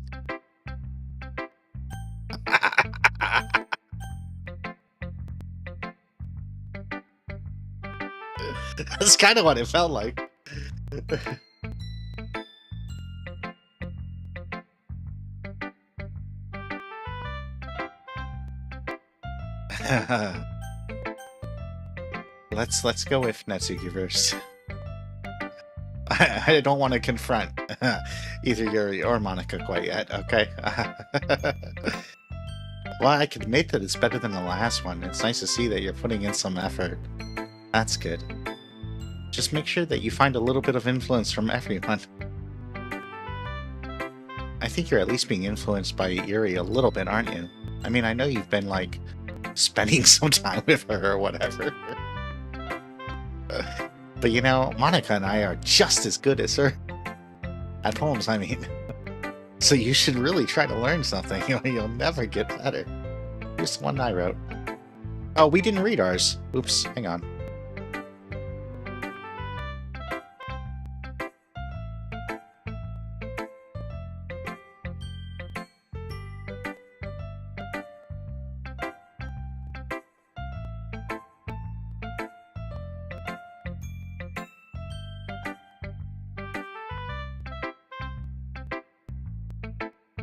That's kind of what it felt like. Let's go with Netsuki first. I don't want to confront either Yuri or Monica quite yet, okay? Well, I can admit that it's better than the last one. It's nice to see that you're putting in some effort. That's good. Just make sure that you find a little bit of influence from everyone. I think you're at least being influenced by Yuri a little bit, aren't you? I mean, I know you've been, like, spending some time with her or whatever. But you know, Monica and I are just as good as her. At poems, I mean. So you should really try to learn something. You'll never get better. Here's the one I wrote. Oh, we didn't read ours. Oops, hang on.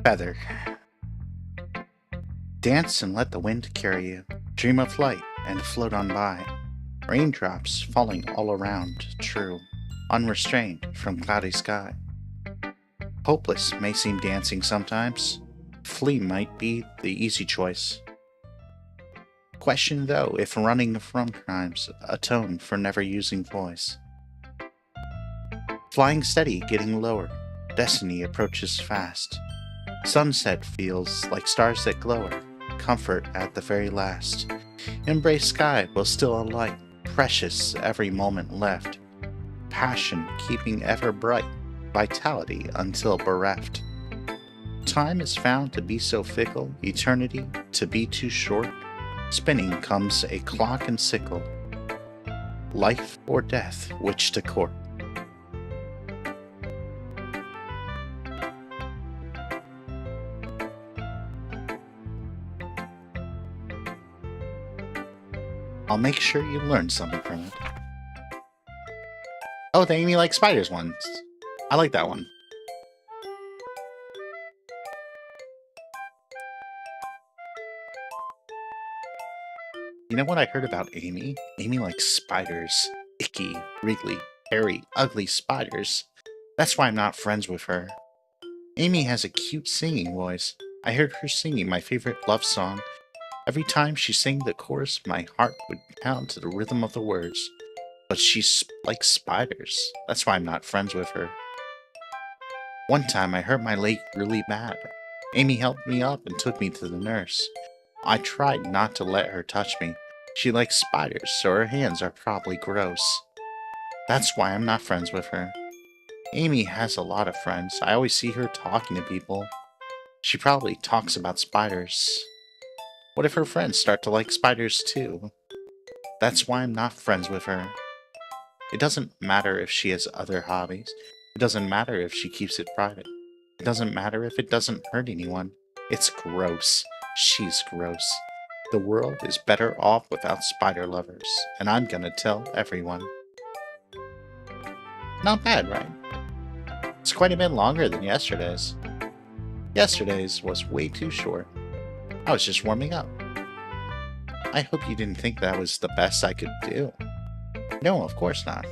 Feather. Dance and let the wind carry you. Dream of flight and float on by. Raindrops falling all around, true. Unrestrained from cloudy sky. Hopeless may seem dancing sometimes. Flee might be the easy choice. Question though if running from crimes atone for never using voice. Flying steady, getting lower. Destiny approaches fast. Sunset feels like stars that glower, comfort at the very last. Embrace sky while still alight, precious every moment left. Passion keeping ever bright, vitality until bereft. Time is found to be so fickle, eternity to be too short. Spinning comes a clock and sickle. Life or death, which to court. I'll make sure you learn something from it. Oh, the Amy likes spiders ones. I like that one. You know what I heard about Amy? Amy likes spiders. Icky, wriggly, hairy, ugly spiders. That's why I'm not friends with her. Amy has a cute singing voice. I heard her singing my favorite love song. Every time she sang the chorus, my heart would pound to the rhythm of the words. But she's like spiders. That's why I'm not friends with her. One time I hurt my leg really bad. Amy helped me up and took me to the nurse. I tried not to let her touch me. She likes spiders, so her hands are probably gross. That's why I'm not friends with her. Amy has a lot of friends. I always see her talking to people. She probably talks about spiders. What if her friends start to like spiders too? That's why I'm not friends with her. It doesn't matter if she has other hobbies. It doesn't matter if she keeps it private. It doesn't matter if it doesn't hurt anyone. It's gross. She's gross. The world is better off without spider lovers, and I'm gonna tell everyone. Not bad, right? It's quite a bit longer than yesterday's. Yesterday's was way too short. I was just warming up. I hope you didn't think that was the best I could do. No, of course not.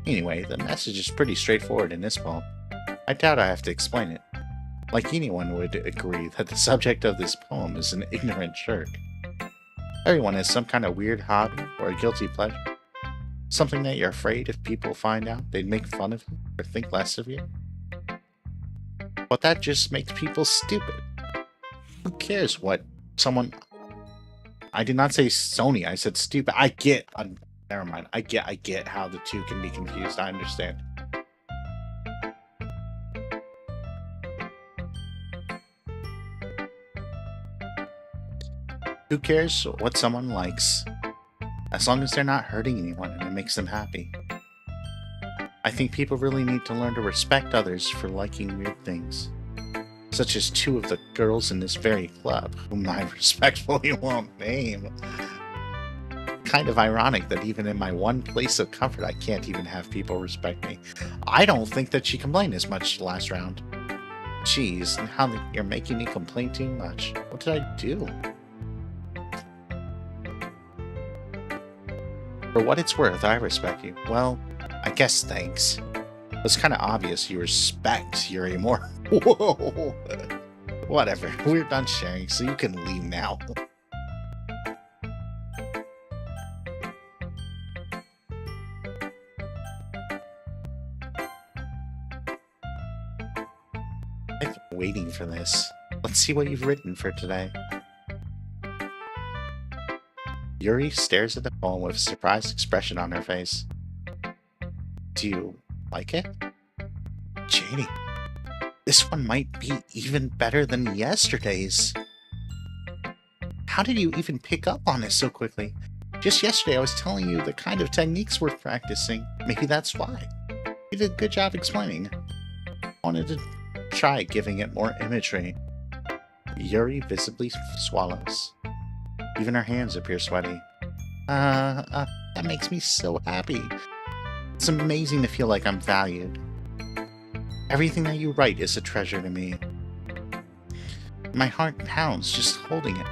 Anyway, the message is pretty straightforward in this poem. I doubt I have to explain it. Like anyone would agree that the subject of this poem is an ignorant jerk. Everyone has some kind of weird hobby or a guilty pleasure. Something that you're afraid if people find out they'd make fun of you or think less of you. But that just makes people stupid. Who cares what someone... I did not say Sony, I said stupid. I get... never mind. I get how the two can be confused. I understand. Who cares what someone likes? As long as they're not hurting anyone and it makes them happy. I think people really need to learn to respect others for liking weird things. Such as two of the girls in this very club, whom I respectfully won't name. Kind of ironic that even in my one place of comfort, I can't even have people respect me. I don't think that she complained as much last round. Jeez, now that you're making me complain too much. What did I do? For what it's worth, I respect you. Well, I guess thanks. It's kind of obvious you respect Yuri more. Whoa! Whatever, we're done sharing, so you can leave now. I've been waiting for this. Let's see what you've written for today. Yuri stares at the poem with a surprised expression on her face. Do you like it? JD, this one might be even better than yesterday's. How did you even pick up on it so quickly? Just yesterday I was telling you the kind of techniques we're practicing. Maybe that's why. You did a good job explaining. I wanted to try giving it more imagery. Yuri visibly swallows. Even her hands appear sweaty. That makes me so happy. It's amazing to feel like I'm valued. Everything that you write is a treasure to me. My heart pounds just holding it.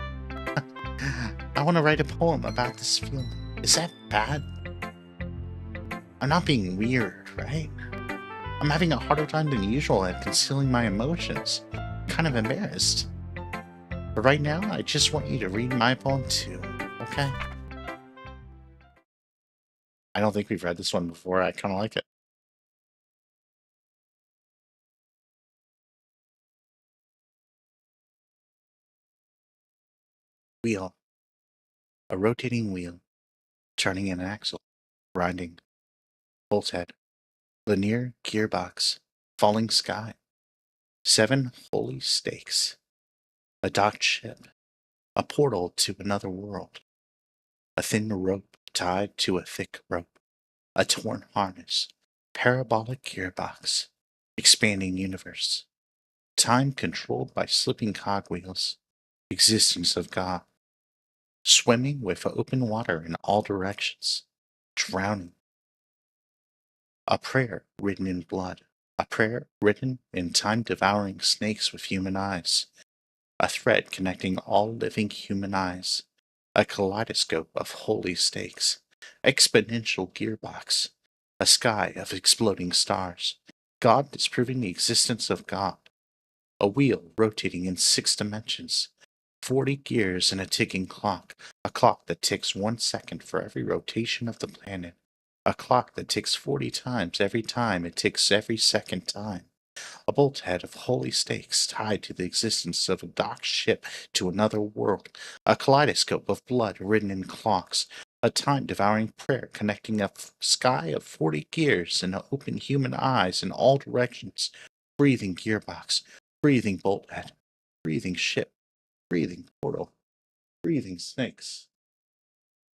I want to write a poem about this feeling. Is that bad? I'm not being weird, right? I'm having a harder time than usual at concealing my emotions. I'm kind of embarrassed. But right now, I just want you to read my poem too, okay? I don't think we've read this one before. I kind of like it. Wheel. A rotating wheel. Turning an axle. Grinding. Bolt head. Linear gearbox. Falling sky. 7 holy stakes. A docked ship. A portal to another world. A thin rope tied to a thick rope. A torn harness. Parabolic gearbox. Expanding universe. Time controlled by slipping cogwheels. Existence of God. Swimming with open water in all directions. Drowning. A prayer written in blood. A prayer written in time-devouring snakes with human eyes. A thread connecting all living human eyes. A kaleidoscope of holy stakes. Exponential gearbox. A sky of exploding stars. God disproving the existence of God. A wheel rotating in 6 dimensions. 40 gears in a ticking clock. A clock that ticks 1 second for every rotation of the planet. A clock that ticks 40 times every time it ticks every second time. A bolt head of holy stakes tied to the existence of a docked ship to another world. A kaleidoscope of blood written in clocks. A time-devouring prayer connecting a sky of 40 gears and open human eyes in all directions. Breathing gearbox. Breathing bolt head. Breathing ship. Breathing portal. Breathing snakes.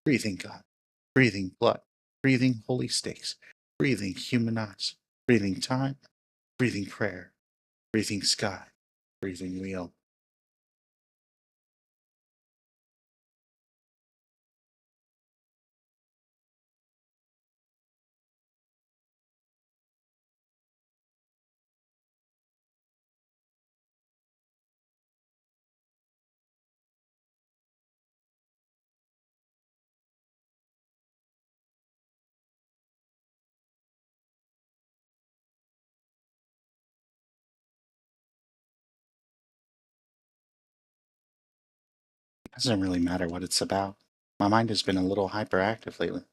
Breathing God. Breathing blood. Breathing holy stakes. Breathing human eyes. Breathing time. Breathing prayer. Breathing sky. Breathing wheel. It doesn't really matter what it's about. My mind has been a little hyperactive lately,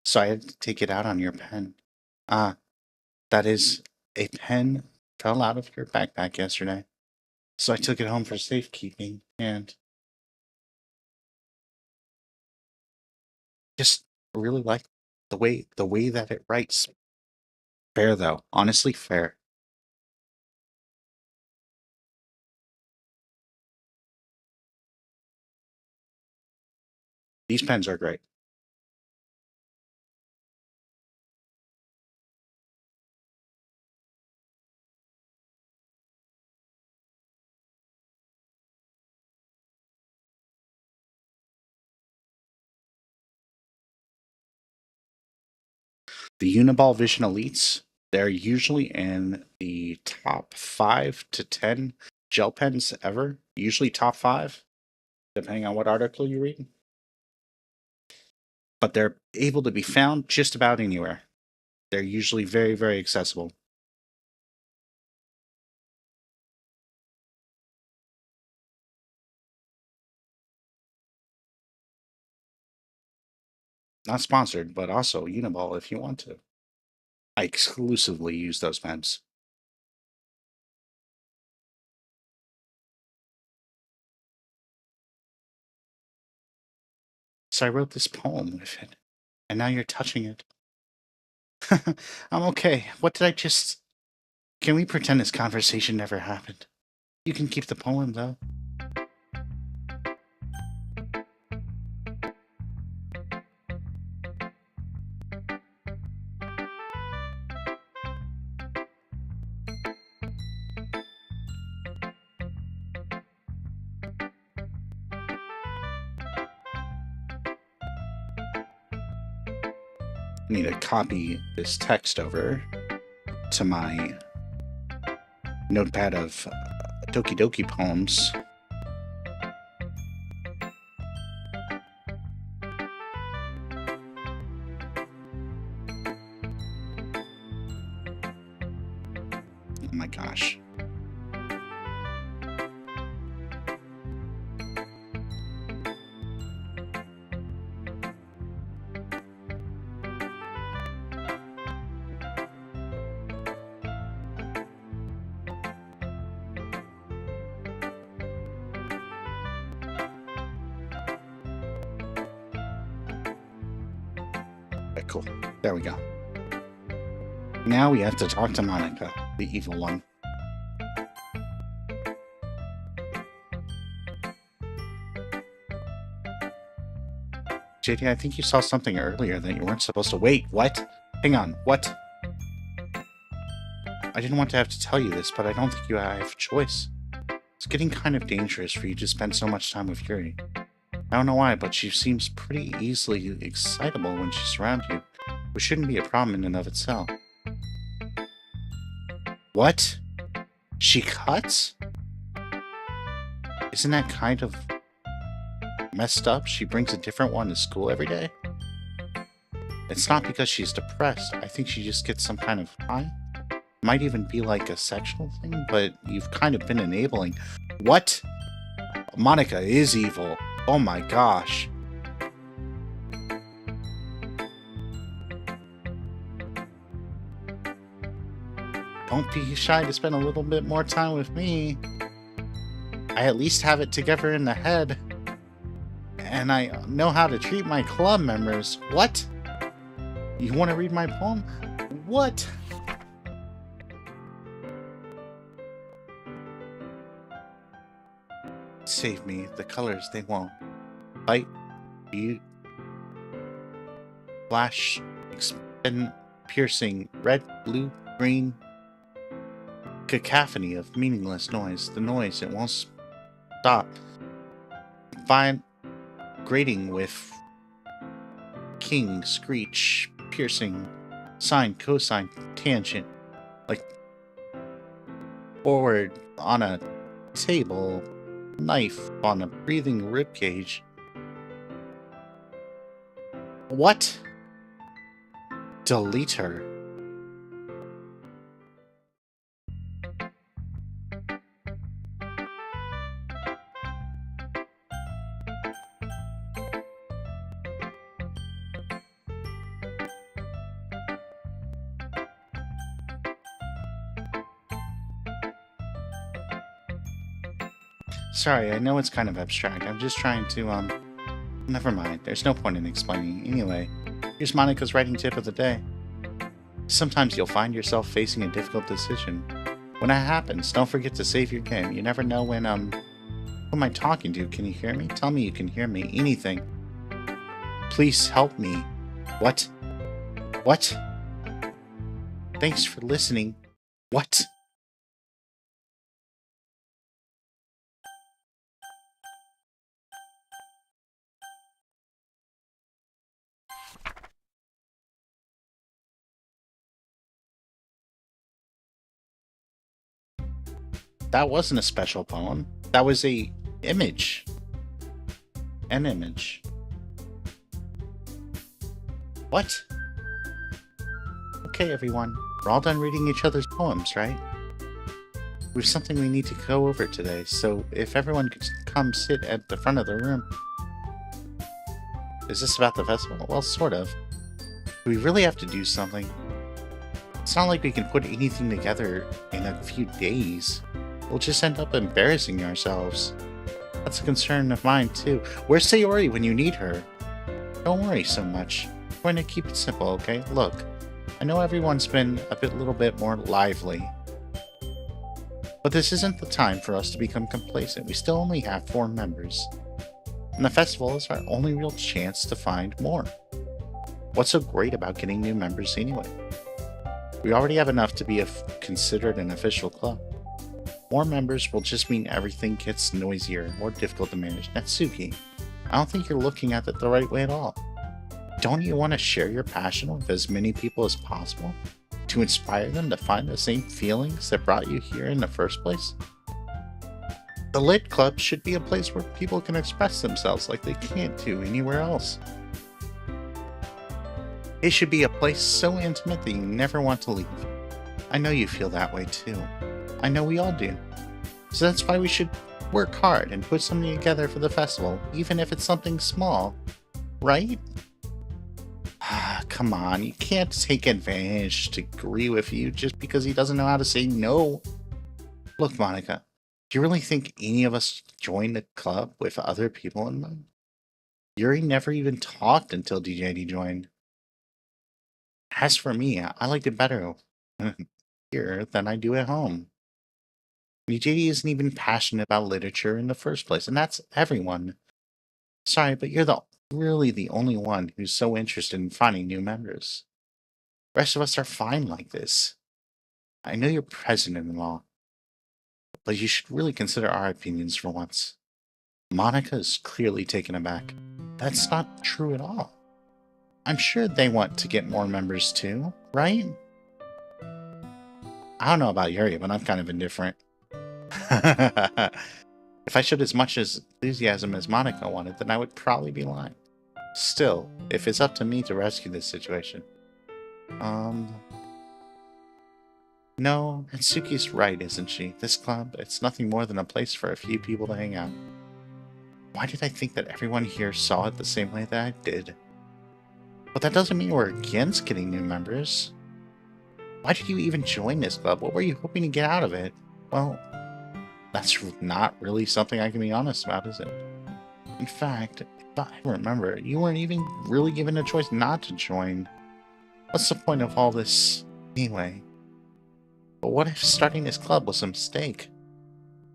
so I had to take it out on your pen. Ah, that is, a pen fell out of your backpack yesterday, so I took it home for safekeeping, and just really like the way that it writes. Fair though, honestly fair. These pens are great. The Uniball Vision Elites, they're usually in the top 5 to 10 gel pens ever, usually top 5, depending on what article you read. but they're able to be found just about anywhere. They're usually very, very accessible. Not sponsored, but also Uniball if you want to. I exclusively use those pens. So I wrote this poem with it, and now you're touching it. I'm okay. What did I just... Can we pretend this conversation never happened? You can keep the poem, though. I need to copy this text over to my notepad of Okedoke poems. Oh my gosh. Okay, cool. There we go. Now we have to talk to Monica, the evil one. JD, I think you saw something earlier that you weren't supposed to... Wait, what? Hang on, what? I didn't want to have to tell you this, but I don't think I have a choice. It's getting kind of dangerous for you to spend so much time with Yuri. I don't know why, but she seems pretty easily excitable when she's around you, which shouldn't be a problem in and of itself. What? She cuts? Isn't that kind of messed up? She brings a different one to school every day? It's not because she's depressed. I think she just gets some kind of high. Might even be like a sexual thing, but you've kind of been enabling. What? Monica is evil. Oh my gosh. Don't be shy to spend a little bit more time with me. I at least have it together in the head. And I know how to treat my club members. What? You want to read my poem? What? Save me. The colors, they won't. Light, you, flash, expend, piercing, red, blue, green. Cacophony of meaningless noise. The noise, it won't stop. Fine, grating with king, screech, piercing, sine, cosine, tangent. Like forward on a table. Knife on a breathing ribcage. What? Delete her. Sorry, I know it's kind of abstract. I'm just trying to, Never mind. There's no point in explaining. Anyway, here's Monica's writing tip of the day. Sometimes you'll find yourself facing a difficult decision. When that happens, don't forget to save your game. You never know when, Who am I talking to? Can you hear me? Tell me you can hear me. Anything. Please help me. What? What? Thanks for listening. What? That wasn't a special poem. That was a image. An image. What? Okay, everyone. We're all done reading each other's poems, right? We have something we need to go over today, so if everyone could come sit at the front of the room. Is this about the festival? Well, sort of. We really have to do something. It's not like we can put anything together in a few days. We'll just end up embarrassing ourselves. That's a concern of mine, too. Where's Sayori when you need her? Don't worry so much. I'm going to keep it simple, okay? Look, I know everyone's been little bit more lively. But this isn't the time for us to become complacent. We still only have 4 members. And the festival is our only real chance to find more. What's so great about getting new members anyway? We already have enough to be considered an official club. More members will just mean everything gets noisier and more difficult to manage. Natsuki, I don't think you're looking at it the right way at all. Don't you want to share your passion with as many people as possible? To inspire them to find the same feelings that brought you here in the first place? The Lit Club should be a place where people can express themselves like they can't do anywhere else. It should be a place so intimate that you never want to leave. I know you feel that way too. I know we all do. So that's why we should work hard and put something together for the festival, even if it's something small. Right? Come on, you can't take advantage to agree with you just because he doesn't know how to say no. Look, Monica, do you really think any of us joined the club with other people in mind? Yuri never even talked until DiJaDi joined. As for me, I liked it better here than I do at home. DiJaDi isn't even passionate about literature in the first place, and that's everyone. Sorry, but you're really the only one who's so interested in finding new members. The rest of us are fine like this. I know you're president and all, but you should really consider our opinions for once. Monica is clearly taken aback. That's not true at all. I'm sure they want to get more members too, right? I don't know about Yuri, but I'm kind of indifferent. If I showed as much enthusiasm as Monica wanted, then I would probably be lying. Still, if it's up to me to rescue this situation. No, Natsuki's right, isn't she? This club, it's nothing more than a place for a few people to hang out. Why did I think that everyone here saw it the same way that I did? But that doesn't mean we're against getting new members. Why did you even join this club? What were you hoping to get out of it? Well, that's not really something I can be honest about, is it? In fact, if I remember, you weren't even really given a choice not to join. What's the point of all this anyway? But what if starting this club was a mistake?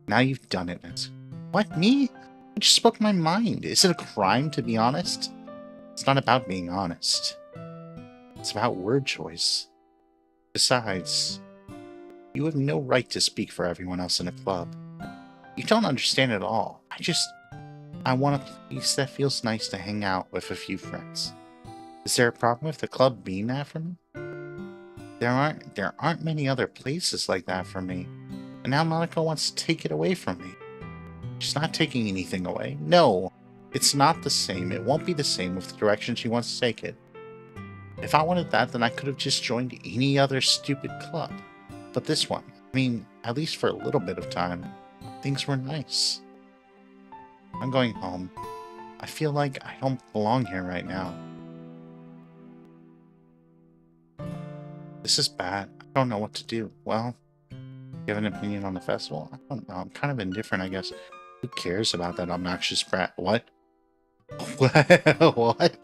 Now you've done it, Nancy. What, me? I just spoke my mind. Is it a crime to be honest? It's not about being honest. It's about word choice. Besides, you have no right to speak for everyone else in a club. You don't understand at all. I want a place that feels nice to hang out with a few friends. Is there a problem with the club being that for me? There aren't many other places like that for me. And now Monica wants to take it away from me. She's not taking anything away. No, it's not the same. It won't be the same with the direction she wants to take it. If I wanted that, then I could have just joined any other stupid club. But this one, at least for a little bit of time, things were nice. I'm going home. I feel like I don't belong here right now. This is bad. I don't know what to do. Well, you have an opinion on the festival? I don't know. I'm kind of indifferent, I guess. Who cares about that obnoxious brat? What? What?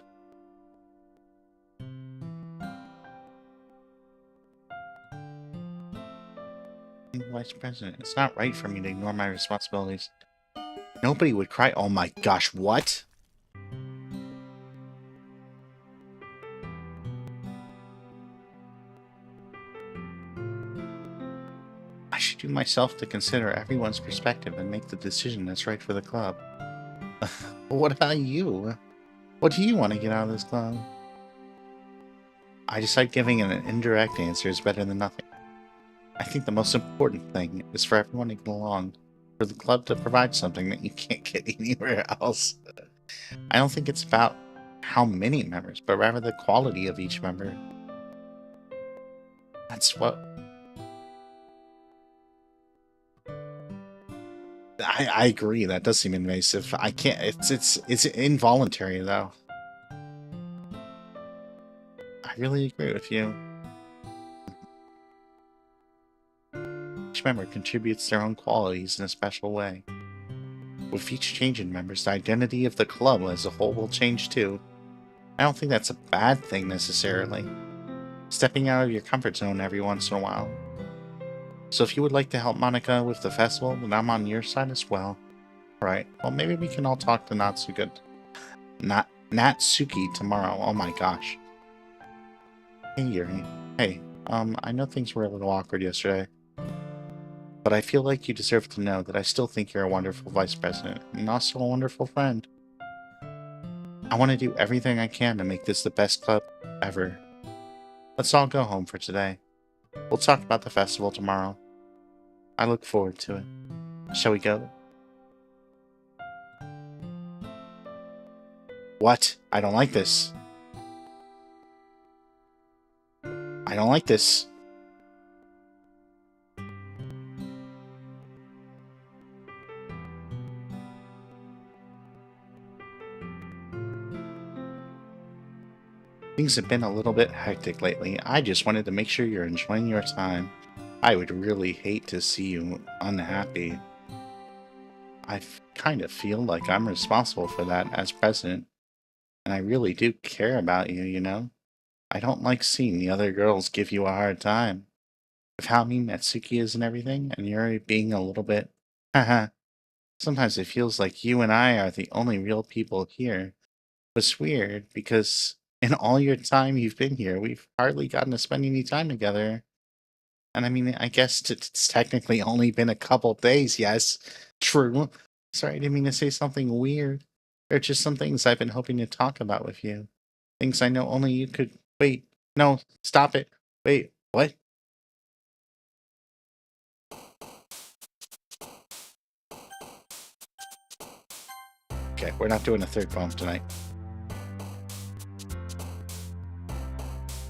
Vice President, it's not right for me to ignore my responsibilities. Nobody would cry. Oh my gosh, what? I should do myself to consider everyone's perspective and make the decision that's right for the club. What about you? What do you want to get out of this club? I decide giving an indirect answer is better than nothing. I think the most important thing is for everyone to get along, for the club to provide something that you can't get anywhere else. I don't think it's about how many members, but rather the quality of each member. That's what... I agree, that does seem invasive. I can't... It's involuntary, though. I really agree with you. Each member contributes their own qualities in a special way. With each change in members, the identity of the club as a whole will change too. I don't think that's a bad thing necessarily. Stepping out of your comfort zone every once in a while. So if you would like to help Monica with the festival, then I'm on your side as well. Right, well maybe we can all talk to Natsuki tomorrow. Oh my gosh. Hey Yuri. Hey, I know things were a little awkward yesterday. But I feel like you deserve to know that I still think you're a wonderful vice president, and also a wonderful friend. I want to do everything I can to make this the best club ever. Let's all go home for today. We'll talk about the festival tomorrow. I look forward to it. Shall we go? What? I don't like this. I don't like this. Things have been a little bit hectic lately. I just wanted to make sure you're enjoying your time. I would really hate to see you unhappy. I kind of feel like I'm responsible for that as president. And I really do care about you, you know? I don't like seeing the other girls give you a hard time. With how mean Natsuki is and everything, and you're being a little bit... Haha. Sometimes it feels like you and I are the only real people here. It's weird, because in all your time you've been here, we've hardly gotten to spend any time together. And I mean, I guess it's technically only been a couple days, yes. True. Sorry, I didn't mean to say something weird. There are just some things I've been hoping to talk about with you. Things I know only you could... Wait, no, stop it. Wait, what? Okay, we're not doing a third poem tonight.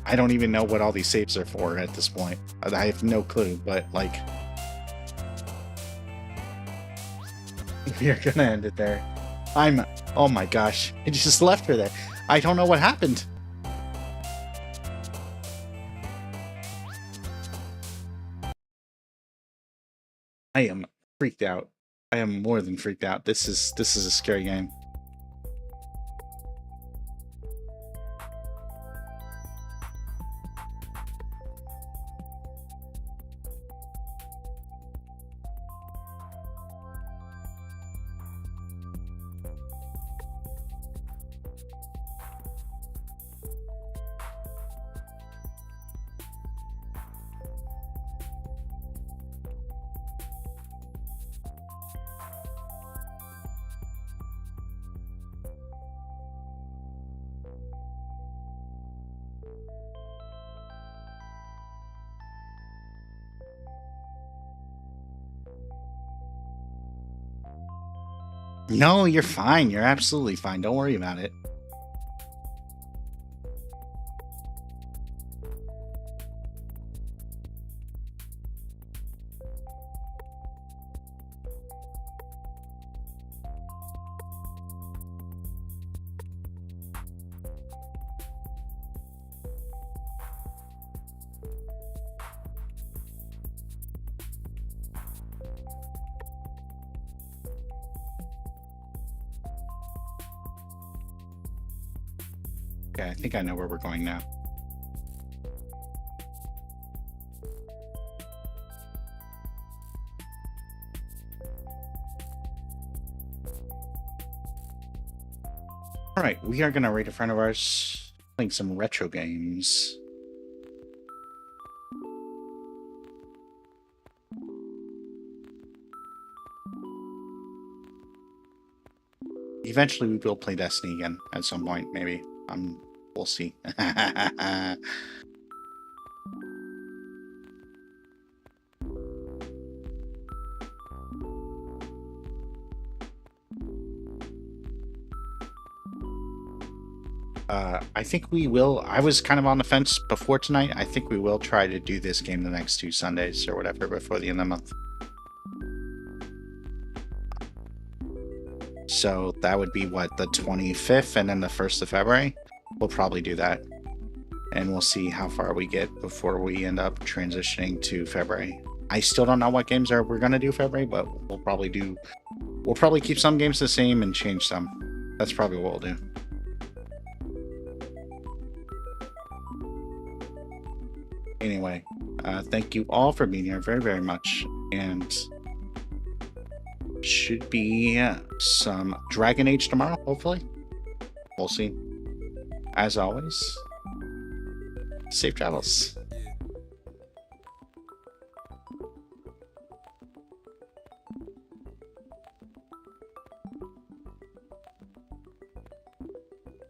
I don't even know what all these saves are for at this point. I have no clue, but like... We are gonna end it there. Oh my gosh, I just left her there. I don't know what happened. I am freaked out. I am more than freaked out. This is a scary game. No, you're fine. You're absolutely fine. Don't worry about it. Okay, I think I know where we're going now. Alright, we are going to raid a friend of ours playing some retro games. Eventually we will play Destiny again at some point, maybe. We'll see. I think we will. I was kind of on the fence before tonight. I think we will try to do this game the next 2 Sundays or whatever before the end of the month. So that would be what, the 25th and then the 1st of February? We'll probably do that. And we'll see how far we get before we end up transitioning to February. I still don't know what games we're gonna do February, but we'll probably keep some games the same and change some. That's probably what we'll do. Anyway, thank you all for being here very, very much. And should be some Dragon Age tomorrow, hopefully. We'll see. As always, safe travels.